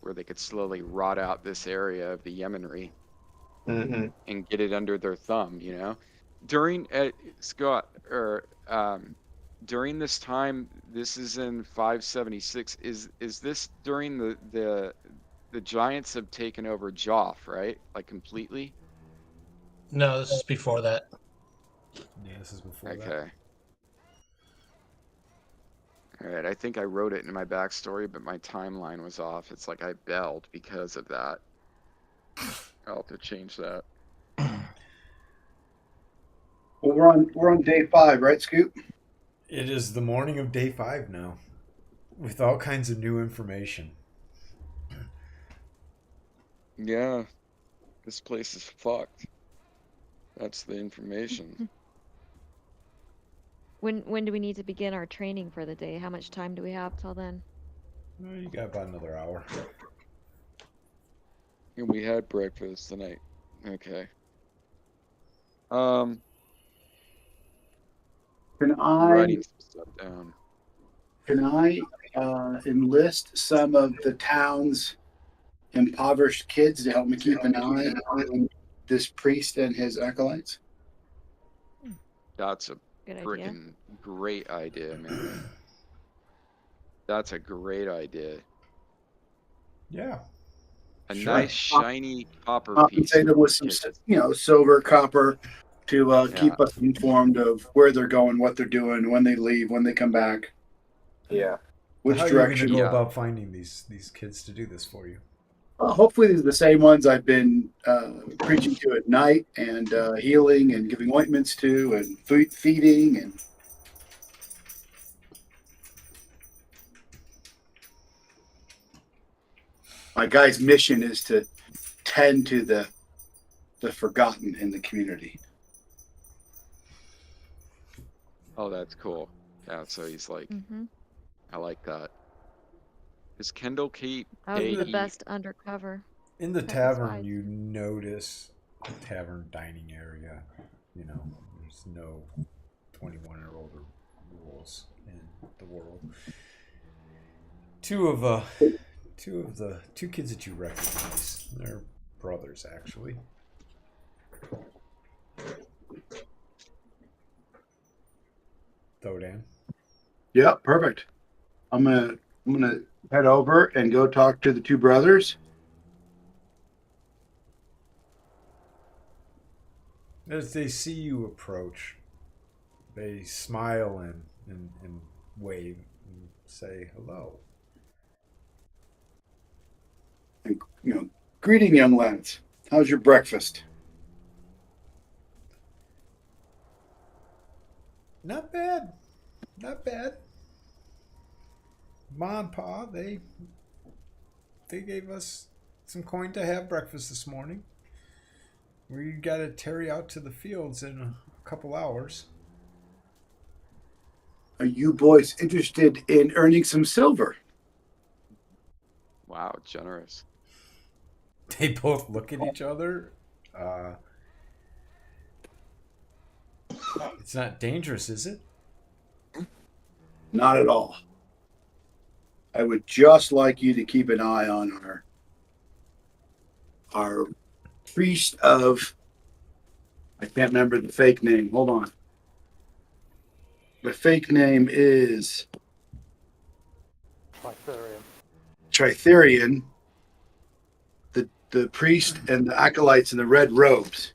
where they could slowly rot out this area of the Yemenry and get it under their thumb, During Scott, or during this time, this is in 576. Is this during the Giants have taken over Joff, right? Like completely? No, this is before that. Yeah, this is before that. Okay. All right. I think I wrote it in my backstory, but my timeline was off. It's like I bailed because of that. I'll have to change that. Well, we're on day 5, right, Scoop? It is the morning of day 5 now, with all kinds of new information. Yeah, this place is fucked. That's the information. When do we need to begin our training for the day? How much time do we have till then? Well, you got about another hour. And we had breakfast tonight. Okay. Can I'm I writing some stuff down. enlist some of the town's impoverished kids to help me keep an eye on this priest and his acolytes? That's a Good idea. freaking great idea, man. That's a great idea. Yeah. A Sure. nice shiny copper piece. Compensate them with some, silver, copper, to keep us informed of where they're going, what they're doing, when they leave, when they come back, Yeah. which How are you going to direction. go about finding these kids to do this for you? Hopefully, these are the same ones I've been preaching to at night, and healing and giving ointments to, and feeding, and my guy's mission is to tend to the forgotten in the community. Oh, that's cool. Yeah, so he's like, I like that. Is Kendall keep I was the AE? best undercover. In the That was tavern, wise. you notice the tavern dining area. There's no 21 or older rules in the world. Two kids that you recognize. They're brothers, actually. Thodan. Yeah, perfect. I'm gonna head over and go talk to the two brothers. As they see you approach, they smile and wave and say hello. And, greeting, young lads. How's your breakfast? Not bad. Not bad. Ma and Pa, they gave us some coin to have breakfast this morning. We got to tarry out to the fields in a couple hours. Are you boys interested in earning some silver? Wow, generous. They both look at each other. It's not dangerous, is it? Not at all. I would just like you to keep an eye on our priest of, I can't remember the fake name. Hold on. The fake name is Tritherian, the priest and the acolytes in the red robes.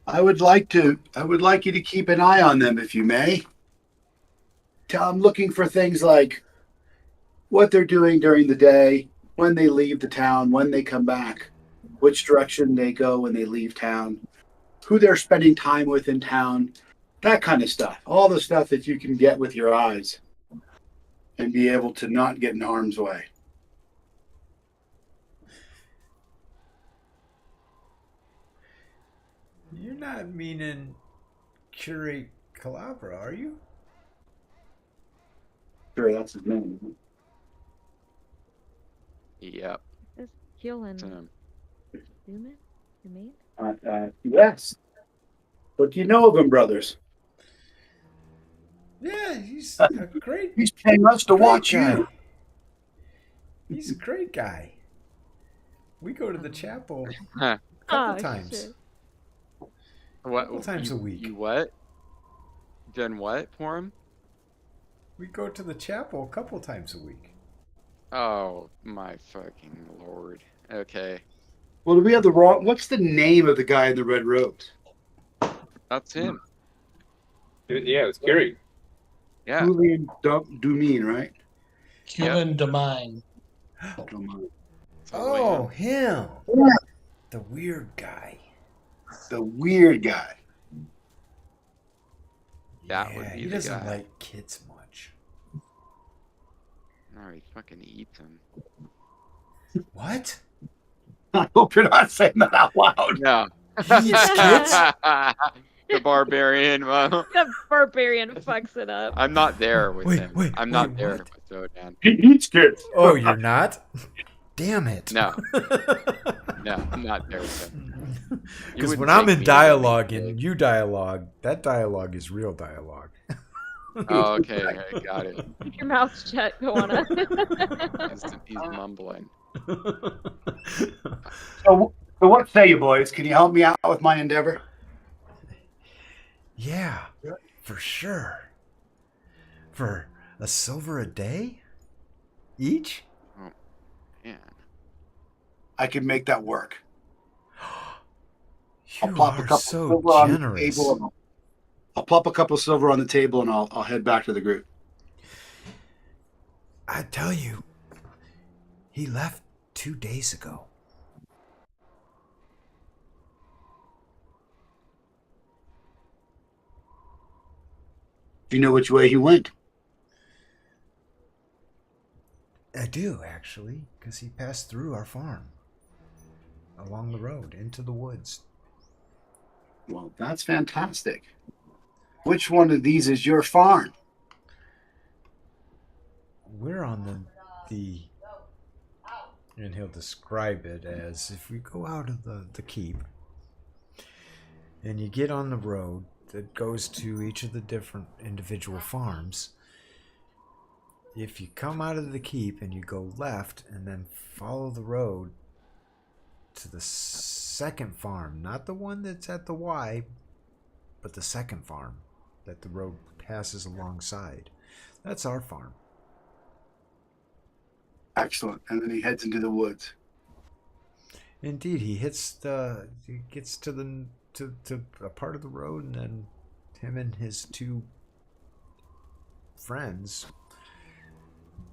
I would like you to keep an eye on them if you may. I'm looking for things like what they're doing during the day, when they leave the town, when they come back, which direction they go when they leave town, who they're spending time with in town, that kind of stuff. All the stuff that you can get with your eyes and be able to not get in harm's way. You're not meaning Curate Calabra, are you? Sure, that's his name. Yep. Is Keelan It's him. Newman? Your mate? Yes. What do you know of him, brothers? Yeah, he's a great. He's paying us to watch guy. you. He's a great guy. We go to the chapel Huh. a couple times. Shit. What? Couple times a week. You what? Done what for him? We go to the chapel a couple times a week. Oh my fucking lord. Okay, Well, do we have the wrong? What's the name of the guy in the red robes? that's him. Yeah, it was Gary. Yeah. Julian Dumin, right? Cuban Domine. Oh, him. The weird guy. The weird guy. That would be he the doesn't guy. like kids much. No, he fucking eats them. What? I hope you're not saying that out loud. No. He eats kids? The barbarian. Well, The barbarian fucks it up. I'm not there with him. I'm not there what? with Zodan. He eats kids. Oh, you're not? Damn it. No. No, I'm not there with him. You Because wouldn't when I'm take in me dialogue to and you dialogue, that dialogue is real dialogue. Oh, okay, I got it. Keep your mouth shut, go on. He's mumbling. So what say you, boys? Can you help me out with my endeavor? Yeah, for sure. For a silver a day? Each? Oh, man. I can make that work. You I'll plop a are couple so silver on the generous. table. I'll plop a couple silver on the table and I'll head back to the group. I tell you, he left 2 days ago. Do you know which way he went? I do, actually, because he passed through our farm. Along the road, into the woods. Well, that's fantastic. Which one of these is your farm? We're on the and he'll describe it as if we go out of the keep and you get on the road that goes to each of the different individual farms. If you come out of the keep and you go left and then follow the road to the second farm, not the one that's at the Y, but the second farm that the road passes alongside, that's our farm. Excellent. And then he heads into the woods. Indeed, he gets to a part of the road, and then him and his two friends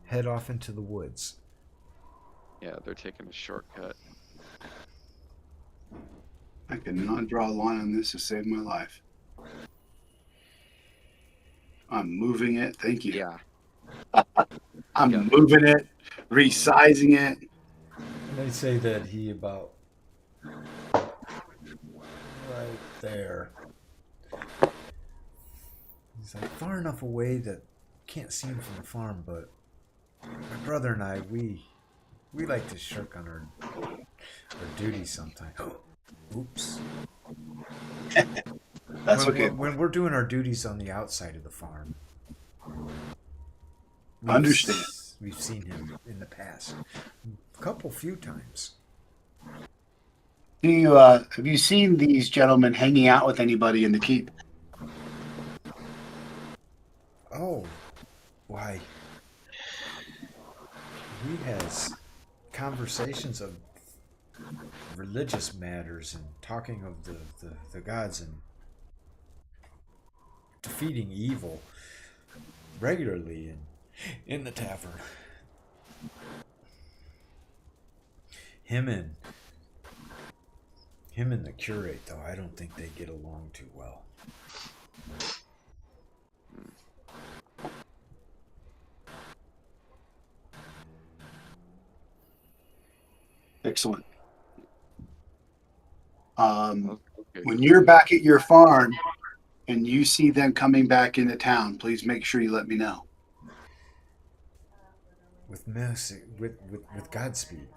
head off into the woods. Yeah, they're taking a shortcut. I cannot draw a line on this to save my life. I'm moving it. Thank you. Yeah. I'm moving it, resizing it. They say that he about right there. He's like far enough away that can't see him from the farm, but my brother and I, we like to shirk on our duties sometimes. Oops. That's okay. When we're doing our duties on the outside of the farm. Understand. We've seen him in the past. Few times. Do you have you seen these gentlemen hanging out with anybody in the keep? Oh, why? He has conversations of religious matters and talking of the gods and defeating evil regularly in the tavern. Him and the curate, though, I don't think they get along too well. Excellent. Okay. When you're back at your farm and you see them coming back into town, please make sure you let me know. With mercy, with Godspeed.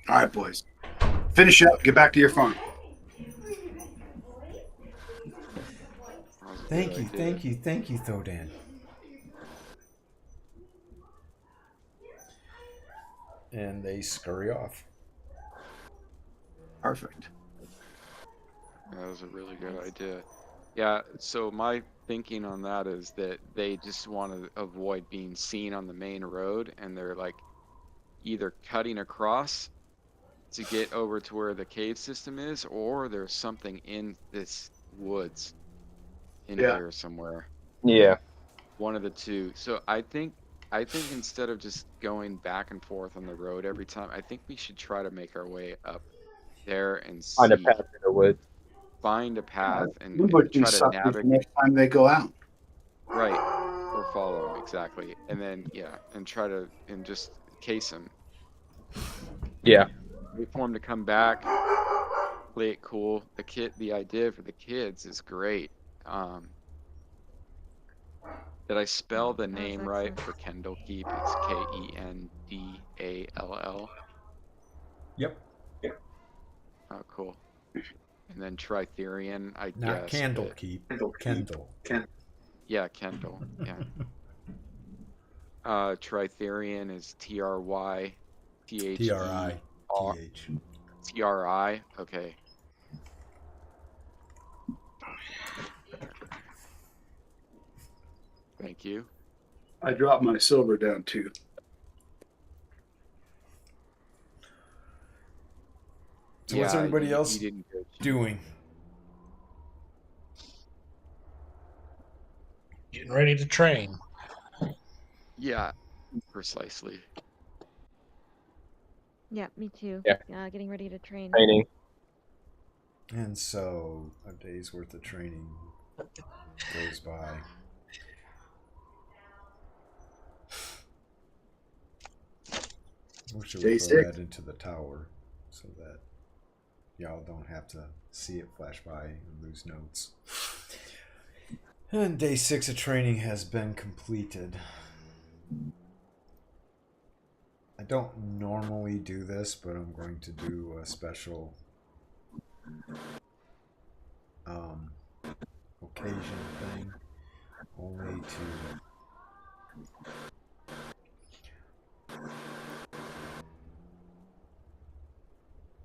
All right, boys. Finish up. Get back to your farm. Thank you, Thodan. And they scurry off. Perfect. That was a really good idea. Yeah, so my thinking on that is that they just want to avoid being seen on the main road, and they're like either cutting across to get over to where the cave system is, or there's something in this woods in here somewhere. Yeah. One of the two. So I think instead of just going back and forth on the road every time, I think we should try to make our way up there and Find a path in the woods. find a path and would try be to something navigate. next time they go out. Right. Or follow him, exactly. And then, and try to, and just case him. Yeah. Wait for him to come back, play it cool. The idea for the kids is great. Did I spell the name right for Kendall Keep? It's Kendall. Yep. Oh, cool. And then Tritherian, I Not guess. Candlekeep. Kendall. Yeah, Kendall. Yeah. Tritherian is TRYTHE. TRITH. TRI. Okay. Thank you. I dropped my silver down too. So what's everybody else doing? Getting ready to train. Yeah, precisely. Yeah, me too. Yeah. Getting ready to train. Training. And so a day's worth of training goes by. I wish I would throw that into the tower so that y'all don't have to see it flash by and lose notes. And day 6 of training has been completed. I don't normally do this, but I'm going to do a special occasion thing only to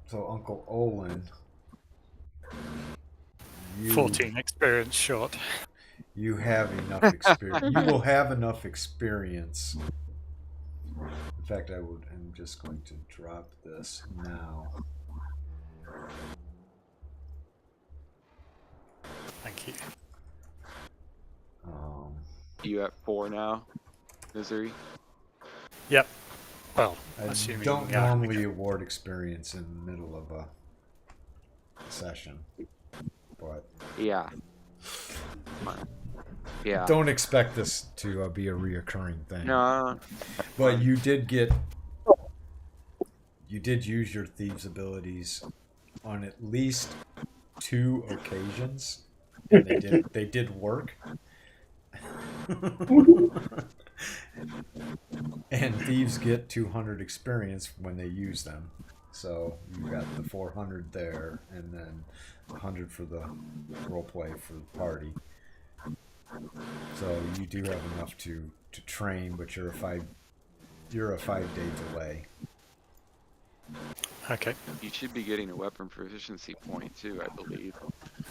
so Uncle Olin, 14 experience short. You have enough experience. You will have enough experience. In fact, I'm just going to drop this now. Thank you. You at 4 now, Misery? Yep. Well, I assuming don't normally award experience in the middle of a session, but yeah. Yeah. Don't expect this to be a reoccurring thing. No. But you did use your thieves' abilities on at least 2 occasions, and they did work. And thieves get 200 experience when they use them. So you got the 400 there, and then 100 for the roleplay for the party. So you do have enough to train, but you're a 5-day delay. Okay. You should be getting a weapon proficiency point too, I believe.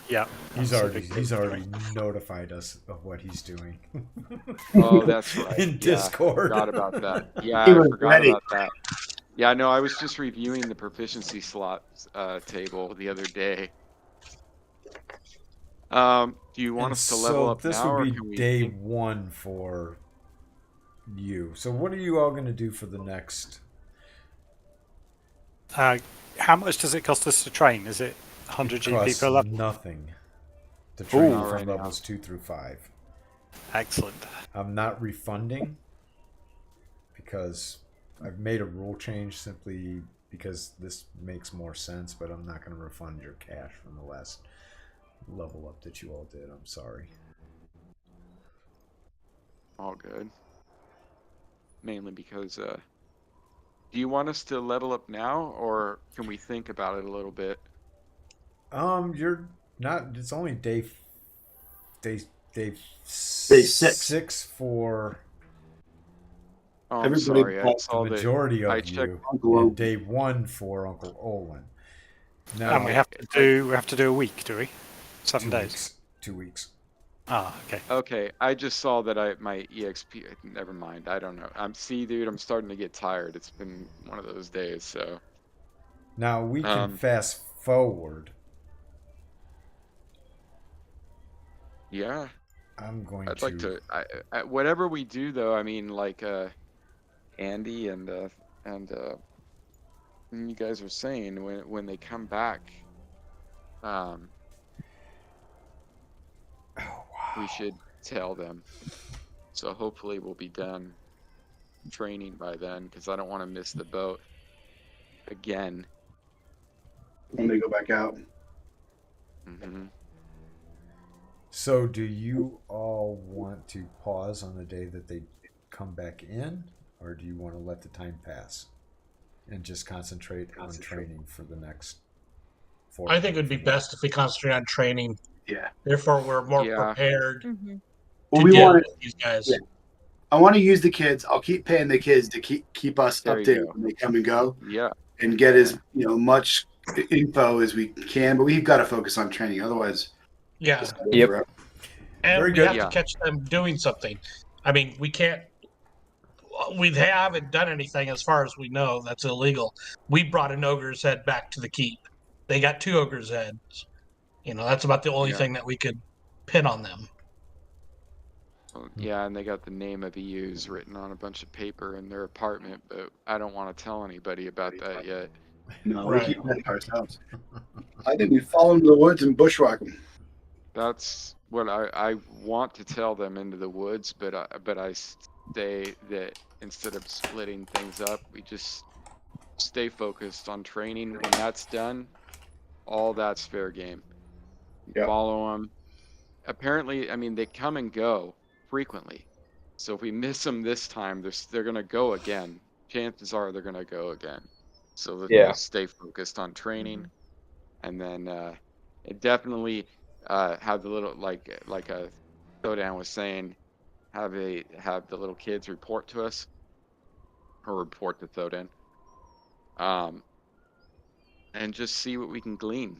Yeah. He's already notified us of what he's doing. Oh, that's right. In Discord. I forgot about that. Yeah, He I was forgot ready. about that. Yeah, no, I was just reviewing the proficiency slots table the other day. Do you want us to level up this now, or would can be we day think- 1 for you. So what are you all going to do for the next? How much does it cost us to train? Is it 100 GP per level? Nothing to train Not from right now. levels 2 through 5. Excellent. I'm not refunding because I've made a rule change simply because this makes more sense, but I'm not going to refund your cash from the last level up that you all did. I'm sorry. All good. Mainly because, do you want us to level up now, or can we think about it a little bit? You're not. It's only day Day 6. 6 for Oh, I'm Everybody sorry. I but saw the that. majority of I checked. you, Uncle and Owen. day 1 for Uncle Olin. Now, And we have to do a week, do we? 7 2 days. weeks. 2 weeks. Ah, okay. Okay, I just saw that my EXP. Never mind. I don't know. Dude. I'm starting to get tired. It's been one of those days. So Now we can fast forward. yeah, I'm going I'd like to. Whatever we do, though. I mean, like Andy and you guys are saying when they come back, we should tell them. So hopefully we'll be done training by then, because I don't want to miss the boat again. When they go back out. Mm-hmm. So, do you all want to pause on the day that they come back in, or do you want to let the time pass and just concentrate on training for the next 4 I think it would be best if we concentrate on training. Yeah. Therefore, we're more Yeah. prepared Well, to we deal want with these guys. Yeah. I want to use the kids. I'll keep paying the kids to keep us There you updated go. when they come and go, Yeah. and get as much info as we can. But we've got to focus on training, otherwise. Yeah. it's gonna go Yep. forever. And Very we good. have Yeah. to catch them doing something. I mean, we can't. We haven't done anything as far as we know that's illegal. We brought an ogre's head back to the keep. They got 2 ogre's heads. That's about the only Yeah. thing that we could pin on them. Well, yeah, and they got the name of EUs written on a bunch of paper in their apartment, but I don't want to tell anybody about that yet. No, Right. we keep that to ourselves. I think we fall into the woods and bushwhack them. That's what I want to tell them, into the woods, but I say that instead of splitting things up, we just stay focused on training. When that's done, all that's fair game. Yep. Follow them. Apparently, I mean, they come and go frequently. So if we miss them this time, they're gonna go again. Chances are they're gonna go again. So let's Yeah. just stay focused on training, and then it definitely have the little like a Thodan was saying, have the little kids report to us or report to Thodan. And just see what we can glean.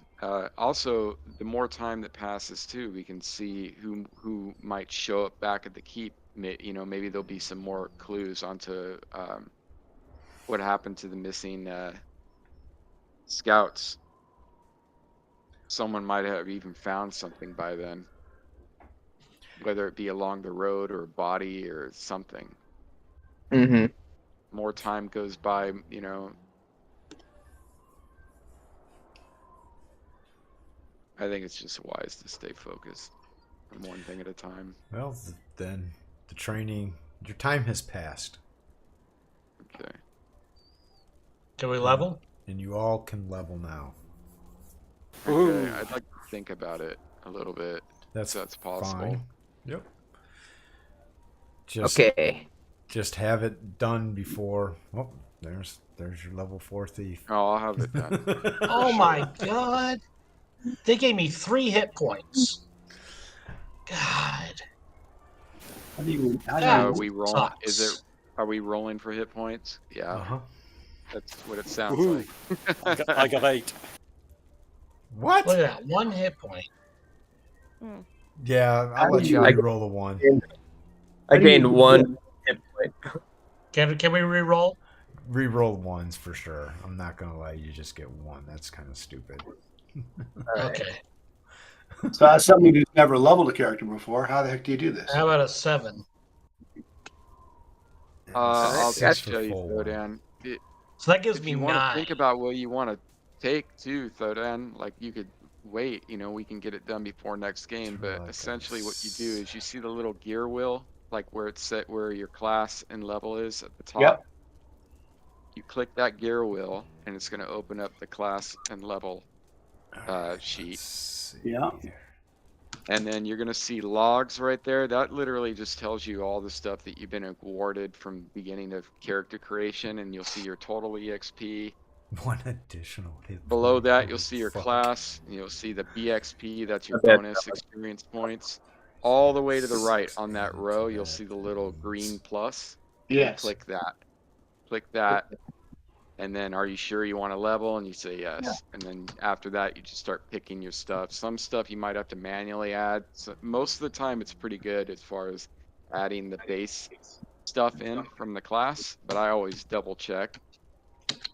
Also, the more time that passes too, we can see who might show up back at the keep. You know, maybe there'll be some more clues onto what happened to the missing scouts. Someone might have even found something by then, whether it be along the road or a body or something. Mm-hmm. More time goes by, you know. I think it's just wise to stay focused on one thing at a time. Well, then the training, your time has passed. Okay. Can we level? And you all can level now. Okay, I'd like to think about it a little bit. That's possible. Fine. Yep. Okay. Just have it done before. Oh, there's your level 4 thief. Oh, I'll have it done. Oh my god! They gave me 3 hit points. God. Are we rolling? Sucks. Are we rolling for hit points? Yeah. Uh-huh. That's what it sounds like. I got 8. What? Look at that, 1 hit point. Yeah, I'll let you re-roll the 1. I gained 1 hit point. Can we re-roll? Re-roll 1s for sure. I'm not gonna let you just get 1. That's kind of stupid. Okay. So as somebody who's never leveled a character before, how the heck do you do this? How about a 7? I'll Six just for show you, full one. Thodan. So that gives If me you want to 9. think about what you want to take too, Thodan, like you could wait. You know, we can get it done before next game. But like essentially, what you do is you see the little gear wheel, like where it's set, where your class and level is at the top. Yep. You click that gear wheel, and it's going to open up the class and level sheet. Yeah. And then you're going to see logs right there. That literally just tells you all the stuff that you've been awarded from beginning of character creation, and you'll see your total EXP. 1 additional hit Below point. that, Holy you'll see your fuck. class. You'll see the BXP, that's your Okay. bonus experience points. All the way to the right on that row, you'll see the little green plus. Yes. Click that. Click that. And then, are you sure you want to level? And you say yes. Yeah. And then after that, you just start picking your stuff. Some stuff you might have to manually add. So most of the time, it's pretty good as far as adding the base stuff in from the class. But I always double check.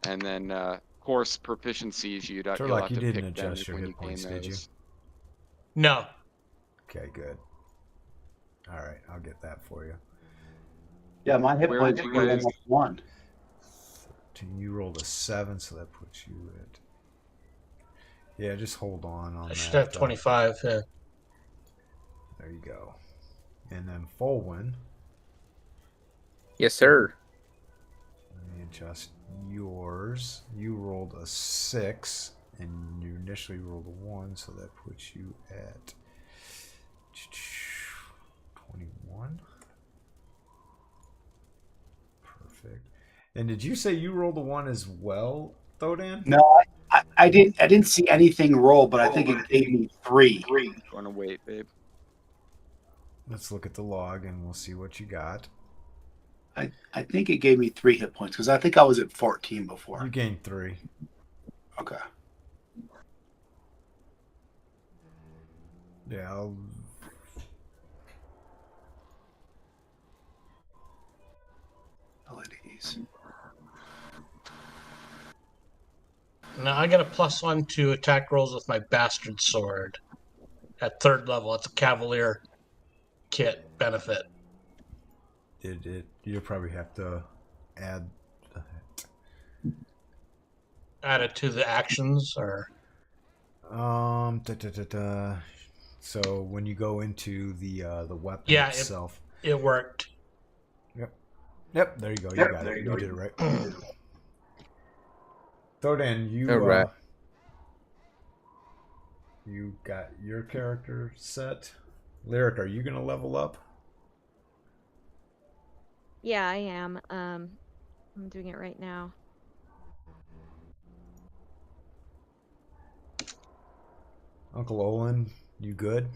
And then, course proficiencies, you'll have Turlock, to you didn't pick them adjust your when hit you gain points, did you? those. No. Okay, good. All right, I'll get that for you. Yeah, my hit Where points did you were guys- almost 1. You rolled a 7, so that puts you at. Yeah, just hold on I that. should have 25. There you go. And then Folwin. Yes, sir. Let me adjust yours. You rolled a 6, and you initially rolled a 1, so that puts you at 21. Perfect. And did you say you rolled a 1 as well, Thodan? No, I didn't see anything roll, but I think it gave me 3. Want to wait, babe? Let's look at the log, and we'll see what you got. I think it gave me 3 hit points because I think I was at 14 before. You gained 3. Okay. Yeah, I'll... Abilities. Now I got a +1 to attack rolls with my bastard sword at 3rd level. It's a Cavalier kit benefit. You'll probably have to add... Add it to the actions, or So when you go into the weapon Yeah, itself. it worked. Yep, there you go. You got it. You did it right. Thodan, you All right. you got your character set. Lyric, are you gonna level up? Yeah, I am. I'm doing it right now. Uncle Olin, You good?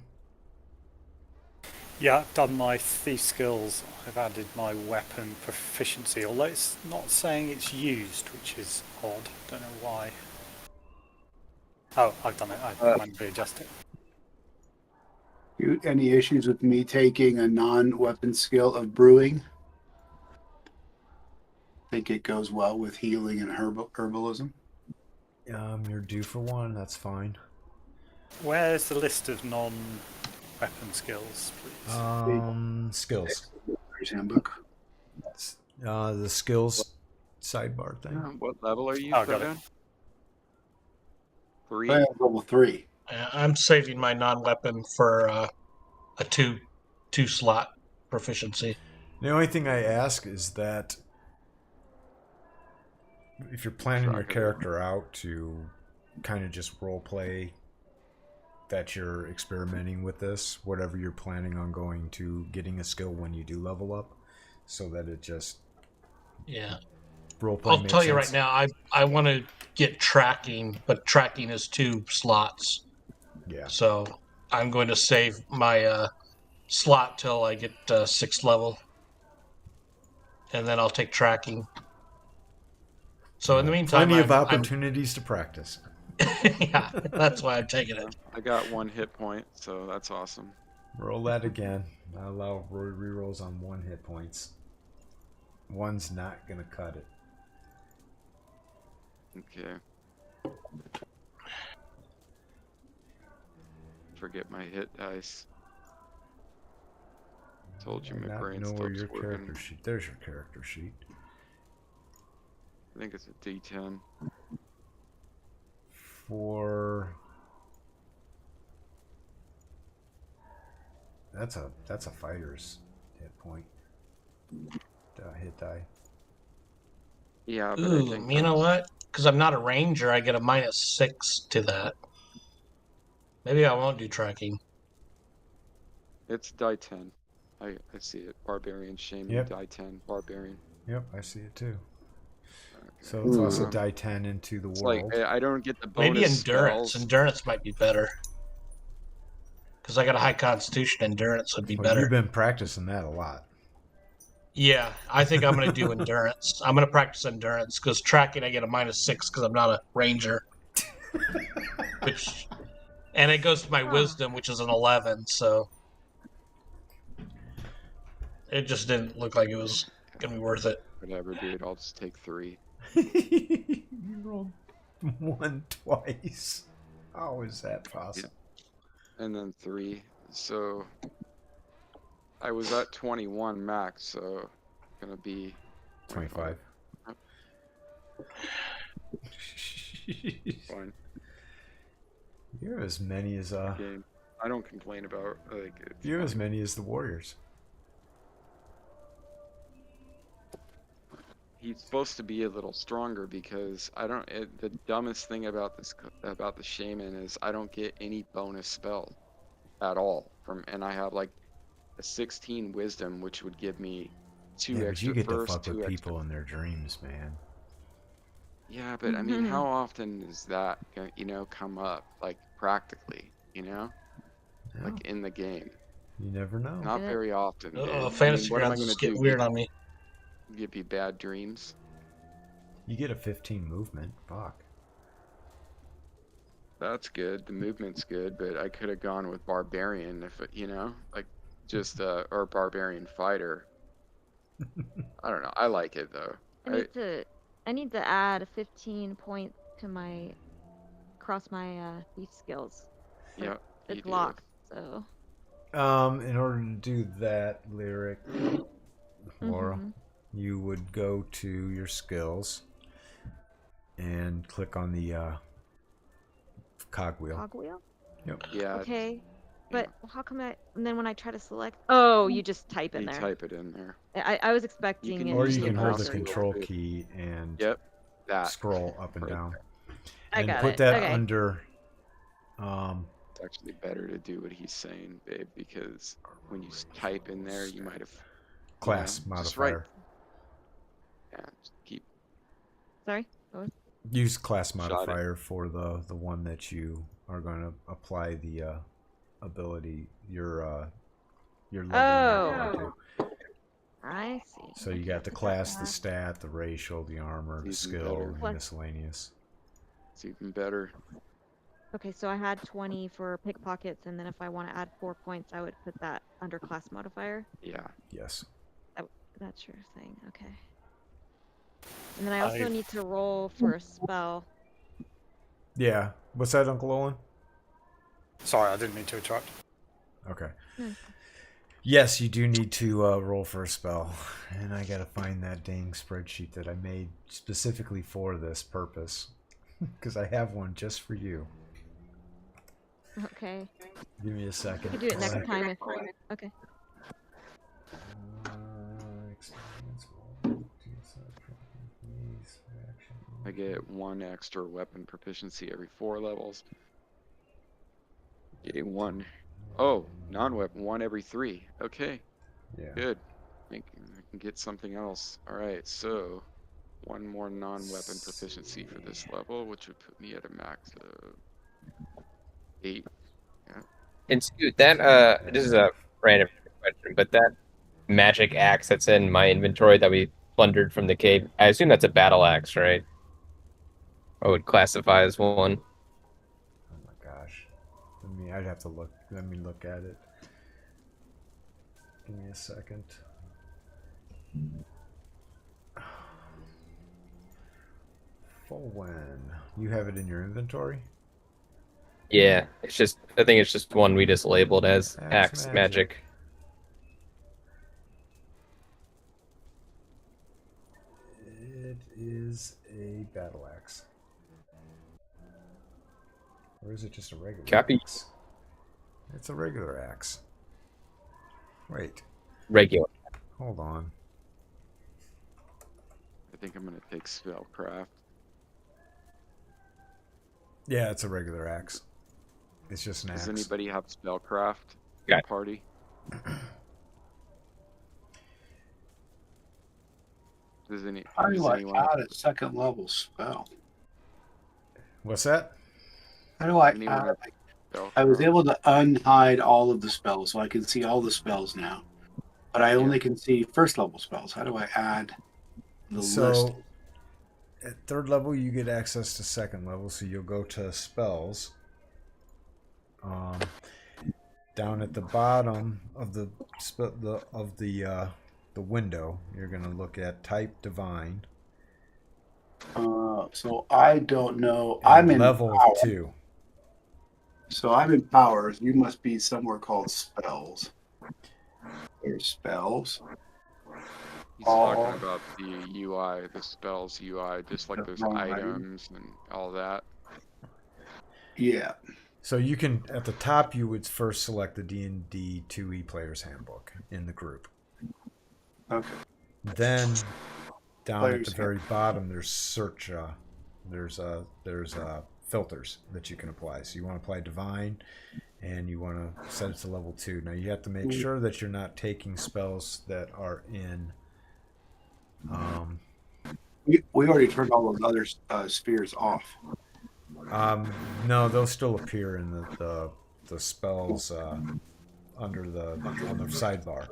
Yeah, I've done my thief skills. I've added my weapon proficiency, although it's not saying it's used, which is odd. Don't know why. Oh, I've done it. I might readjust it. Any issues with me taking a non-weapon skill of brewing? Think it goes well with healing and herbalism. You're due for one. That's fine. Where's the list of non-weapon skills, please? Skills. Handbook. The skills sidebar thing. What level are you? Oh, got it. Down? 3. Level 3. I'm saving my non-weapon for a two slot proficiency. The only thing I ask is that if you're planning your character out to kind of just role play that you're experimenting with this, whatever you're planning on going to getting a skill when you do level up, so that it just role play. I'll tell you right now, I want to get tracking, but tracking is 2 slots. Yeah. So I'm going to save my slot till I get 6th level, and then I'll take tracking. So in the meantime, plenty of opportunities to practice. Yeah, that's why I'm taking it. I got 1 hit point, so that's awesome. Roll that again. I allow rerolls on 1 hit points. 1's not gonna cut it. Okay. Forget my hit dice. Told you my brain know stops where your working. character sheet. There's your character sheet. I think it's a D10. That's a fighter's hit point. Hit die. Yeah, but Ooh, you know what? Because I'm not a ranger, I get a -6 to that. Maybe I won't do tracking. It's die 10. I see it. Barbarian, Shaman, Yep. die 10, Barbarian. Yep, I see it too. Okay. So it's also die 10 into the It's world. like I don't get the bonus Maybe endurance. spells. Endurance might be better. Because I got a high constitution, endurance would be Well, better. you've been practicing that a lot. Yeah, I think I'm going to do endurance. I'm going to practice endurance because tracking I get a -6 because I'm not a ranger. And it goes to my wisdom, which is an 11. So it just didn't look like it was going to be worth it. Whatever, dude. I'll just take 3. You rolled 1 twice. How is that possible? Yeah. And then 3. So I was at 21 max, so gonna be 25. Fine. You're as many as Game. I don't complain about you're as many as the Warriors. He's supposed to be a little stronger because the dumbest thing about the shaman is I don't get any bonus spell at all and I have like a 16 wisdom, which would give me 2 extra you get first, to fuck 2 with extra. people in their dreams, man. Yeah, but I mean, how often does that come up, like practically, like in the game? You never know. Not very often. Dude. Fantasy what am I grounds gonna is getting do? weird on me. Give you bad dreams? You get a 15 movement. Fuck. That's good. The movement's good, but I could have gone with barbarian if like just or barbarian fighter. I don't know. I like it though. I need to add 15 points to my thief skills. Yeah. It's locked, so. In order to do that, Lyric, Laura, you would go to your skills and click on the cogwheel. Cogwheel? Yep. Yeah. Okay. But how come and then when I try to select, you just type in you there. type it in there. I was expecting it Or to you be can a hold the cursor. control key and scroll up and Right down. I And got put it. that Okay. under It's actually better to do what he's saying, babe, because when you type in there, you might have class just write. modifier. Yeah, just keep. Sorry? What was- Use class modifier for the one that you are going to apply the ability, your level Oh. you're going to. I see. So you got the class, the stat, the racial, the armor, the Even skill, better. and miscellaneous. It's even better. Okay, so I had 20 for pickpockets, and then if I want to add 4 points, I would put that under class modifier. Yeah. Yes. That's your thing. Okay. And then I also need to roll for a spell. Yeah. What's that, Uncle Owen? Sorry, I didn't mean to interrupt. Okay. Hmm. Yes, you do need to roll for a spell. And I gotta find that dang spreadsheet that I made specifically for this purpose. Because I have one just for you. Okay. Give me a second. You can do it next time if. Okay. I get 1 extra weapon proficiency every 4 levels. Getting 1. Oh, non-weapon 1 every 3. Okay. Yeah. Good. I can get something else. All right, so 1 more non-weapon proficiency for this level, which would put me at a max of 8. Yeah. And Scoot, that this is a random question, but that magic axe that's in my inventory that we plundered from the cave, I assume that's a battle axe, right? Or would classify as one. Oh my gosh. I'd have to look. Let me look at it. Give me a second. When you have it in your inventory? Yeah, I think it's just one we just labeled as axe magic. It is a battle axe. Or is it just a regular Copy. axe? It's a regular axe. Wait. Regular. Hold on. I think I'm going to take spellcraft. Yeah, it's a regular axe. It's just an axe. Does anybody have spellcraft in Yeah. the party? How do I anyone? add a second level spell? What's that? How do I Anyone add? have I was spellcraft? able to unhide all of the spells, so I can see all the spells now. But I only can see first level spells. How do I add the list? At 3rd level, you get access to 2nd level, so you'll go to spells. Down at the bottom of the window, you're going to look at type divine. So I don't know. And I'm in level power. 2. So I'm in powers. You must be somewhere called spells. There's spells. He's talking about the UI, the spells UI, just like those items and all that. Yeah. So you can, at the top, you would first select the D&D 2E Player's Handbook in the group. Okay. Then down at Player's the very bottom, there's search. There's filters that you can apply. So you want to apply divine, and you want to set it to level 2. Now you have to make sure that you're not taking spells that are in. We already turned all those other spheres off. No, they'll still appear in the spells under on the sidebar.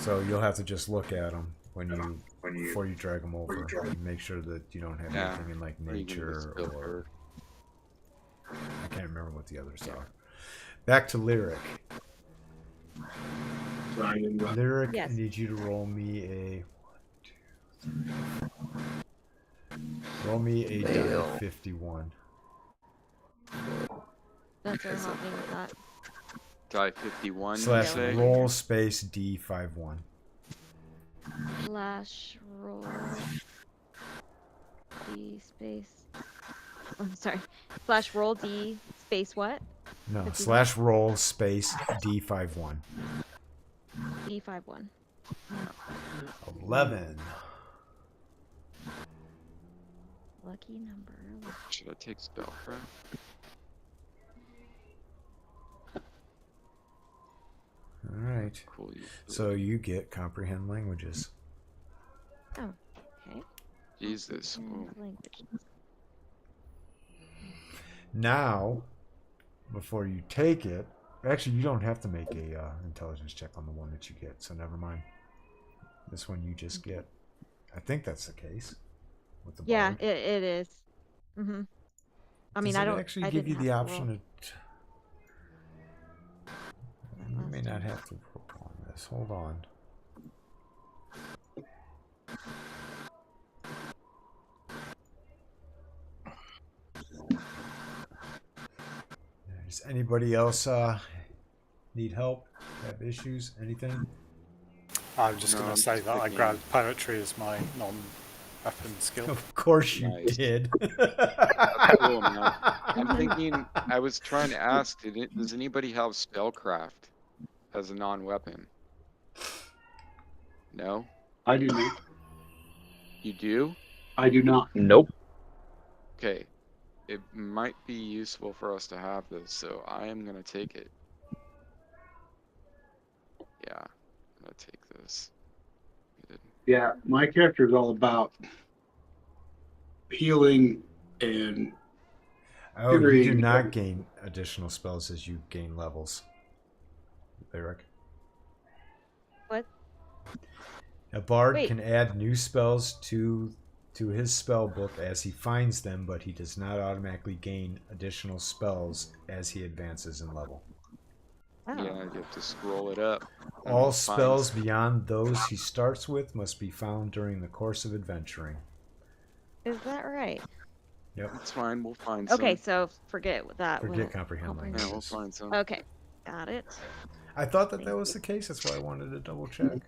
So you'll have to just look at them before you drag them over and make sure that you don't have anything in like nature or I can't remember what the others are. Back to Lyric. Lyric, Yes. I need you to roll me a die 51. That's what I'm helping with that. Die 51, / you say? roll space D51. Slash roll D space. Oh, sorry. Slash roll D space what? No, 51? / roll space D51. D51. 11. Lucky number. Should I take spellcraft? All right. Cool. So you get comprehend languages. Oh, okay. Jesus. And language. Now before you take it. Actually, you don't have to make a intelligence check on the one that you get, so never mind. This one you just get. I think that's the case with the Yeah, bard. it is. Mm-hmm. I mean, Does I it don't. actually I give didn't you the have to roll option to? that You last may not time. have to work on this. Hold on. Does anybody else need help? Have issues? Anything? I'm just No, going I'm to say just that I picking- grabbed poetry as my non-weapon skill. Of course you Nice. did. That's cool, man. I'm thinking. I was trying to ask. Does anybody have spellcraft as a non-weapon? No. I do not. You do? I do not. Nope. Okay. It might be useful for us to have this, so I am gonna take it. Yeah, I'm gonna take this. Good. Yeah, my character is all about healing and Oh, you do Agreed. not gain additional spells as you gain levels. Lyric. What? A bard Wait. can add new spells to his spell book as he finds them, but he does not automatically gain additional spells as he advances in level. Oh. Yeah, you have to scroll it up. and All find- spells beyond those he starts with must be found during the course of adventuring. Is that right? Yep. That's fine. We'll find Okay, some. so forget that. Forget We'll comprehend help me. Yeah, we'll languages. find some. Okay, got it. I thought that was the case. That's why I wanted to double check.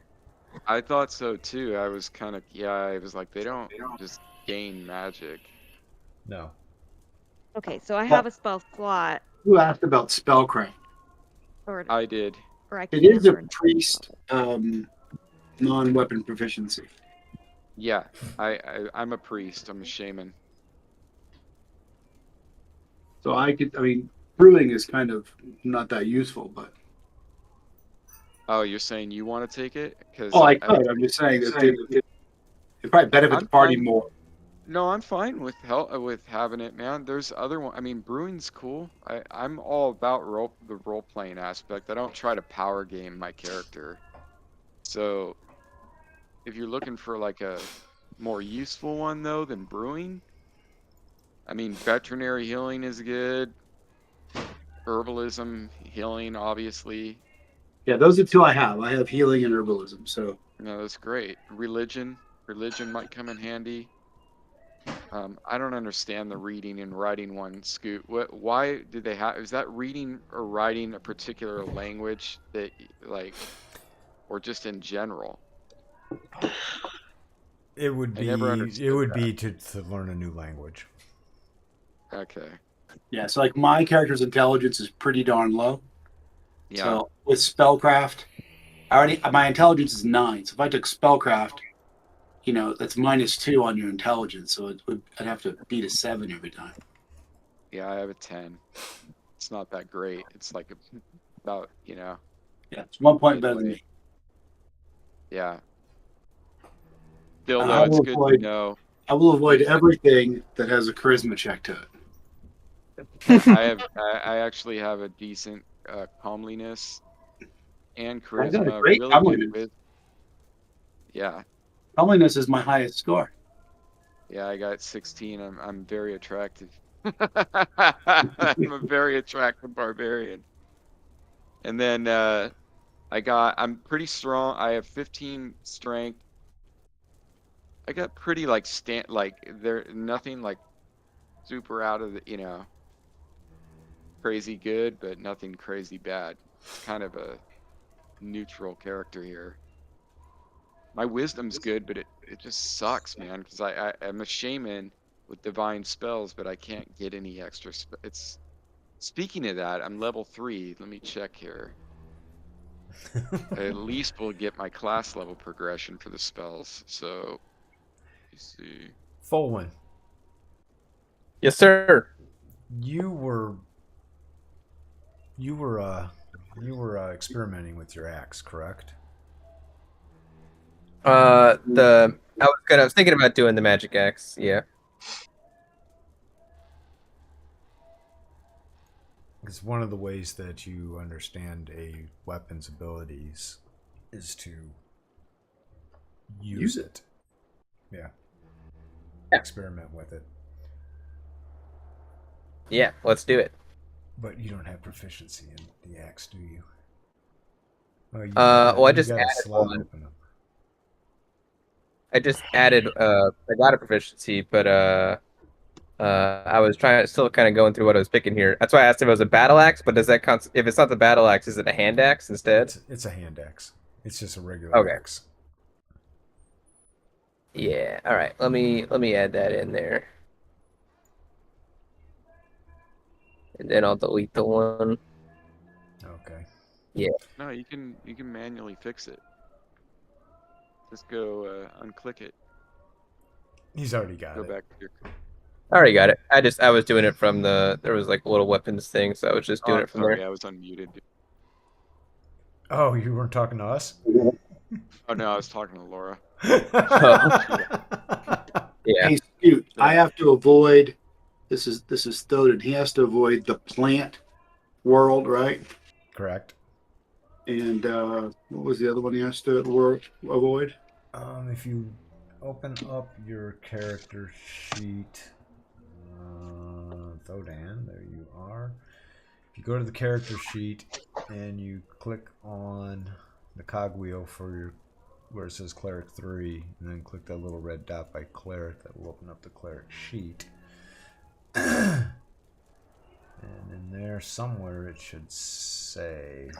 I thought so too. I was kind of I was like, they don't just gain magic. No. Okay, so I have a spell slot, who asked about spellcraft? or I did. I It can't is a learn priest non-weapon proficiency. Yeah, I'm a priest. I'm a shaman. So I mean, brewing is kind of not that useful, but Oh, you're saying you want to take it? Because I could. I'm just saying that it probably benefit the party fine. more. No, I'm fine with with having it, man. There's other one. I mean, brewing's cool. I'm all about the role playing aspect. I don't try to power game my character. So, if you're looking for like a more useful one though than brewing, I mean, veterinary healing is good. Herbalism, healing, obviously. Yeah, those are two I have. I have healing and herbalism. So No, that's great. Religion might come in handy. I don't understand the reading and writing one, Scoot. Why did they have? Is that reading or writing a particular language that, like, or just in general? It would I be. never It understood would that. be to learn a new language. Okay. yeah, so like my character's intelligence is pretty darn low. Yeah. So with spellcraft, my intelligence is 9. So if I took spellcraft, that's -2 on your intelligence. So I'd have to beat a 7 every time. Yeah, I have a 10. It's not that great. It's like about, Yeah, it's 1 point better than midway. me. Yeah. Still, I though, it's will good to avoid- know. I will avoid everything that has a charisma check to it. I actually have a decent calmliness and I got a charisma. great Really calmliness. good. Yeah. Calmliness is my highest score. Yeah, I got 16. I'm very attractive. I'm a very attractive barbarian. And then I'm pretty strong. I have 15 strength. I got pretty like there nothing like super out of the, crazy good, but nothing crazy bad. It's kind of a neutral character here. My wisdom's good, but it just sucks, man, because I'm a shaman with divine spells, but I can't get any extra speaking of that, I'm level 3. Let me check here. I at least will get my class level progression for the spells. So, you see. Folwyn, Yes, sir. you were experimenting with your axe, correct? I was thinking about doing the magic axe. Yeah. Because one of the ways that you understand a weapon's abilities is to use it. Yeah. Experiment with it. Yeah, let's do it. But you don't have proficiency in the axe, do you? Oh, I just added one. open up. I just added. I got a proficiency, but I was still kind of going through what I was picking here. That's why I asked if it was a battle axe. But does that if it's not the battle axe, is it a hand axe instead? It's a hand axe. It's just a regular axe. Yeah. All right. Let me add that in there, and then I'll delete the one. Okay. Yeah. No, you can manually fix it. Just go unclick it. He's already got Go it. back to your. I already got it. I was doing it from there was like a little weapons thing, so I was just doing it from Sorry, there. I was unmuted. Oh, you weren't talking to us? Oh no, I was talking to Laura. Yeah. Hey, Scoot, I have to avoid. This is Thoden. He has to avoid the plant world, right? Correct. And what was the other one he has to avoid? If you open up your character sheet, Thodan, there you are. If you go to the character sheet and you click on the cogwheel for where it says Cleric 3, and then click that little red dot by Cleric, that will open up the Cleric sheet. And in there somewhere it should say,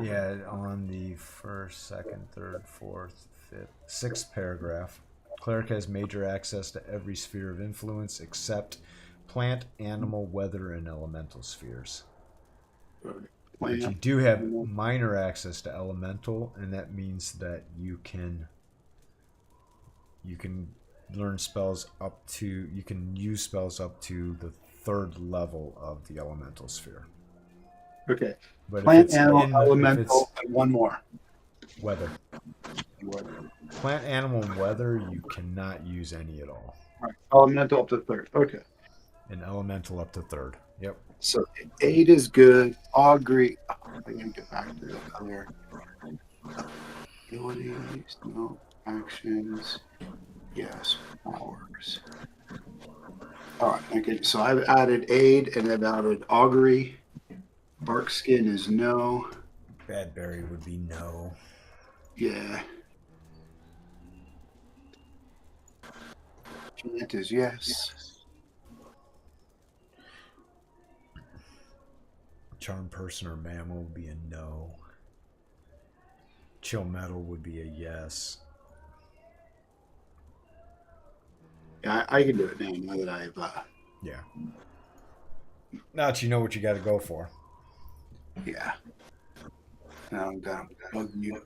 yeah, on the first, second, third, fourth, fifth, sixth paragraph, Cleric has major access to every sphere of influence except plant, animal, weather, and elemental spheres. But you do have minor access to elemental, and that means that you can learn spells you can use spells up to the 3rd level of the elemental sphere. Okay. But plant, animal, elemental, and one more. Weather. Plant, animal, and weather, you cannot use any at all. Right. Elemental up to 3rd. Okay. And elemental up to 3rd. Yep. So 8 is good. Augury. I'm going to get back to the other abilities. No. Actions. Yes. Powers. All right. Okay. So I've added aid and I've added augury. Bark skin is no. Badberry would be no. Yeah. Chant is yes. Charm person or mammal would be a no. Chill metal would be a yes. Yeah, I can do it now that I've. Yeah. Now that you know what you got to go for. Yeah. Now I'm gonna bug you.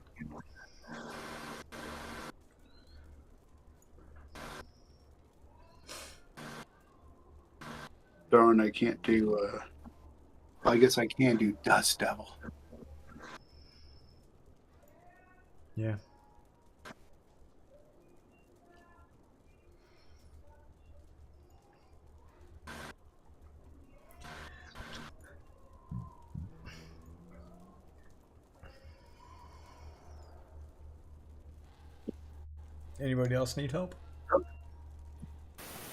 Darn, I can't do. I guess I can do Dust Devil. Yeah. Anybody else need help?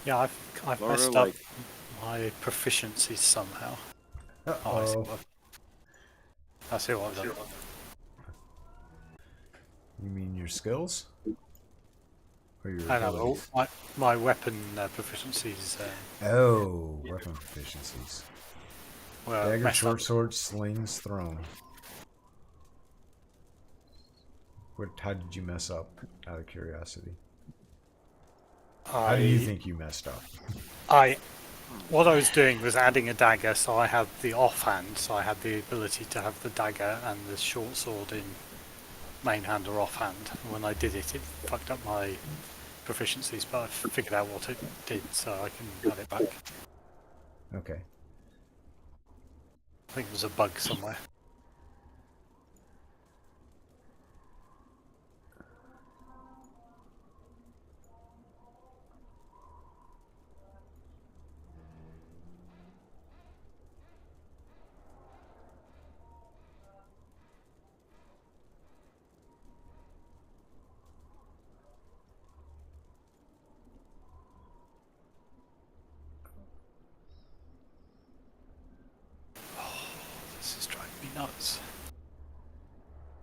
Yeah, I've Laura, messed up my proficiencies somehow. Oh, I see what I've done. You mean your skills? Or your I know, abilities? my weapon proficiencies. Weapon proficiencies. Well, Dagger, messed short up. sword, slings, thrown. How did you mess up, out of curiosity? How do you think you messed up? What I was doing was adding a dagger, so I had the offhand, so I had the ability to have the dagger and the short sword in main hand or offhand. When I did it, it fucked up my proficiencies, but I figured out what it did, so I can add it back. Okay. I think there's a bug somewhere.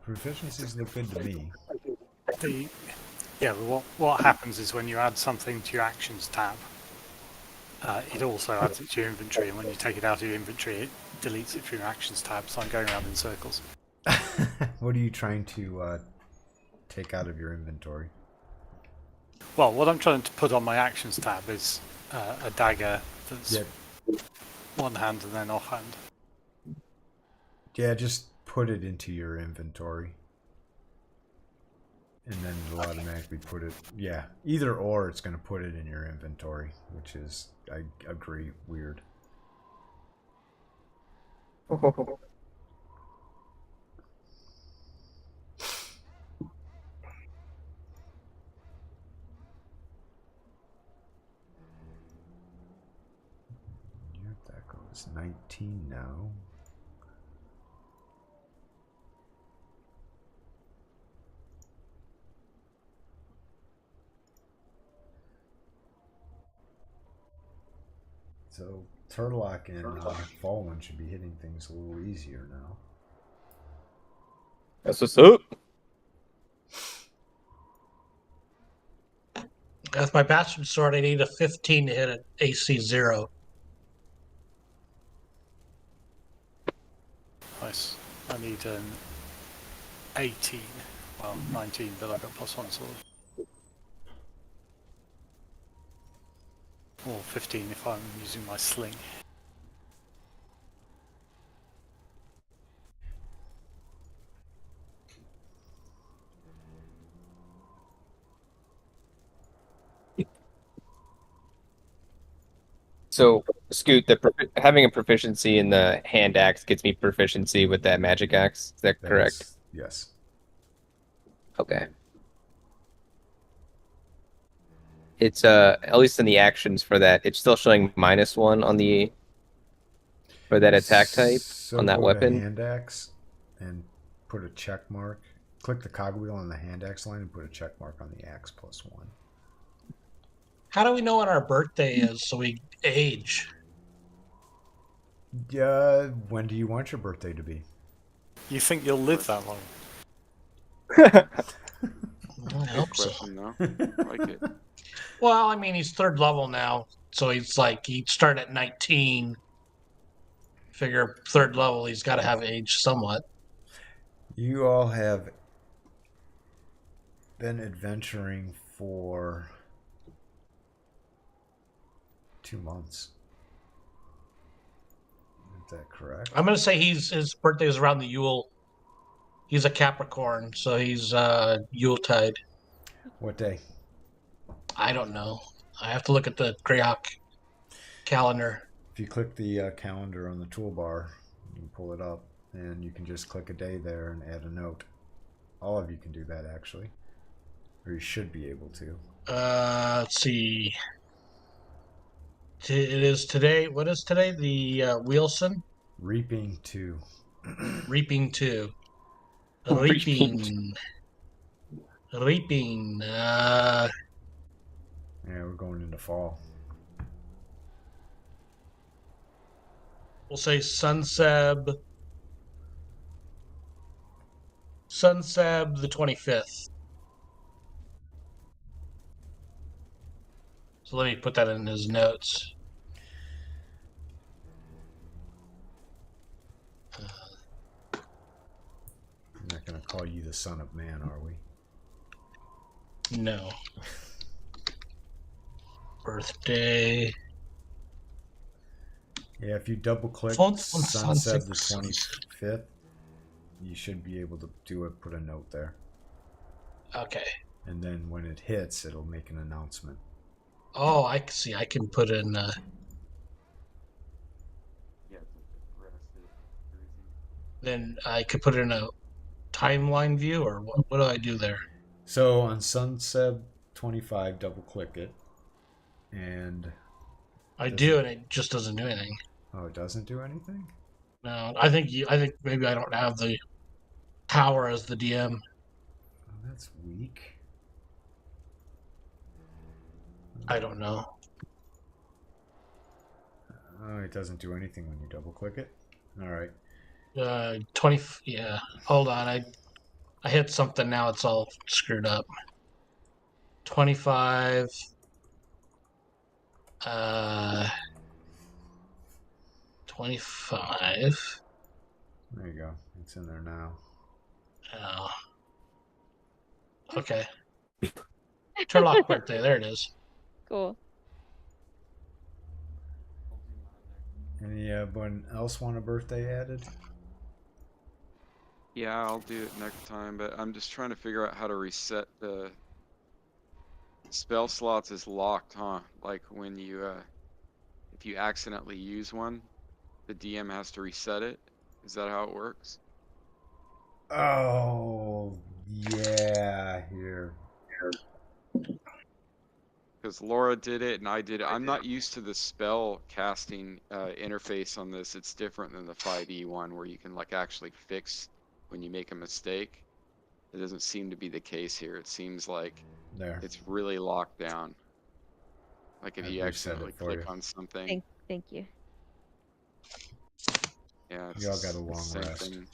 Proficiencies look good to me. Yeah, but what happens is when you add something to your actions tab, it also adds it to your inventory, and when you take it out of your inventory, it deletes it from your actions tab, so I'm going around in circles. What are you trying to take out of your inventory? Well, what I'm trying to put on my actions tab is a dagger that's one hand and then offhand. Yeah, just put it into your inventory. And then it'll automatically put it... Yeah, either or it's going to put it in your inventory, which is, I agree, weird. That goes 19 now. So Turlock and Fallen should be hitting things a little easier now. That's what's up. With my bastard sword, I need a 15 to hit an AC 0. Nice. I need an 18. Well, 19, but I've got +1 sword. Or 15 if I'm using my sling. So, Scoot, having a proficiency in the hand axe gets me proficiency with that magic axe. Is that correct? Yes. Okay. It's at least in the actions for that, it's still showing -1 on the for that attack type on that weapon. To hand axe and put a check mark. Click the cogwheel on the hand axe line and put a check mark on the axe +1. How do we know when our birthday is so we age? When do you want your birthday to be? You think you'll live that long? I hope so. Question, though. I like it. Well, I mean, he's 3rd level now, so he's like, he'd start at 19. Figure 3rd level, he's got to have age somewhat. You all have been adventuring for 2 months. Is that correct? I'm going to say his birthday is around the Yule. He's a Capricorn, so he's Yuletide. What day? I don't know. I have to look at the Greyhawk calendar. If you click the calendar on the toolbar, you can pull it up, and you can just click a day there and add a note. All of you can do that, actually. Or you should be able to. Let's see. It is today. What is today? The Wilson? Reaping 2. Reaping 2. Reaping. Reaping. Yeah, we're going into fall. We'll say Sunseb the 25th. So let me put that in his notes. I'm not going to call you the son of man, are we? No. Birthday. Yeah, if you double click Sunset the 25th, you should be able to do it, put a note there. Okay. And then when it hits, it'll make an announcement. Oh, I see. I can put in. Then I could put in a timeline view, or what do I do there? So on Sunseb 25, double click it, and I do, and it just doesn't do anything. Oh, it doesn't do anything? No, I think maybe I don't have the power as the DM. Oh, that's weak. I don't know. Oh, it doesn't do anything when you double click it. All right. 20. Yeah. Hold on. I hit something now. It's all screwed up. 25. 25. There you go. It's in there now. Oh. Okay. Turlock birthday. There it is. Cool. Anyone else want a birthday added? Yeah, I'll do it next time, but I'm just trying to figure out how to reset the spell slots is locked, huh? Like when you, if you accidentally use one, the DM has to reset it. Is that how it works? Oh, yeah. Here. Because Laura did it and I did it. I'm not used to the spell casting interface on this. It's different than the 5e one where you can like actually fix when you make a mistake. It doesn't seem to be the case here. It seems like There. it's really locked down. Like if I've you reset accidentally it for click you. on something. Thank you. Yeah, it's You all got a the long same rest. thing.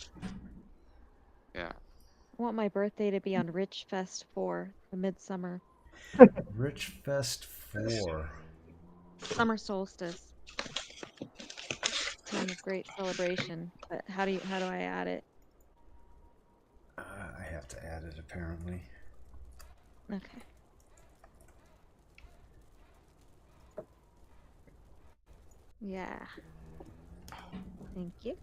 Yeah. I want my birthday to be on Rich Fest 4, the midsummer Rich Fest 4. summer solstice. Time of great celebration. But how do I add it? I have to add it apparently. Okay. Yeah. Thank you.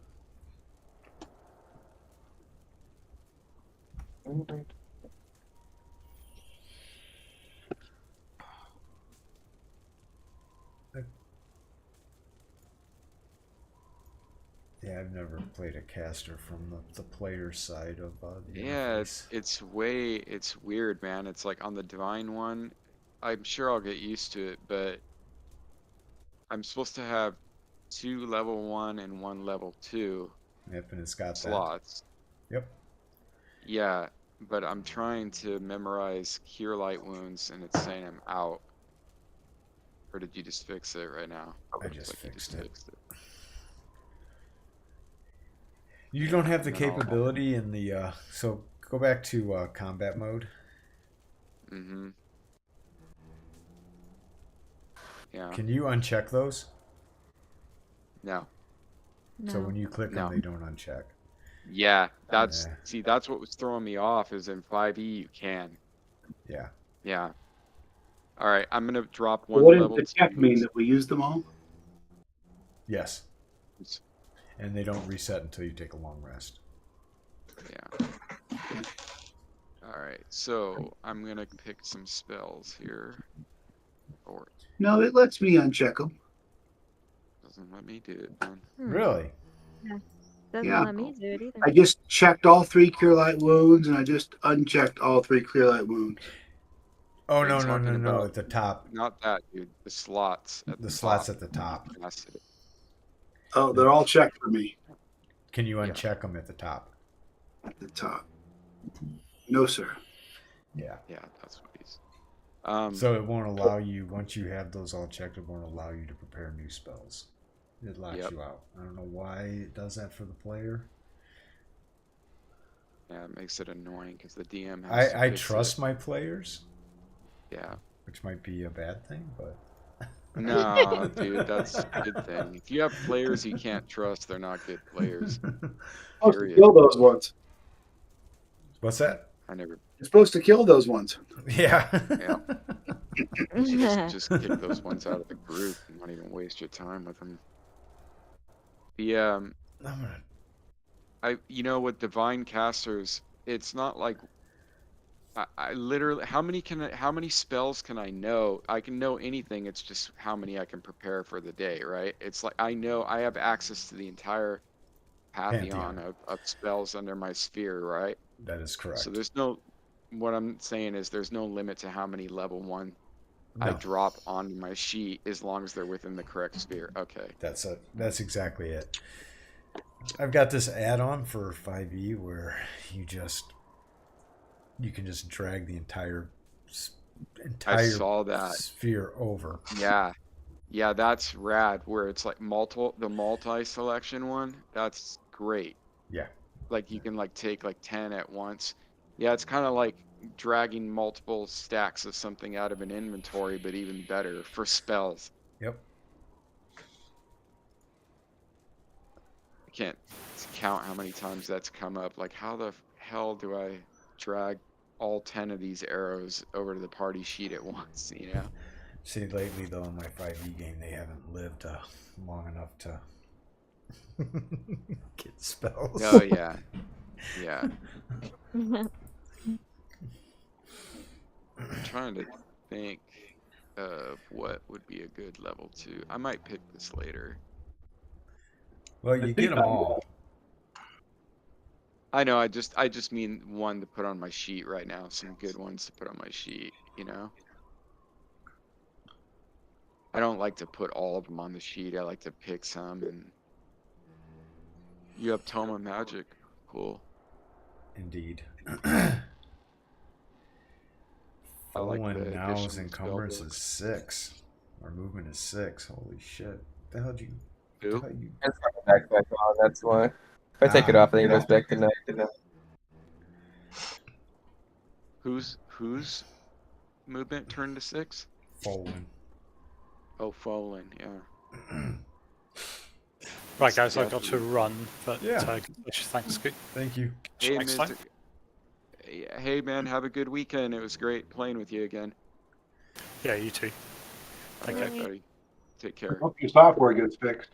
Yeah, I've never played a caster from the player side of the Yeah, interface. it's weird, man. It's like on the divine one, I'm sure I'll get used to it, but I'm supposed to have 2 level 1 and 1 level 2 Yep, and it's got slots. that. Yep. Yeah, but I'm trying to memorize Cure Light Wounds and it's saying I'm out. Or did you just fix it right now? I Looks just like you fixed it. You don't have the And then capability in the so go back to combat mode. Mm-hmm. Yeah. Can you uncheck those? No. So when you click No. them, they don't uncheck. Yeah, that's that's what was throwing me off is in 5e you can. Yeah. Yeah. All right, I'm gonna drop one What does level the check 2. mean, that we use them all? Yes. And they don't reset until you take a long rest. Yeah. All right, so I'm gonna pick some spells here. Or No, it lets me uncheck them. doesn't let me do it, man. Really? Yeah. Doesn't Yeah. let me do it either. I just checked all 3 Cure Light Wounds, and I just unchecked all 3 Cure Light Wounds. Oh, Are you no, talking about at the top. Not that, dude. The slots at The the slots top. at the top. That's it. Oh, they're all checked for me. Can you uncheck them at the top? At the top. No, sir. Yeah. Yeah, that's what he's. So it won't allow you, once you have those all checked, it won't allow you to prepare new spells. It locks you out. I don't know why it does that for the player. Yeah, it makes it annoying because the DM has I trust my players. Yeah. Which might be a bad thing, but... No, dude, that's a good thing. If you have players you can't trust, they're not good players. Supposed to kill those ones. What's that? I never. You're supposed to kill those ones. Yeah. Yeah. Just kick those ones out of the group and not even waste your time with them. The you know, with divine casters, it's not like I literally how many spells can I know? I can know anything. It's just how many I can prepare for the day, right? It's like I know I have access to the entire pantheon of spells under my sphere, right? That is correct. So there's no. What I'm saying is there's no limit to how many level 1 I No. drop onto my sheet as long as they're within the correct sphere. Okay. That's exactly it. I've got this add-on for 5e where you can just drag the entire I saw that sphere over. Yeah, that's rad. Where it's like the multi-selection one. That's great. Yeah. Like you can like take like 10 at once. Yeah, it's kind of like dragging multiple stacks of something out of an inventory, but even better for spells. Yep. I can't count how many times that's come up. Like, how the hell do I drag all 10 of these arrows over to the party sheet at once, you know? See, lately though in my 5e game, they haven't lived long enough to get spells. Oh yeah, yeah. I'm trying to think of what would be a good level 2. I might pick this later. Well, you get them all. I know. I just mean one to put on my sheet right now. Some good ones to put on my sheet. You know. I don't like to put all of them on the sheet. I like to pick some. And you have Toma Magic. Cool. Indeed. I like Fallen the now's additional encumbrance spellbooks. is 6. Our movement is 6. Holy shit. The hell did you? Who? The hell you... That's my backpack on, that's why. If I take it off, then it goes back to 9. Whose movement turned to 6? Fallen. Oh, Fallen. Yeah. Right, guys, I've got to run, but Yeah. Thanks. Good. Thank you. Hey, Next time. Hey, man. Have a good weekend. It was great playing with you again. Yeah, you too. All right, buddy. Take care. Hope your software gets fixed.